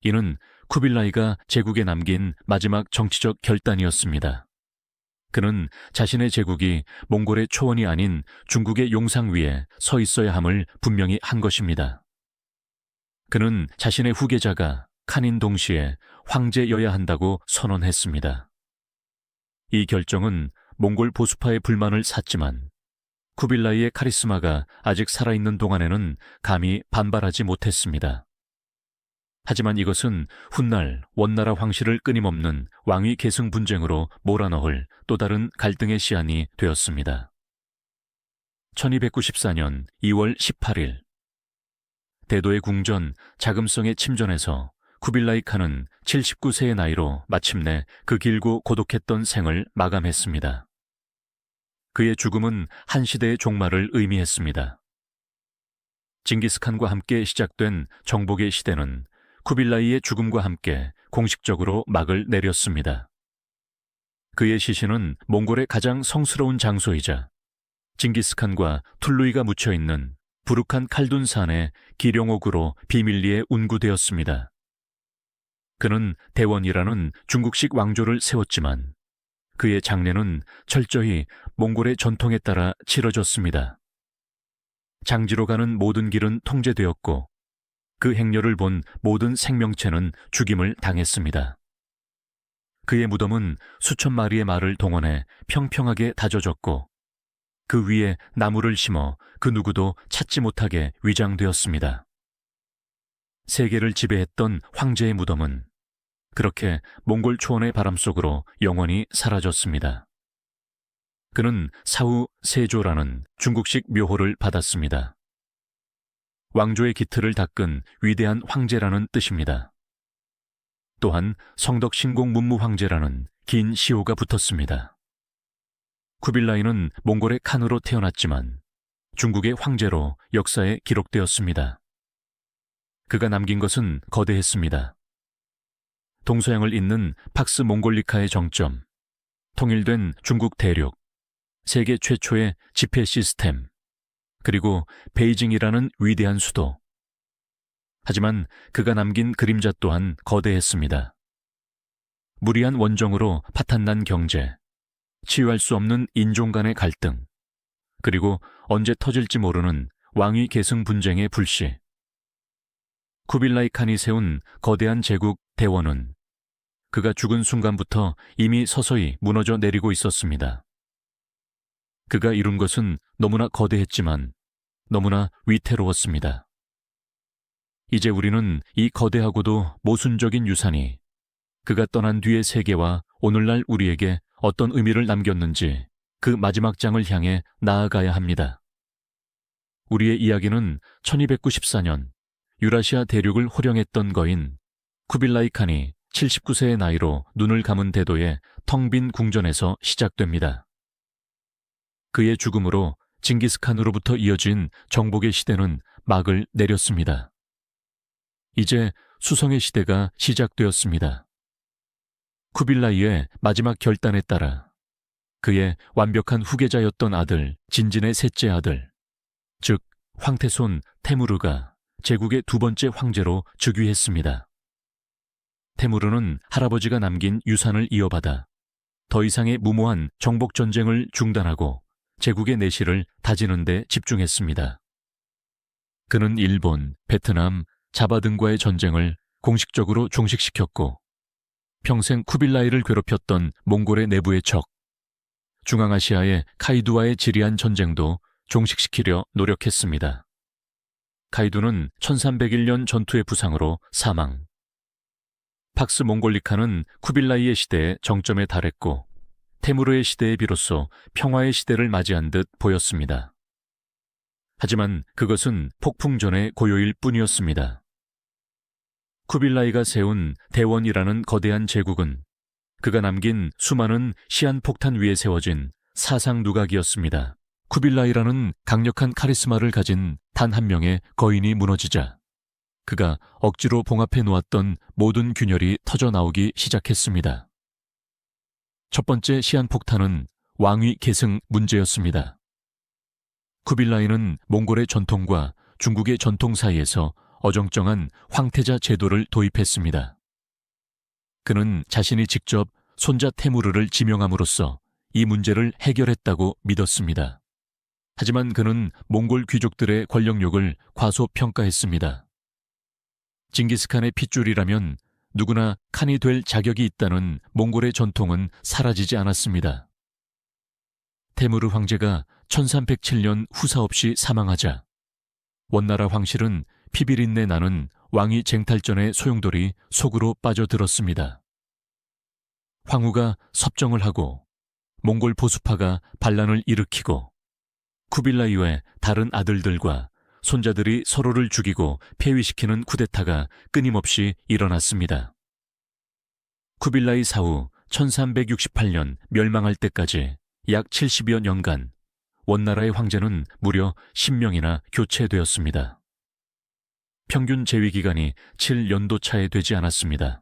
이는 쿠빌라이가 제국에 남긴 마지막 정치적 결단이었습니다. 그는 자신의 제국이 몽골의 초원이 아닌 중국의 용상 위에 서 있어야 함을 분명히 한 것입니다. 그는 자신의 후계자가 칸인 동시에 황제여야 한다고 선언했습니다. 이 결정은 몽골 보수파의 불만을 샀지만 쿠빌라이의 카리스마가 아직 살아있는 동안에는 감히 반발하지 못했습니다. 하지만 이것은 훗날 원나라 황실을 끊임없는 왕위 계승 분쟁으로 몰아넣을 또 다른 갈등의 시안이 되었습니다. 1294년 2월 18일 대도의 궁전 자금성의 침전에서 쿠빌라이 칸은 79세의 나이로 마침내 그 길고 고독했던 생을 마감했습니다. 그의 죽음은 한 시대의 종말을 의미했습니다. 징기스칸과 함께 시작된 정복의 시대는 쿠빌라이의 죽음과 함께 공식적으로 막을 내렸습니다. 그의 시신은 몽골의 가장 성스러운 장소이자 징기스칸과 툴루이가 묻혀있는 부룩한 칼둔산의 기룡옥으로 비밀리에 운구되었습니다. 그는 대원이라는 중국식 왕조를 세웠지만 그의 장례는 철저히 몽골의 전통에 따라 치러졌습니다. 장지로 가는 모든 길은 통제되었고 그 행렬을 본 모든 생명체는 죽임을 당했습니다. 그의 무덤은 수천 마리의 말을 동원해 평평하게 다져졌고 그 위에 나무를 심어 그 누구도 찾지 못하게 위장되었습니다. 세계를 지배했던 황제의 무덤은 그렇게 몽골 초원의 바람 속으로 영원히 사라졌습니다. 그는 사후 세조라는 중국식 묘호를 받았습니다. 왕조의 기틀을 닦은 위대한 황제라는 뜻입니다. 또한 성덕신공 문무 황제라는 긴 시호가 붙었습니다. 쿠빌라이는 몽골의 칸으로 태어났지만 중국의 황제로 역사에 기록되었습니다. 그가 남긴 것은 거대했습니다. 동서양을 잇는 팍스 몽골리카의 정점, 통일된 중국 대륙, 세계 최초의 지폐 시스템, 그리고 베이징이라는 위대한 수도. 하지만 그가 남긴 그림자 또한 거대했습니다. 무리한 원정으로 파탄난 경제, 치유할 수 없는 인종 간의 갈등, 그리고 언제 터질지 모르는 왕위 계승 분쟁의 불씨. 쿠빌라이 칸이 세운 거대한 제국 대원은 그가 죽은 순간부터 이미 서서히 무너져 내리고 있었습니다. 그가 이룬 것은 너무나 거대했지만 너무나 위태로웠습니다. 이제 우리는 이 거대하고도 모순적인 유산이 그가 떠난 뒤의 세계와 오늘날 우리에게 어떤 의미를 남겼는지 그 마지막 장을 향해 나아가야 합니다. 우리의 이야기는 1294년 유라시아 대륙을 호령했던 거인 쿠빌라이 칸이 79세의 나이로 눈을 감은 대도의 텅 빈 궁전에서 시작됩니다. 그의 죽음으로 징기스칸으로부터 이어진 정복의 시대는 막을 내렸습니다. 이제 수성의 시대가 시작되었습니다. 쿠빌라이의 마지막 결단에 따라 그의 완벽한 후계자였던 아들 진진의 셋째 아들, 즉 황태손 테무르가 제국의 두 번째 황제로 즉위했습니다. 테무르는 할아버지가 남긴 유산을 이어받아 더 이상의 무모한 정복 전쟁을 중단하고 제국의 내실을 다지는 데 집중했습니다. 그는 일본, 베트남, 자바 등과의 전쟁을 공식적으로 종식시켰고 평생 쿠빌라이를 괴롭혔던 몽골의 내부의 적, 중앙아시아의 카이두와의 지리한 전쟁도 종식시키려 노력했습니다. 카이두는 1301년 전투의 부상으로 사망. 팍스 몽골리카는 쿠빌라이의 시대의 정점에 달했고 테무르의 시대에 비로소 평화의 시대를 맞이한 듯 보였습니다. 하지만 그것은 폭풍전의 고요일 뿐이었습니다. 쿠빌라이가 세운 대원이라는 거대한 제국은 그가 남긴 수많은 시한폭탄 위에 세워진 사상 누각이었습니다. 쿠빌라이라는 강력한 카리스마를 가진 단 한 명의 거인이 무너지자 그가 억지로 봉합해 놓았던 모든 균열이 터져나오기 시작했습니다. 첫 번째 시한폭탄은 왕위 계승 문제였습니다. 쿠빌라이는 몽골의 전통과 중국의 전통 사이에서 어정쩡한 황태자 제도를 도입했습니다. 그는 자신이 직접 손자 테무르를 지명함으로써 이 문제를 해결했다고 믿었습니다. 하지만 그는 몽골 귀족들의 권력욕을 과소평가했습니다. 징기스칸의 핏줄이라면 누구나 칸이 될 자격이 있다는 몽골의 전통은 사라지지 않았습니다. 테무르 황제가 1307년 후사 없이 사망하자 원나라 황실은 피비린내 나는 왕위 쟁탈전의 소용돌이 속으로 빠져들었습니다. 황후가 섭정을 하고 몽골 보수파가 반란을 일으키고 쿠빌라이의 다른 아들들과 손자들이 서로를 죽이고 폐위시키는 쿠데타가 끊임없이 일어났습니다. 쿠빌라이 사후 1368년 멸망할 때까지 약 70여 년간 원나라의 황제는 무려 10명이나 교체되었습니다. 평균 재위 기간이 7년도 차에 되지 않았습니다.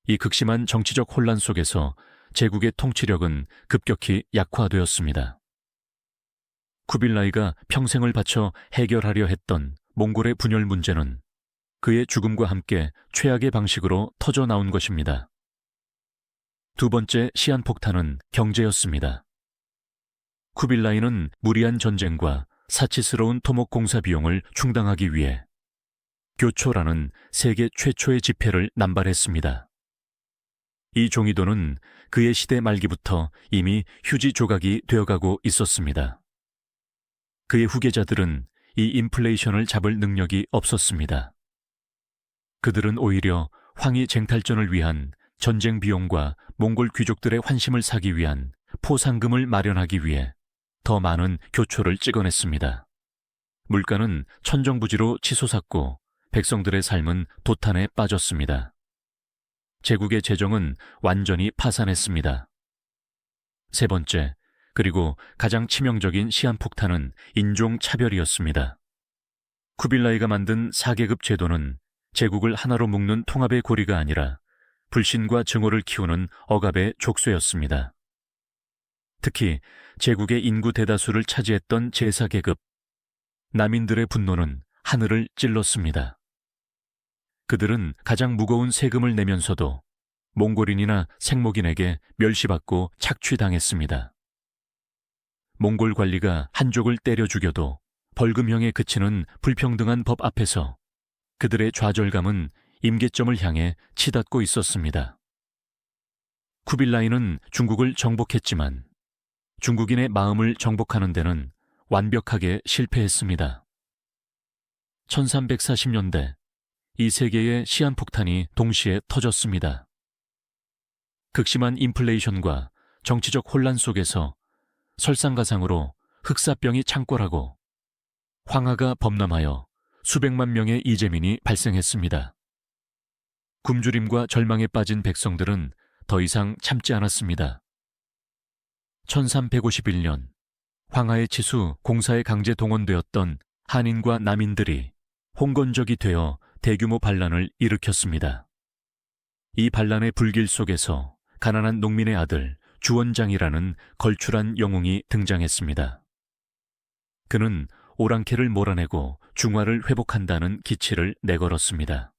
이 극심한 정치적 혼란 속에서 제국의 통치력은 급격히 약화되었습니다. 쿠빌라이가 평생을 바쳐 해결하려 했던 몽골의 분열 문제는 그의 죽음과 함께 최악의 방식으로 터져나온 것입니다. 두 번째 시한폭탄은 경제였습니다. 쿠빌라이는 무리한 전쟁과 사치스러운 토목 공사 비용을 충당하기 위해 교초라는 세계 최초의 지폐를 남발했습니다. 이 종이돈은 그의 시대 말기부터 이미 휴지 조각이 되어가고 있었습니다. 그의 후계자들은 이 인플레이션을 잡을 능력이 없었습니다. 그들은 오히려 황위 쟁탈전을 위한 전쟁 비용과 몽골 귀족들의 환심을 사기 위한 포상금을 마련하기 위해 더 많은 교초를 찍어냈습니다. 물가는 천정부지로 치솟았고 백성들의 삶은 도탄에 빠졌습니다. 제국의 재정은 완전히 파산했습니다. 세 번째, 그리고 가장 치명적인 시한폭탄은 인종차별이었습니다. 쿠빌라이가 만든 4계급 제도는 제국을 하나로 묶는 통합의 고리가 아니라 불신과 증오를 키우는 억압의 족쇄였습니다. 특히 제국의 인구 대다수를 차지했던 제4계급, 남인들의 분노는 하늘을 찔렀습니다. 그들은 가장 무거운 세금을 내면서도 몽골인이나 생목인에게 멸시받고 착취당했습니다. 몽골 관리가 한족을 때려 죽여도 벌금형에 그치는 불평등한 법 앞에서 그들의 좌절감은 임계점을 향해 치닫고 있었습니다. 쿠빌라이는 중국을 정복했지만 중국인의 마음을 정복하는 데는 완벽하게 실패했습니다. 1340년대 이 세 개의 시한폭탄이 동시에 터졌습니다. 극심한 인플레이션과 정치적 혼란 속에서 설상가상으로 흑사병이 창궐하고 황하가 범람하여 수백만 명의 이재민이 발생했습니다. 굶주림과 절망에 빠진 백성들은 더 이상 참지 않았습니다. 1351년 황하의 치수 공사에 강제 동원되었던 한인과 남인들이 홍건적이 되어 대규모 반란을 일으켰습니다. 이 반란의 불길 속에서 가난한 농민의 아들 주원장이라는 걸출한 영웅이 등장했습니다. 그는 오랑캐를 몰아내고 중화를 회복한다는 기치를 내걸었습니다.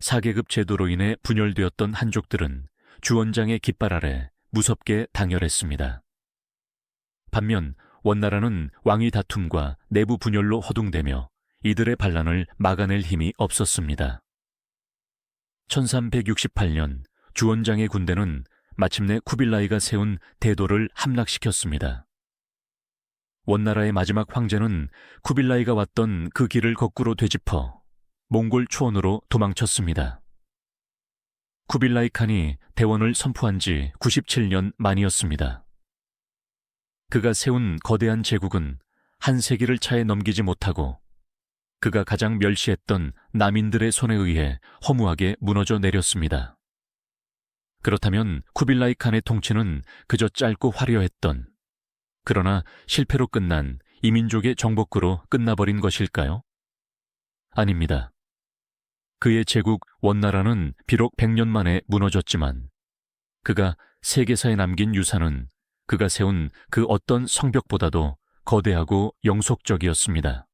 4계급 제도로 인해 분열되었던 한족들은 주원장의 깃발 아래 무섭게 당열했습니다. 반면 원나라는 왕위 다툼과 내부 분열로 허둥대며 이들의 반란을 막아낼 힘이 없었습니다. 1368년 주원장의 군대는 마침내 쿠빌라이가 세운 대도를 함락시켰습니다. 원나라의 마지막 황제는 쿠빌라이가 왔던 그 길을 거꾸로 되짚어 몽골 초원으로 도망쳤습니다. 쿠빌라이 칸이 대원을 선포한 지 97년 만이었습니다. 그가 세운 거대한 제국은 한 세기를 차에 넘기지 못하고 그가 가장 멸시했던 남인들의 손에 의해 허무하게 무너져 내렸습니다. 그렇다면 쿠빌라이 칸의 통치는 그저 짧고 화려했던, 그러나 실패로 끝난 이민족의 정복구로 끝나버린 것일까요? 아닙니다. 그의 제국 원나라는 비록 100년 만에 무너졌지만 그가 세계사에 남긴 유산은 그가 세운 그 어떤 성벽보다도 거대하고 영속적이었습니다.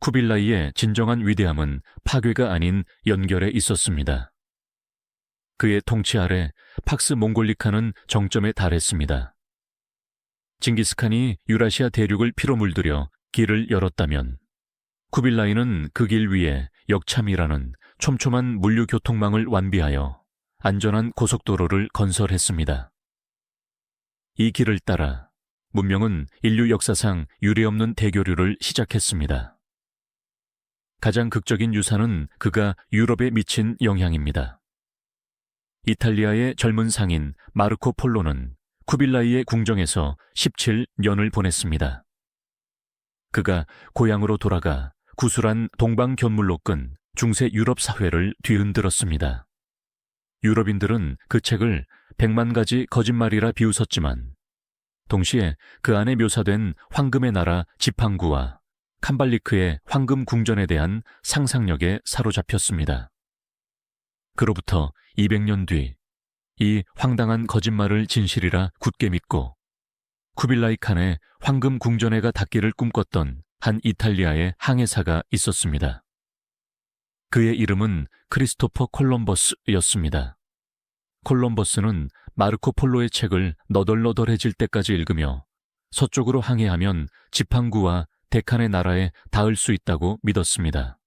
쿠빌라이의 진정한 위대함은 파괴가 아닌 연결에 있었습니다. 그의 통치 아래 팍스 몽골리카는 정점에 달했습니다. 징기스칸이 유라시아 대륙을 피로 물들여 길을 열었다면 쿠빌라이는 그 길 위에 역참이라는 촘촘한 물류 교통망을 완비하여 안전한 고속도로를 건설했습니다. 이 길을 따라 문명은 인류 역사상 유례없는 대교류를 시작했습니다. 가장 극적인 유산은 그가 유럽에 미친 영향입니다. 이탈리아의 젊은 상인 마르코 폴로는 쿠빌라이의 궁정에서 17년을 보냈습니다. 그가 고향으로 돌아가 구술한 동방견물로 끈 중세 유럽 사회를 뒤흔들었습니다. 유럽인들은 그 책을 100만 가지 거짓말이라 비웃었지만 동시에 그 안에 묘사된 황금의 나라 지팡구와 캄발리크의 황금 궁전에 대한 상상력에 사로잡혔습니다. 그로부터 200년 뒤 이 황당한 거짓말을 진실이라 굳게 믿고 쿠빌라이 칸의 황금 궁전회가 닿기를 꿈꿨던 한 이탈리아의 항해사가 있었습니다. 그의 이름은 크리스토퍼 콜럼버스였습니다. 콜럼버스는 마르코 폴로의 책을 너덜너덜해질 때까지 읽으며 서쪽으로 항해하면 지팡구와 데칸의 나라에 닿을 수 있다고 믿었습니다.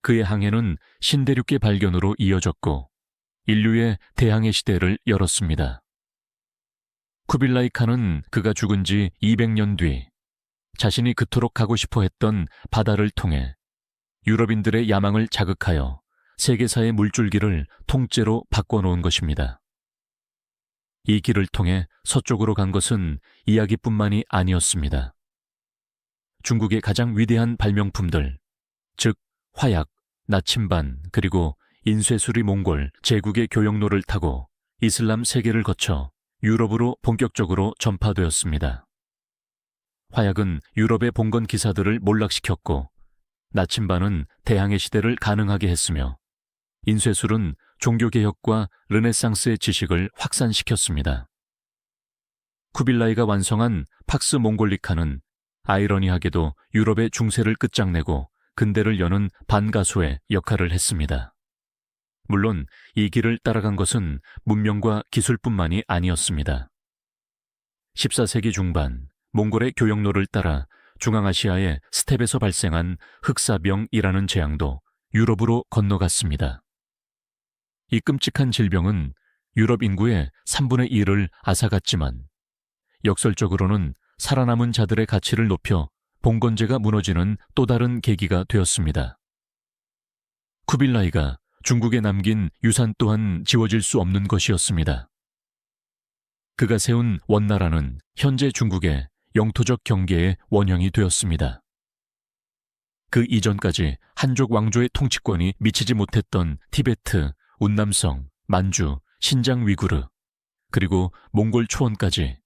그의 항해는 신대륙계 발견으로 이어졌고 인류의 대항해 시대를 열었습니다. 쿠빌라이 칸은 그가 죽은 지 200년 뒤 자신이 그토록 가고 싶어 했던 바다를 통해 유럽인들의 야망을 자극하여 세계사의 물줄기를 통째로 바꿔놓은 것입니다. 이 길을 통해 서쪽으로 간 것은 이야기뿐만이 아니었습니다. 중국의 가장 위대한 발명품들, 즉 화약, 나침반, 그리고 인쇄수리 몽골 제국의 교역로를 타고 이슬람 세계를 거쳐 유럽으로 본격적으로 전파되었습니다. 화약은 유럽의 봉건 기사들을 몰락시켰고 나침반은 대항해 시대를 가능하게 했으며 인쇄술은 종교개혁과 르네상스의 지식을 확산시켰습니다. 쿠빌라이가 완성한 팍스 몽골리카는 아이러니하게도 유럽의 중세를 끝장내고 근대를 여는 반가소의 역할을 했습니다. 물론 이 길을 따라간 것은 문명과 기술뿐만이 아니었습니다. 14세기 중반 몽골의 교역로를 따라 중앙아시아의 스텝에서 발생한 흑사병이라는 재앙도 유럽으로 건너갔습니다. 이 끔찍한 질병은 유럽 인구의 3분의 1을 앗아갔지만 역설적으로는 살아남은 자들의 가치를 높여 봉건제가 무너지는 또 다른 계기가 되었습니다. 쿠빌라이가 중국에 남긴 유산 또한 지워질 수 없는 것이었습니다. 그가 세운 원나라는 현재 중국의 영토적 경계의 원형이 되었습니다. 그 이전까지 한족 왕조의 통치권이 미치지 못했던 티베트, 운남성, 만주, 신장 위구르, 그리고 몽골 초원까지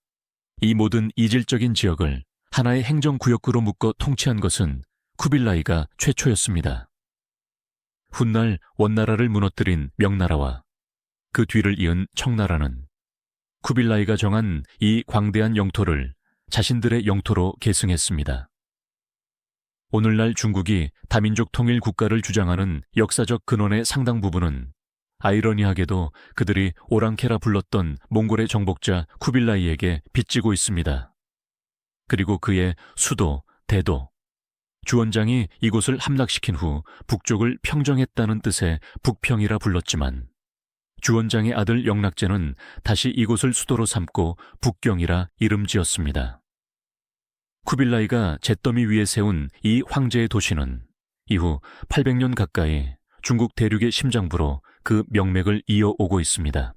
이 모든 이질적인 지역을 하나의 행정구역구로 묶어 통치한 것은 쿠빌라이가 최초였습니다. 훗날 원나라를 무너뜨린 명나라와 그 뒤를 이은 청나라는 쿠빌라이가 정한 이 광대한 영토를 자신들의 영토로 계승했습니다. 오늘날 중국이 다민족 통일 국가를 주장하는 역사적 근원의 상당 부분은 아이러니하게도 그들이 오랑캐라 불렀던 몽골의 정복자 쿠빌라이에게 빚지고 있습니다. 그리고 그의 수도, 대도, 주원장이 이곳을 함락시킨 후 북쪽을 평정했다는 뜻의 북평이라 불렀지만 주원장의 아들 영락제는 다시 이곳을 수도로 삼고 북경이라 이름 지었습니다. 쿠빌라이가 잿더미 위에 세운 이 황제의 도시는 이후 800년 가까이 중국 대륙의 심장부로 그 명맥을 이어오고 있습니다.